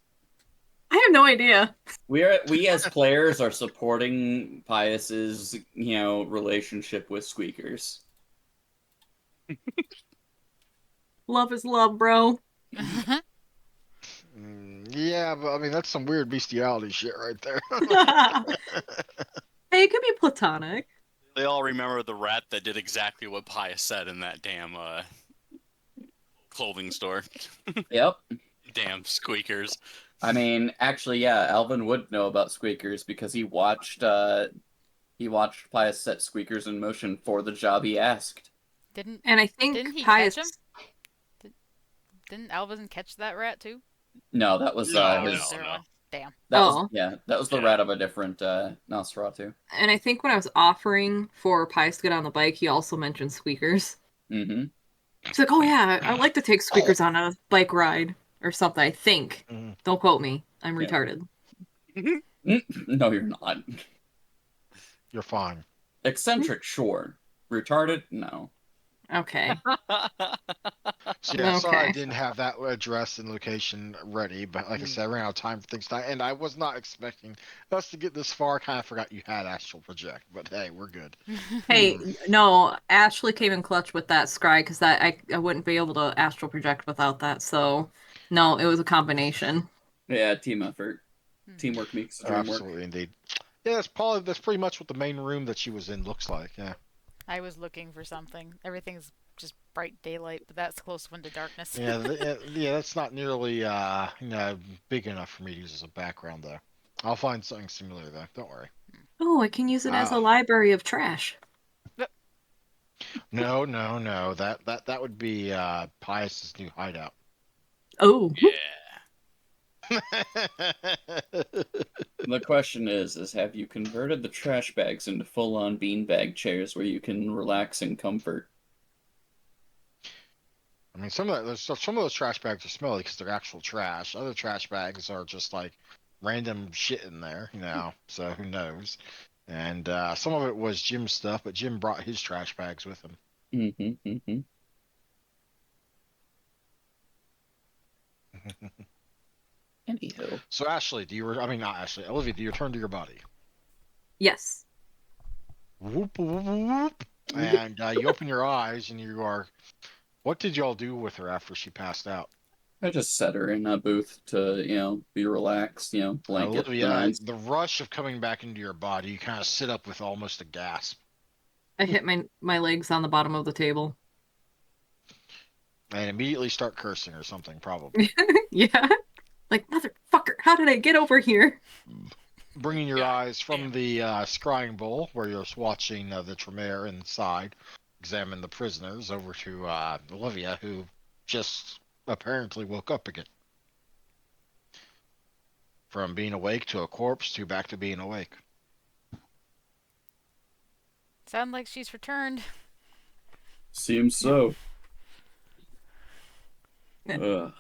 I have no idea. We as players are supporting Pius's, relationship with Squeakers. Love is love, bro. Yeah, but I mean that's some weird bestiality shit right there. Hey, it could be platonic. They all remember the rat that did exactly what Pius said in that damn clothing store. Yep. Damn squeakers. I mean, actually, yeah, Alvin would know about squeakers because he watched Pius set squeakers in motion for the job he asked. Didn't And I think didn't he Pius. catch him? Didn't Alvin catch that rat too? No, that was No, That was his. their no. one. Damn. That was Oh. that was the Yeah. rat of a different Nosferatu. And I think when I was offering for Pius to get on the bike, he also mentioned squeakers. Mm-hmm. He's like, "Oh yeah, I'd like to take squeakers on a bike ride or something." I think. Mhm. Don't quote me. I'm Yeah. retarded. No, you're not. You're fine. Eccentric, sure. Retarded, no. Okay. So yeah, sorry I Okay. didn't have that address and location ready, but like I said, I ran out of time for things tonight, and I was not expecting us to get this far. I kind of forgot you had astral project, but hey, we're good. Hey, no, Ashley came in clutch with that scry because that I wouldn't be able to astral project without that. So, no, it was a combination. Yeah, team effort. Teamwork makes the dream work. Absolutely, indeed. Yeah, that's pretty much what the main room that she was in looks like. Yeah. I was looking for something. Everything's just bright daylight, but that's the closest one to darkness. Yeah, yeah, that's not nearly big enough for me to use as a background though. I'll find something similar though. Don't worry. Oh, I can use it as a Ah. library of trash. No, no, no. That would be Pius's new hideout. Oh, Yeah. The question is have you converted the trash bags into full-on beanbag chairs where you can relax in comfort? I mean, some of those trash bags are smelly because they're actual trash. Other trash bags are just like random shit in there, So who knows? And some of it was Jim's stuff, but Jim brought his trash bags with him. Mm-hmm, mm-hmm. Anywho. So Ashley, not Ashley, Olivia, do you return to your body? yes. Whoop, whoop, whoop. And you open your eyes and you are. What did y'all do with her after she passed out? I just set her in a booth to, be relaxed, blanket. Olivia, the rush of coming back into your body, you kind of sit up with almost a gasp. I hit my legs on the bottom of the table. And immediately start cursing or something, probably. Yeah. Like, motherfucker, how did I get over here? Bringing your eyes from the scrying bowl, where you're watching the Tremere inside, examine the prisoners, over to Olivia, who just apparently woke up again. From being awake to a corpse to back to being awake. Sound like she's returned. Seems so. Ugh.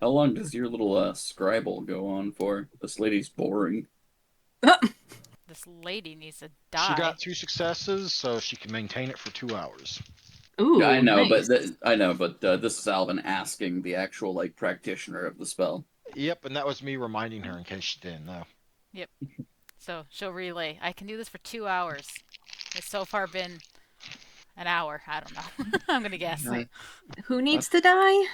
How long does your little scribble go on for? This lady's boring. This lady needs to die. She got 2 successes, so she can maintain it for 2 hours. Ooh, I know, nice. but this is Alvin asking the actual practitioner of the spell. Yep, and that was me reminding her in case she didn't know. Yep. So she'll relay. I can do this for 2 hours. It's so far been an hour. I don't know. I'm gonna guess. Right. Who needs to die?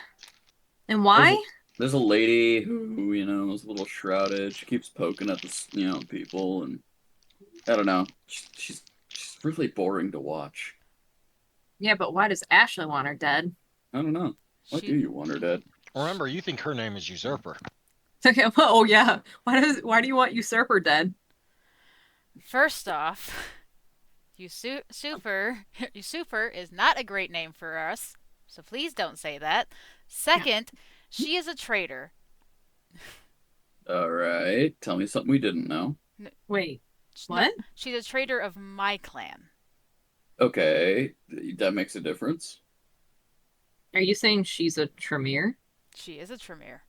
And why? There's a lady who, is a little shrouded. She keeps poking at the, people, and I don't know. She's really boring to watch. Yeah, but why does Ashley want her dead? I don't know. Why do you want her dead? Remember, you think her name is Usurper. Oh yeah. Why do you want Usurper dead? First off, Usurper is not a great name for us, so please don't say that. Second, she is a traitor. Alright, tell me something we didn't know. Wait, what? No, she's a traitor of my clan. Okay, that makes a difference. Are you saying she's a Tremere? She is a Tremere.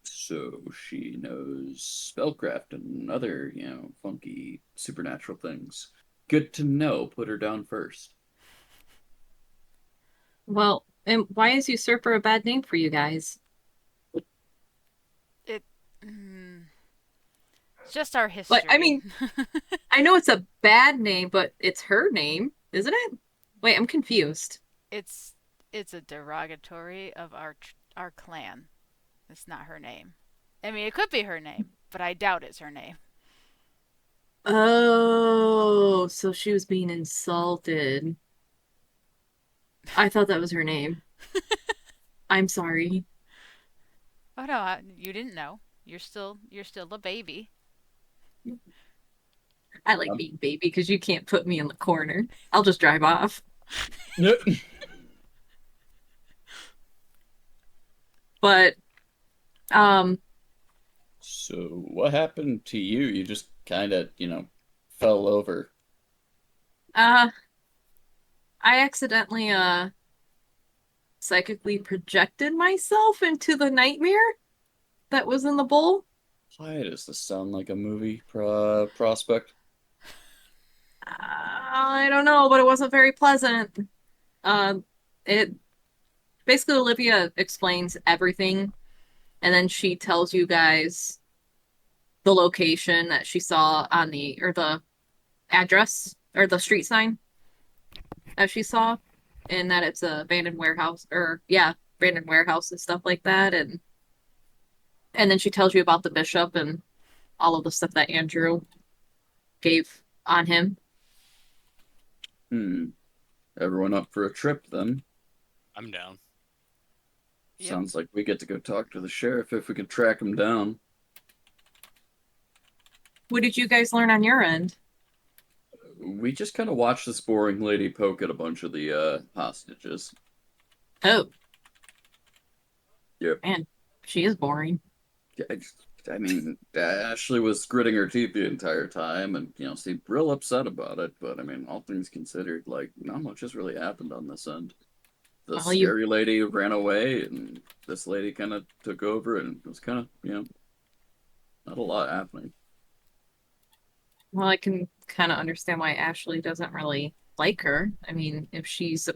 So she knows spellcraft and other, funky supernatural things. Good to know. Put her down first. Well, and why is Usurper a bad name for you guys? It's just our history. I mean, I know it's a bad name, but it's her name, isn't it? Wait, I'm confused. it's It's a derogatory of our clan. It's not her name. I mean, it could be her name, but I doubt it's her name. Oh, so she was being insulted. I thought that was her name. I'm sorry. Oh no, you didn't know. You're still a baby. I like being baby because you can't put me in the corner. I'll just drive off. Yep. But So what happened to you? You just kind of, fell over. uh I accidentally psychically projected myself into the nightmare that was in the bowl. Why does this sound like a movie prospect? I don't know, but it wasn't very pleasant. It basically Olivia explains everything, and then she tells you guys the location that she saw on the address or the street sign that she saw, and that it's a abandoned warehouse or yeah, abandoned warehouse and stuff like that, and then she tells you about the bishop and all of the stuff that Andrew gave on him. Hmm. Everyone up for a trip then? I'm down. Yep. Sounds like we get to go talk to the sheriff if we can track him down. What did you guys learn on your end? We just kind of watched this boring lady poke at a bunch of the hostages. Oh, Yep. man, she is boring. Yeah, I mean, Ashley was gritting her teeth the entire time and, seemed real upset about it. But, I mean, all things considered, like, not much has really happened on this end. The Well, you scary lady ran away, and this lady kind of took over, and it was kind of, not a lot happening. Well, I can kind of understand why Ashley doesn't really like her. I mean, if she's a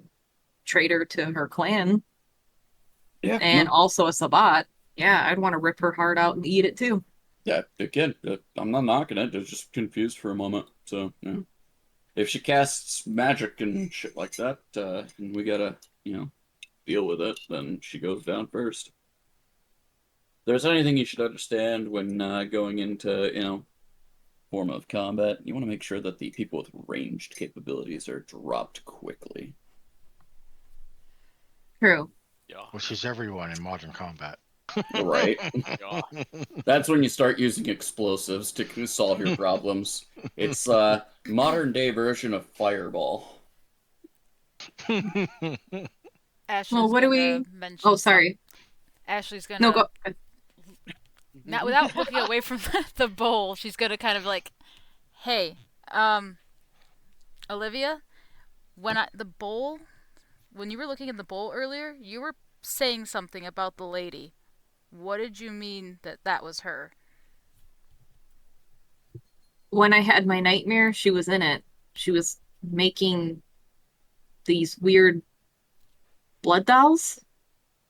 traitor to her clan Yeah, and no, also a Sabat, yeah, I'd want to rip her heart out and eat it too. yeah, again, I'm not knocking it. I was just confused for a moment. So, yeah. If she casts magic and shit like that, and we gotta, deal with it, then she goes down first. If there's anything you should understand when going into, form of combat, you want to make sure that the people with ranged capabilities are dropped quickly. True. Yeah. Which is everyone in modern combat. Right. Yeah. That's when you start using explosives to solve your problems. It's a modern day version of Fireball. Ashley's Well, what do gonna we? mention. Oh, sorry. Ashley's No, gonna go. not without looking away from the bowl. She's gonna kind of like, hey, Olivia, when you were looking at the bowl earlier, you were saying something about the lady. What did you mean that was her? When I had my nightmare, she was in it. She was making these weird blood dolls.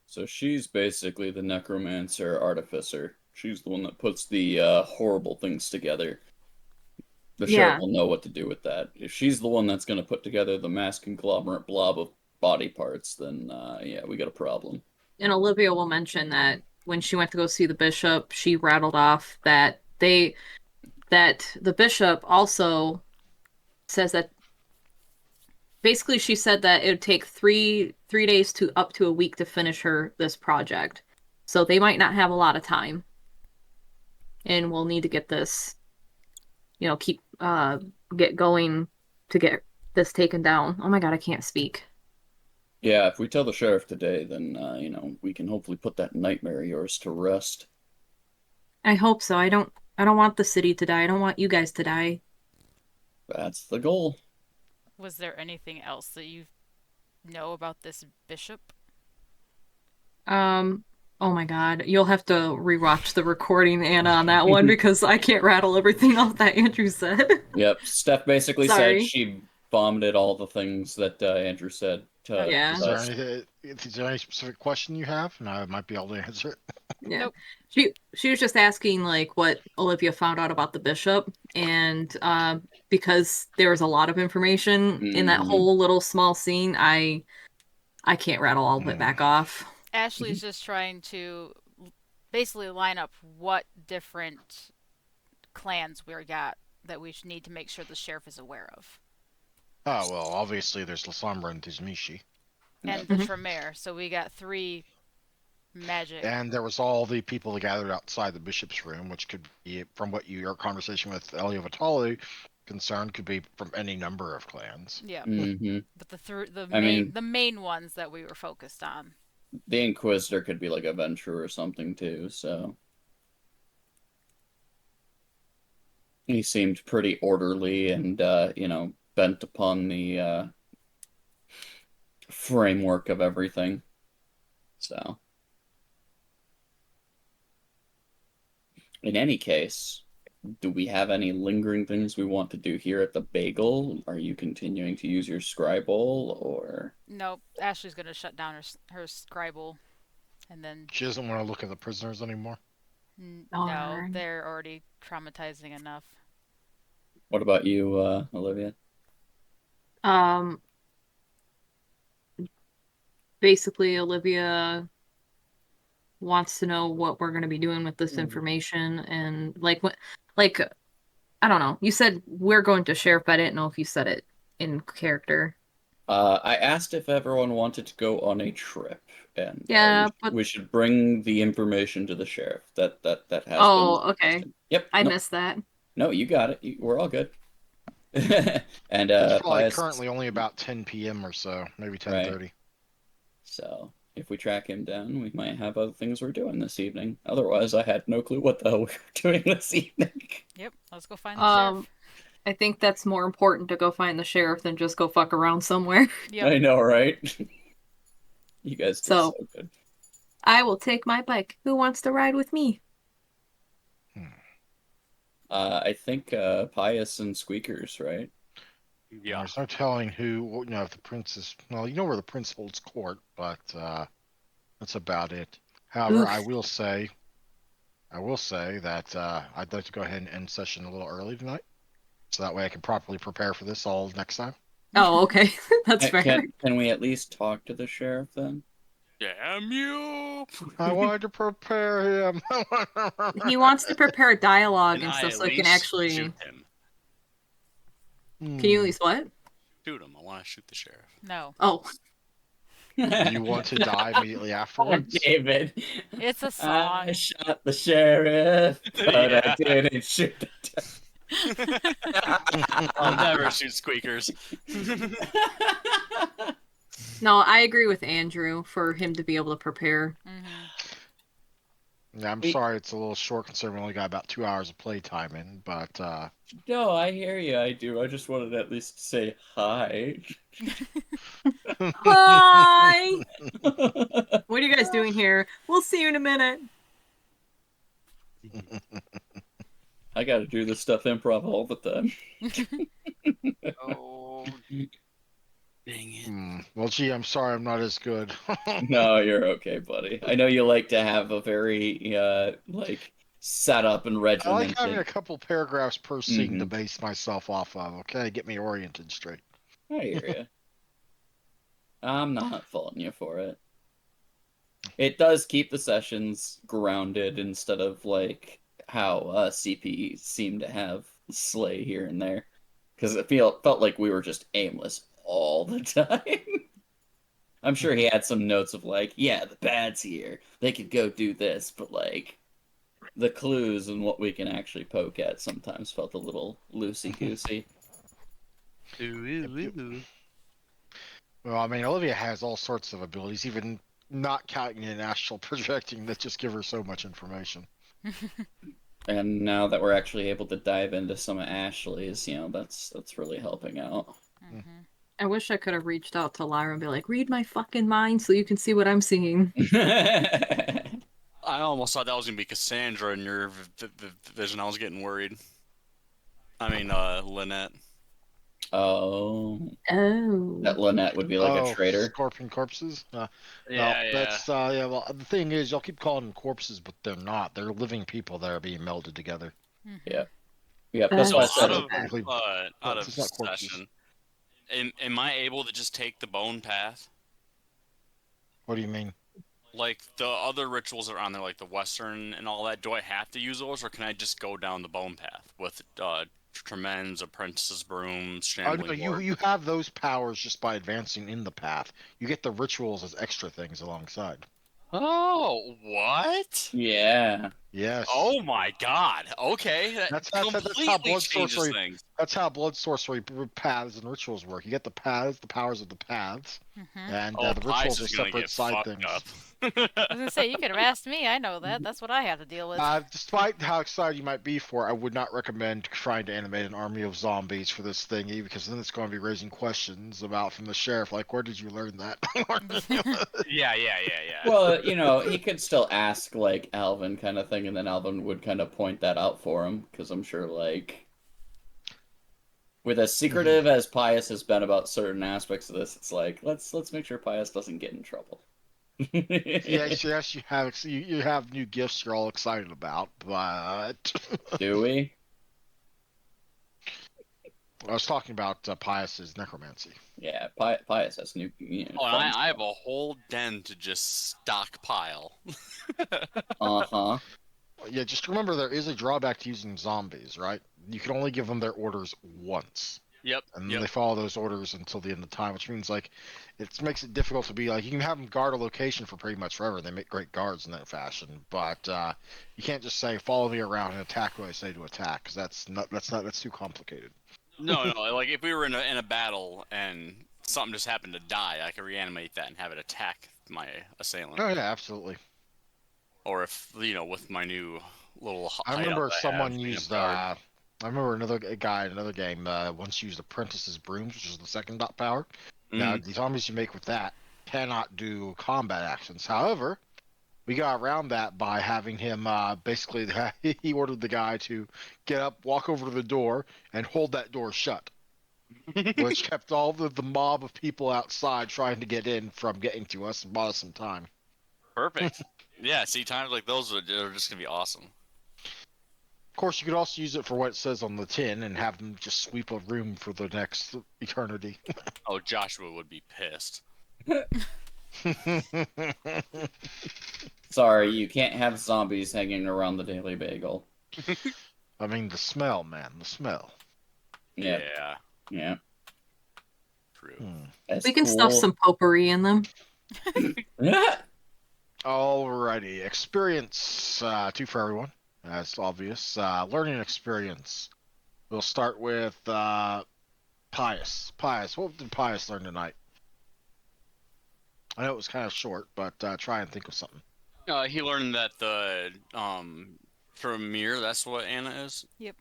So she's basically the necromancer artificer. She's the one that puts the horrible things together. The sheriff Yeah, will know what to do with that. If she's the one that's going to put together the mass conglomerate blob of body parts, then yeah, we got a problem. and Olivia will mention that when she went to go see the bishop, she rattled off that the bishop also says that basically she said that it would take three days to up to a week to finish this project. So they might not have a lot of time. And we'll need to get this, keep get going to get this taken down. Oh my god, I can't speak. Yeah, if we tell the sheriff today, then we can hopefully put that nightmare of yours to rest. I hope so. I don't want the city to die. I don't want you guys to die. That's the goal. Was there anything else that you know about this bishop? Oh my god. You'll have to rewatch the recording, Anna, on that one because I can't rattle everything off that Andrew said. Yep, Steph basically said Sorry. she vomited all the things that Andrew said to Yeah. Is there any specific question you have? And I might be able to answer it. Yeah. Nope. She was just asking like what Olivia found out about the bishop, and because there was a lot of information in that Mhm. whole little small scene, I I can't rattle all of it back off. Ashley's just trying to basically line up what different clans we got that we need to make sure the sheriff is aware of. Oh, well, obviously there's Lasombra and Tizmishi. And the Tremere. So we got 3 magic. And there was all the people that gathered outside the bishop's room, which could be, from what your conversation with Elio Vitali concerned, could be from any number of clans. Yeah. Mm-hmm. But the I mean- main ones that we were focused on. The Inquisitor could be like a Ventrue or something too, so. He seemed pretty orderly and, bent upon the framework of everything. So. In any case, do we have any lingering things we want to do here at the Bagel? Are you continuing to use your Scribble, or? Nope. Ashley's going to shut down her Scribble. And then... She doesn't want to look at the prisoners anymore. No, Darn. they're already traumatizing enough. What about you, Olivia? Basically, Olivia wants to know what we're going to be doing with this information, and like I don't know. You said we're going to sheriff. I didn't know if you said it in character. I asked if everyone wanted to go on a trip, and Yeah, but we should bring the information to the sheriff. That has oh, been okay. suggested. Yep. I no, missed that. No, you got it. We're all good. And It's probably Pius- currently only about 10 p.m. or so, maybe 10:30. So if we track him down, we might have other things we're doing this evening. Otherwise, I had no clue what the hell we were doing this evening. Yep, let's go find the sheriff. I think that's more important to go find the sheriff than just go fuck around somewhere. Yep. I know, right? You guys did so good. I will take my bike. Who wants to ride with me? I think Pius and Squeakers, right? Yeah. There's no telling who, if the prince is, well, you know where the prince holds court, but that's about it. However, Oof. I will say that I'd like to go ahead and end session a little early tonight, so that way I can properly prepare for this all next time. Oh, okay. That's fair. Can we at least talk to the sheriff then? Damn you! I wanted to prepare him. He wants to prepare a dialogue and I stuff at so he can least actually. shoot him. Can you at least what? Shoot him. I want to shoot the sheriff. No. Oh, Do you want to die immediately afterwards? David. It's a song. I shot the sheriff, but I didn't shoot the I'll never shoot squeakers. no, I agree with Andrew for him to be able to prepare. Yeah, I'm sorry it's a little short considering we only got about 2 hours of playtime in, but No, I hear you. I do. I just wanted to at least say hi. Hi! What are you guys doing here? We'll see you in a minute. I gotta do this stuff improv all the time. Oh, dang it. Well, gee, I'm sorry I'm not as good. No, you're okay, buddy. I know you like to have a very set up and I regimented. like having a couple paragraphs per scene to Mhm. base myself off of, okay? Get me oriented straight. I hear you. I'm not faulting you for it. It does keep the sessions grounded instead of like how CP seemed to have slay here and there, because it felt like we were just aimless all the time. I'm sure he had some notes of like, yeah, the bad's here. They could go do this, but like the clues and what we can actually poke at sometimes felt a little loosey-goosey. Well, I mean, Olivia has all sorts of abilities, even not counting in astral projecting, that just give her so much information. And now that we're actually able to dive into some of Ashley's, that's really helping out. I wish I could have reached out to Lyra and be like, read my fucking mind so you can see what I'm seeing. I almost thought that was gonna be Cassandra in your vision. I was getting worried. I mean, Lynette. Oh. Oh. That Lynette would be like a traitor. Scorpion corpses? Yeah. That's, well, the thing is, y'all keep calling them corpses, but they're not. They're living people that are being melded together. Yeah. Yeah, that's why I said out it. of It's not corpses. session. Am I able to just take the bone path? What do you mean? Like the other rituals that are on there, like the Western and all that. Do I have to use those, or can I just go down the bone path with Tremens, Apprentice's Brooms, Oh no, Shambling you Board? you have those powers just by advancing in the path. You get the rituals as extra things alongside. Oh, what? Yeah. Yes. Oh my God. Okay, that That's how completely blood changes sorcery. things. That's how blood sorcery paths and rituals work. You get the paths, the powers of the paths, Hmm. and Oh, the Pies rituals are is gonna separate get side fucked things. up. I was gonna say you could have asked me. I know that. That's what I have to deal with. Despite how excited you might be for, it, I would not recommend trying to animate an army of zombies for this thingy because then it's going to be raising questions about from the sheriff, like, where did you learn that? Yeah. Well, he could still ask like Alvin kind of thing, and then Alvin would kind of point that out for him, because I'm sure like with as secretive as Pius has been about certain aspects of this, it's like let's make sure Pius doesn't get in trouble. Yes, you have new gifts you're all excited about, but Do we? I was talking about Pius's necromancy. Yeah, Pius has new. Oh, and Fun I have stuff. a whole den to just stockpile. Uh-huh. Yeah, just remember there is a drawback to using zombies, right? You can only give them their orders once. Yep. And then they follow those orders until the end of time, which means like it makes it difficult to be like you can have them guard a location for pretty much forever. They make great guards in that fashion, but you can't just say follow me around and attack what I say to attack because that's too complicated. No. Like if we were in a battle and something just happened to die, I could reanimate that and have it attack my assailant. Oh yeah, absolutely. Or if with my new little I hideout remember that I have someone being a used. guard. I remember another guy in another game once used Apprentice's Brooms, which is the second dot power. Now, Mhm. the zombies you make with that cannot do combat actions. However, we got around that by having him basically he ordered the guy to get up, walk over to the door, and hold that door shut, which kept all the mob of people outside trying to get in from getting to us and bought us some time. Perfect. Yeah. See, times like those are just gonna be awesome. Of course, you could also use it for what it says on the tin and have them just sweep a room for the next eternity. Oh, Joshua would be pissed. Sorry, you can't have zombies hanging around the Daily Bagel. I mean, the smell, man, the smell. Yeah. Yeah. Yeah. True. That's We can stuff cool. some potpourri in them. Alrighty, experience two for everyone. That's obvious. Learning experience. We'll start with Pius. Pius, what did Pius learn tonight? I know it was kind of short, but try and think of something. He learned that the Tremere, that's what Anna is. Yep.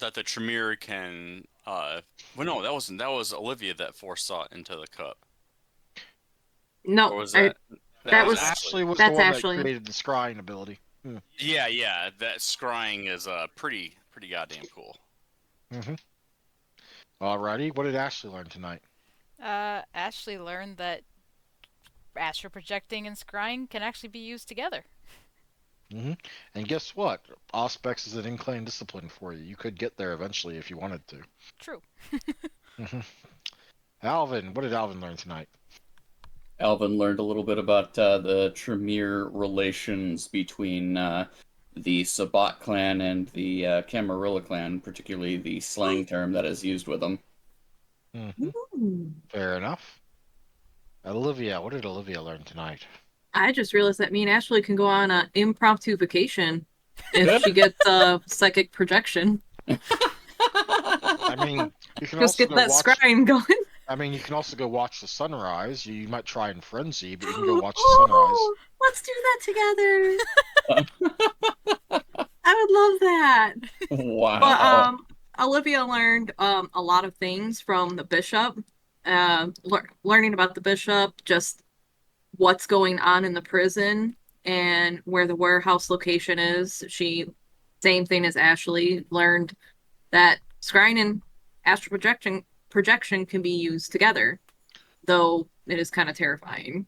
That the Tremere can well, no, that was Olivia that foresaw it into the cup. No, Or was that that was Ashley was the that's one Ashley. that created the scrying ability. Yeah, that scrying is pretty goddamn cool. Mm-hmm. Alrighty, what did Ashley learn tonight? Ashley learned that astral projecting and scrying can actually be used together. Mm-hmm. And guess what? Auspex is an inclined discipline for you. You could get there eventually if you wanted to. True. Mm-hmm. Alvin, what did Alvin learn tonight? Alvin learned a little bit about the Tremere relations between the Sabat clan and the Camarilla clan, particularly the slang term that is used with them. Mm-hmm. Fair enough. Olivia, what did Olivia learn tonight? I just realized that me and Ashley can go on an impromptu vacation if she gets psychic projection. I mean, you can Just also get go that watch. scrying going. I mean, you can also go watch the sunrise. You might try and frenzy, but you can go watch the sunrise. Oh, let's do that together. I would love that. Wow. But Olivia learned a lot of things from the bishop. Learning about the bishop, just what's going on in the prison and where the warehouse location is. She, same thing as Ashley, learned that scrying and astral projection can be used together, though it is kind of terrifying.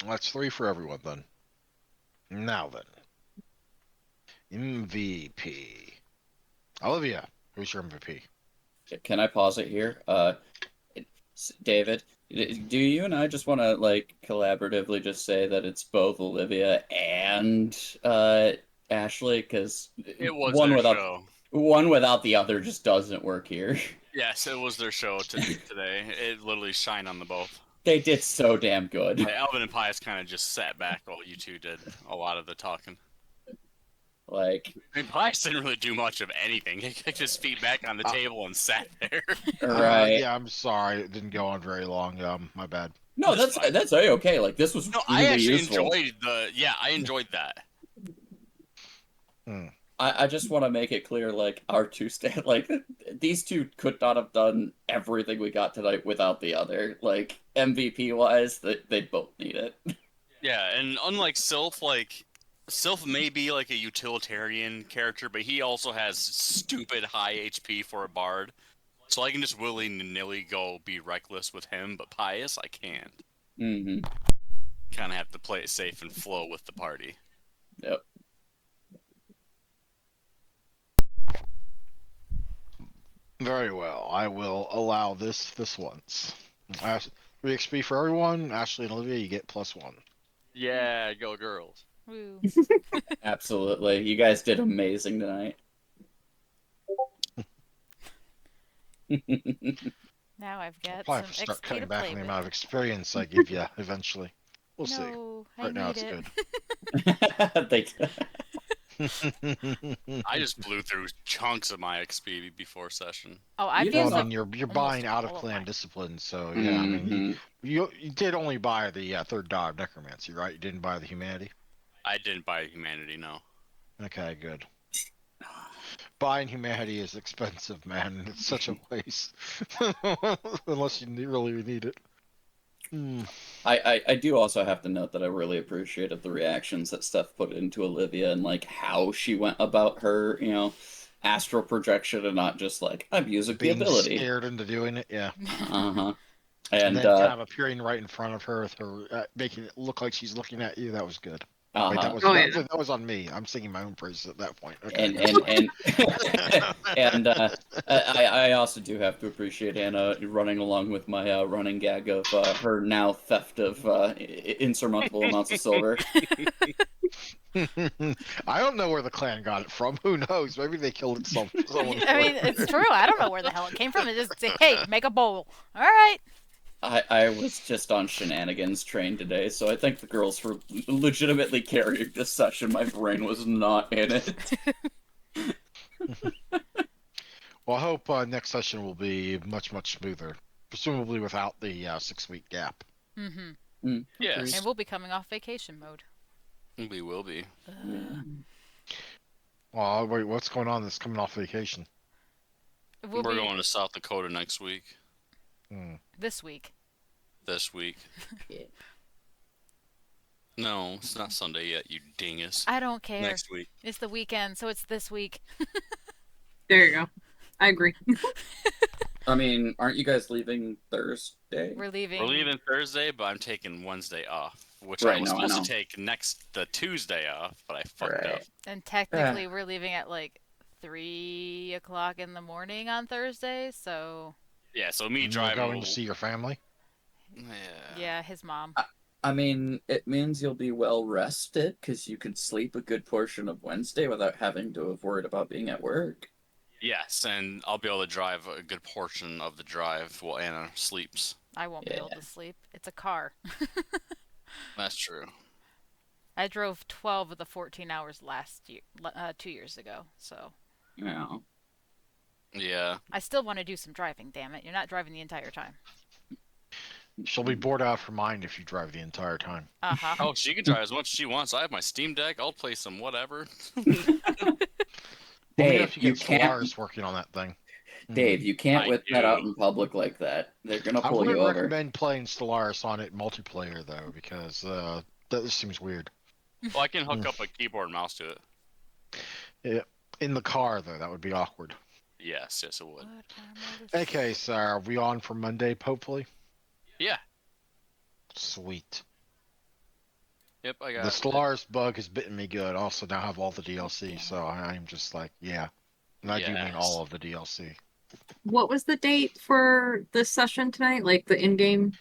That's 3 for everyone then. Now then, MVP. Olivia, who's your MVP? Can I pause it here? David, Do you and I just want to like collaboratively just say that it's both Olivia and Ashley? Because It was one their without show. one without the other just doesn't work here. Yes, it was their show today. It literally shined on the both. They did so damn good. Yeah, Alvin and Pius kind of just sat back while you two did a lot of the talking. Like, I mean, Pius didn't really do much of anything. He kicked his feet back on the table and sat there. right? Yeah, I'm sorry. It didn't go on very long. My bad. No, That's fine. that's okay. Like, this was No, I really actually useful. enjoyed I enjoyed that. I just want to make it clear, like, our two like, these two could not have done everything we got tonight without the other. Like, MVP wise, they both need it. Yeah, and unlike Sylph, like Sylph may be like a utilitarian character, but he also has stupid high HP for a bard. So I can just willy-nilly go be reckless with him, but Pius, I can't. Mm-hmm. Kind of have to play it safe and flow with the party. Yep. Very well. I will allow this once. 3 XP for everyone. Ashley and Olivia, you get +1. Yeah, go girls. Woo. Absolutely. You guys did amazing tonight. Now I've I'll got probably have some to start XP to cutting back play on the with. amount of experience I give you eventually. We'll see. No, I Right now need it's it. They, good. I just blew through chunks of my XP before session. Oh, I've You used Well, I up mean, you're almost buying out of all clan mine. discipline, so yeah. I mean, Mhm. you did only buy the third dot of necromancy, right? You didn't buy the humanity. I didn't buy humanity, no. Okay, good. Buying humanity is expensive, man. It's such a waste, unless you really need it. I do also have to note that I really appreciated the reactions that Steph put into Olivia and like how she went about her, astral projection and not just like I'm using the Being ability. scared into doing it, yeah. Uh-huh. And And then kind of appearing right in front of her with her, making it look like she's looking at you. That was good. Wait, uh-huh. that was on me. I'm singing my own praises at that point. Okay. And I also do have to appreciate Anna running along with my running gag of her now theft of insurmountable amounts of silver. I don't know where the clan got it from. Who knows? Maybe they killed it someone. I mean, it's true. I don't know where the hell it came from. It just say, hey, make a bowl. All right. I was just on shenanigans train today, so I think the girls were legitimately carrying this session. My brain was not in it. Well, I hope next session will be much smoother, presumably without the 6-week gap. Mm-hmm. Yes. And we'll be coming off vacation mode. We will be. Well, wait, what's going on that's coming off vacation? We'll We're be going to South Dakota next week. this week. This week. Yeah. No, it's not Sunday yet, you dingus. I don't care. Next week. It's the weekend, so it's this week. There you go. I agree. I mean, aren't you guys leaving Thursday? We're leaving. We're leaving Thursday, but I'm taking Wednesday off, which Right, I was no, I supposed know. to take the Tuesday off, but I fucked Right. up. And technically, we're leaving at like 3 o'clock in the morning on Thursday. So Yeah, so me You're driving. going to see your family? yeah, his mom. I mean, it means you'll be well rested because you can sleep a good portion of Wednesday without having to have worried about being at work. Yes, and I'll be able to drive a good portion of the drive while Anna sleeps. I won't be able to sleep. It's a car. That's true. I drove 12 of the 14 hours last year, 2 years ago. So Yeah. Yeah. I still want to do some driving. Damn it! You're not driving the entire time. She'll be bored out of her mind if you drive the entire time. Uh huh. Oh, she can drive as much as she wants. I have my Steam Deck. I'll play some whatever. Only Dave, if you you get can't. Stellaris working on that thing. Dave, you can't I whip that out do. in public like that. They're gonna I pull wouldn't you over. recommend playing Stellaris on it multiplayer though, because that just seems weird. Well, I can hook up a keyboard and mouse to it. Yeah, in the car though, that would be awkward. Yes, it would. Okay, so are we on for Monday? Hopefully. Yeah. Sweet. Yep, I got The it. Stellaris bug has bitten me good. Also now have all the DLC, so I'm just like, yeah. And I do mean Yes. all of the DLC. What was the date for this session tonight? Like the in-game?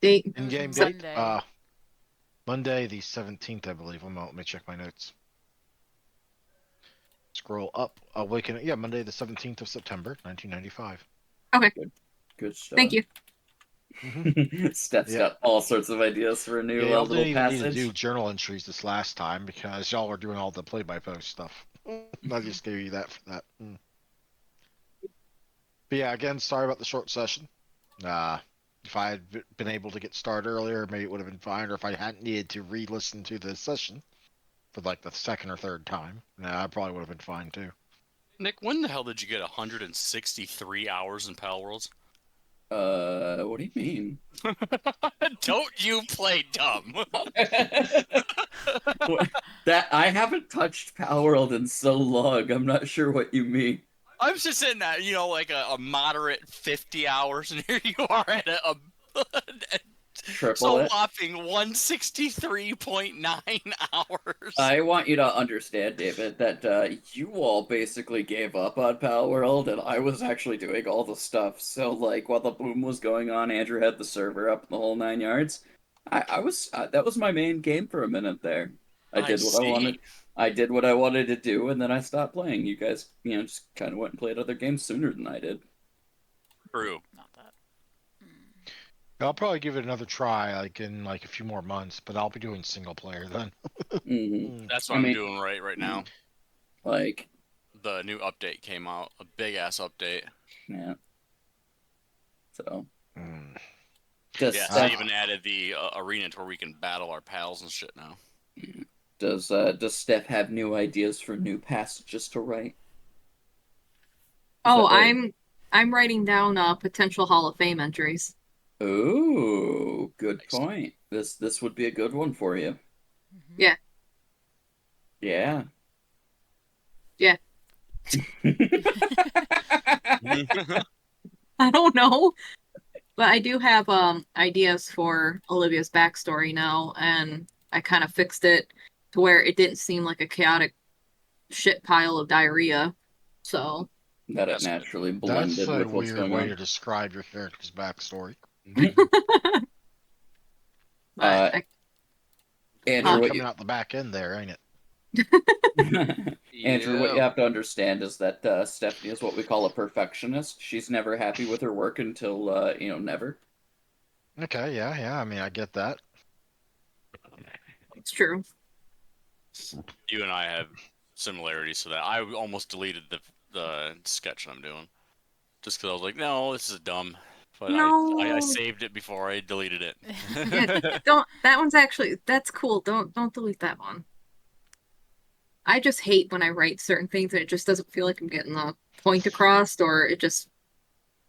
Date. It was In-game date? Monday. Monday the 17th, I believe. Let me check my notes. Scroll up. Awaken. Yeah, Monday the 17th of September, 1995. Okay. Good stuff. Thank you. Steph's Yeah. got all sorts of ideas for a new Yeah, y'all little didn't even need to passage. do journal entries this last time because y'all were doing all the play-by-post stuff. I just gave you that for that. But yeah, again, sorry about the short session. If I had been able to get started earlier, maybe it would have been fine. Or if I hadn't needed to re-listen to the session for like the second or third time, I probably would have been fine too. Nick, when the hell did you get 163 hours in Pal Worlds? What do you mean? Don't you play dumb. That I haven't touched Palworld in so long. I'm not sure what you mean. I'm just in that, like a moderate 50 hours, and here you are at a Triple so it. whopping 163.9 hours. I want you to understand, David, that you all basically gave up on Palworld, and I was actually doing all the stuff. So, like, while the boom was going on, Andrew had the server up the whole 9 yards. I was that was my main game for a minute there. I did what I wanted. I did what I wanted to do, and then I stopped playing. You guys, just kind of went and played other games sooner than I did. True. Not that. I'll probably give it another try, like in like a few more months, but I'll be doing single player then. That's what I'm doing right now. Like, The new update came out, a big ass update. yeah. So. Yeah, they even added the arena to where we can battle our pals and shit now. Does Steph have new ideas for new passages to write? Oh, I'm writing down potential Hall of Fame entries. Ooh, good point. This would be a good one for you. Yeah. Yeah. Yeah. I don't know. But I do have ideas for Olivia's backstory now, and I kind of fixed it to where it didn't seem like a chaotic shit pile of diarrhea. So that it naturally blended That's a with what's weird going way on. to describe your character's backstory. Andrew, what coming out the back end there, ain't it? Andrew, what you have to understand is that Stephanie is what we call a perfectionist. She's never happy with her work until never. Okay, yeah. I mean, I get that. It's true. You and I have similarities to that. I almost deleted the sketch I'm doing just because I was like, no, this is dumb. But No. I saved it before I deleted it. Yeah, don't. That one's actually that's cool. Don't delete that one. I just hate when I write certain things and it just doesn't feel like I'm getting the point across, or it just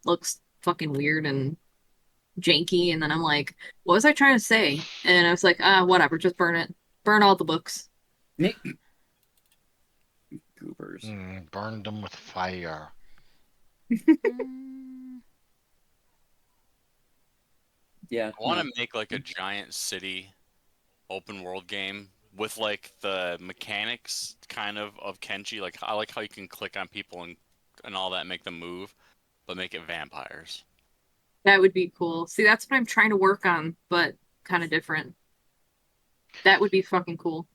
looks fucking weird and janky, and then I'm like, what was I trying to say? And I was like, whatever, just burn it. Burn all the books. Goobers. Burned them with fire. Yeah. I want to make like a giant city open world game with like the mechanics kind of Kenshi. Like I like how you can click on people and all that, make them move, but make it vampires. That would be cool. See, that's what I'm trying to work on, but kind of different. That would be fucking cool.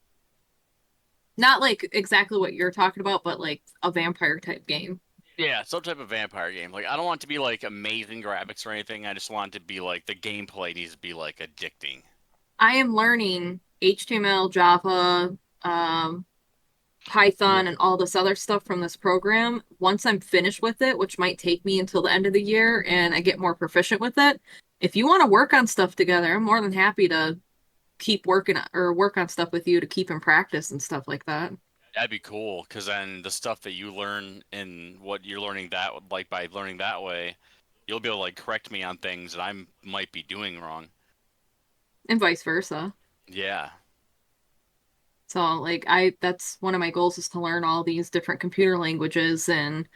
Not like exactly what you're talking about, but like a vampire type game. Yeah, some type of vampire game. Like I don't want it to be like amazing graphics or anything. I just want it to be like the gameplay needs to be like addicting. I am learning HTML, Java, Python, and all this other stuff from this program. Once I'm finished with it, which might take me until the end of the year, and I get more proficient with it, if you want to work on stuff together, I'm more than happy to keep working or work on stuff with you to keep in practice and stuff like that. That'd be cool, because then the stuff that you learn and what you're learning that like by learning that way, you'll be able to like correct me on things that I might be doing wrong. And vice versa. Yeah. So like that's one of my goals is to learn all these different computer languages and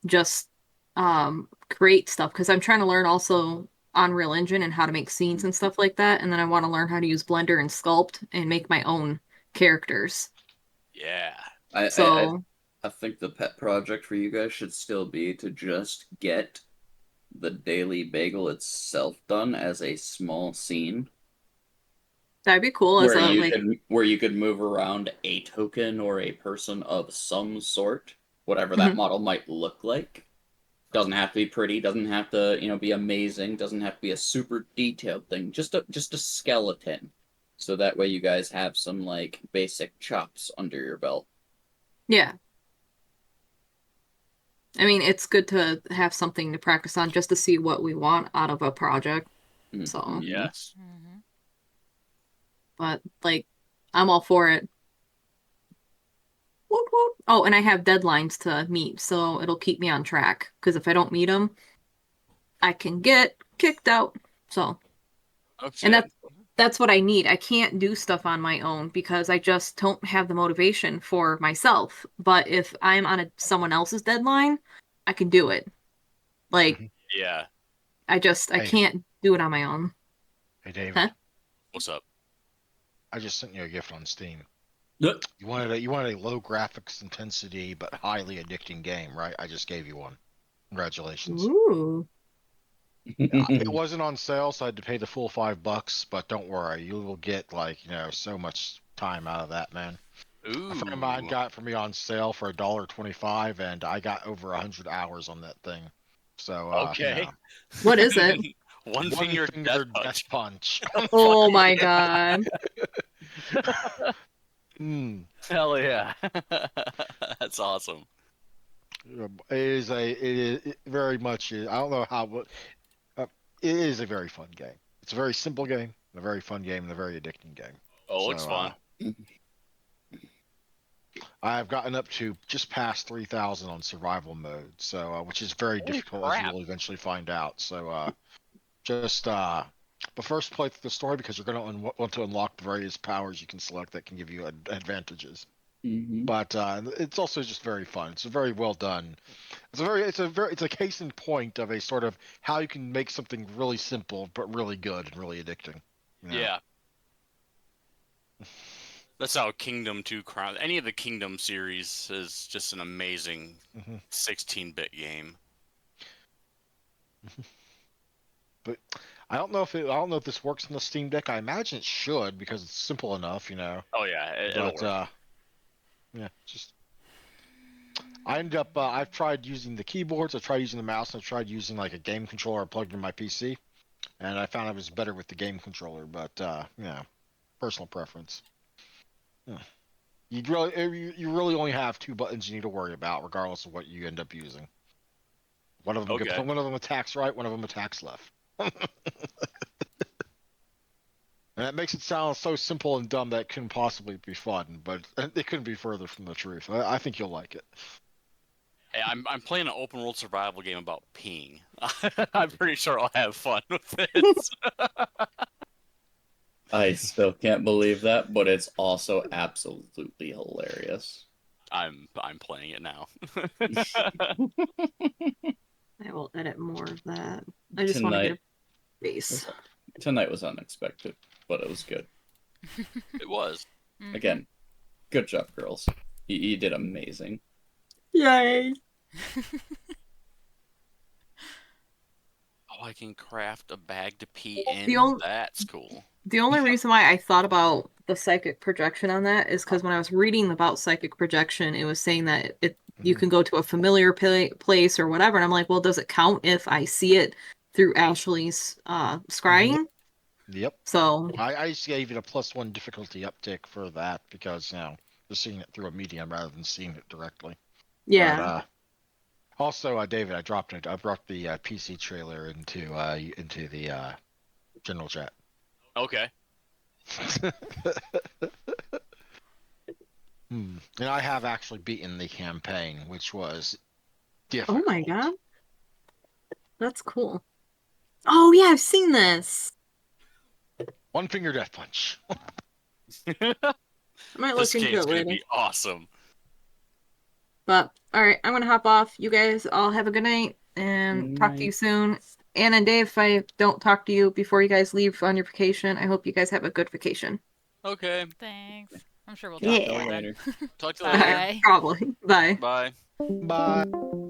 just create stuff because I'm trying to learn also Unreal Engine and how to make scenes and stuff like that, and then I want to learn how to use Blender and sculpt and make my own characters. Yeah. I think the pet project for you guys should still be to just get the Daily Bagel itself done as a small scene That'd be cool as a like. where you could move around a token or a person of some sort, whatever that Mhm. model might look like. Doesn't have to be pretty, doesn't have to, be amazing, doesn't have to be a super detailed thing. Just a skeleton. So that way you guys have some like basic chops under your belt. Yeah. I mean, it's good to have something to practice on just to see what we want out of a project. So, Mhm. Yes. Mm-hmm. but like, I'm all for it. Whoop, whoop. Oh, and I have deadlines to meet, so it'll keep me on track. Because if I don't meet them, I can get kicked out. So, Oh and shit. that's what I need. I can't do stuff on my own because I just don't have the motivation for myself. But if I'm on someone else's deadline, I can do it. Like, Mhm. Yeah. I Hey, can't do it on my own. hey, David. Huh? What's up? I just sent you a gift on Steam. Yep. You wanted a low graphics intensity but highly addicting game, right? I just gave you one. Congratulations. Ooh. It wasn't on sale, so I had to pay the full $5. But don't worry, you will get so much time out of that, man. A friend of mine Ooh. got it for me on sale for $1.25, and I got over 100 hours on that thing. So, Okay. What is it? One one finger finger death death punch. punch. Oh my god. Hmm. Hell yeah. That's awesome. It very much is. I don't know how, but it is a very fun game. It's a very simple game, a very fun game, and a very addicting game. Oh, So looks fun. I've gotten up to just past 3,000 on survival mode, so which is very Holy difficult as you crap. will eventually find out. So just but first play through the story because you're going to want to unlock the various powers you can select that can give you advantages. Mhm. But it's also just very fun. It's a very well done. It's a case in point of a sort of how you can make something really simple but really good and really addicting. You know? Yeah. That's how Kingdom 2 Crown. Any of the Kingdom series is just an amazing Mhm. 16-bit game. But I don't know if this works on the Steam Deck. I imagine it should because it's simple enough, you know. Oh yeah, it'll But work. yeah, just I ended up I've tried using the keyboards, I've tried using the mouse, and I've tried using like a game controller plugged in my PC, and I found I was better with the game controller. But personal preference. Yeah. You really only have two buttons you need to worry about, regardless of what you end up using. Okay. One of them attacks right, one of them attacks left. And that makes it sound so simple and dumb that it couldn't possibly be fun, but it couldn't be further from the truth. I think you'll like it. Hey, I'm playing an open world survival game about peeing. I'm pretty sure I'll have fun with this. I still can't believe that, but it's also absolutely hilarious. I'm playing it now. I will edit more of that. I just want to get Tonight a base. tonight was unexpected, but it was good. It was. Mhm. Again, good job, girls. You did amazing. Yay! Oh, I can craft a bag to pee in. The only That's cool. the only reason why I thought about the psychic projection on that is because when I was reading about psychic projection, it was saying that you Mhm. can go to a familiar place or whatever, and I'm like, well, does it count if I see it through Ashley's scrying? Yep. So I just gave it a +1 difficulty uptick for that because just seeing it through a medium rather than seeing it directly. But yeah. also, David, I brought the PC trailer into the general chat. Okay. And I have actually beaten the campaign, which was Oh difficult. my god, that's cool. Oh yeah, I've seen this. One finger death punch. I might look This into game's it gonna later. be awesome. But all right, I'm gonna hop off. You guys all have a good night and talk to you soon. Anna and Dave, if I don't talk to you before you guys leave on your vacation, I hope you guys have a good vacation. Okay. Thanks. I'm sure we'll talk Yeah. more then. Later. Talk to you later. Bye. Probably. Bye. Bye. Bye.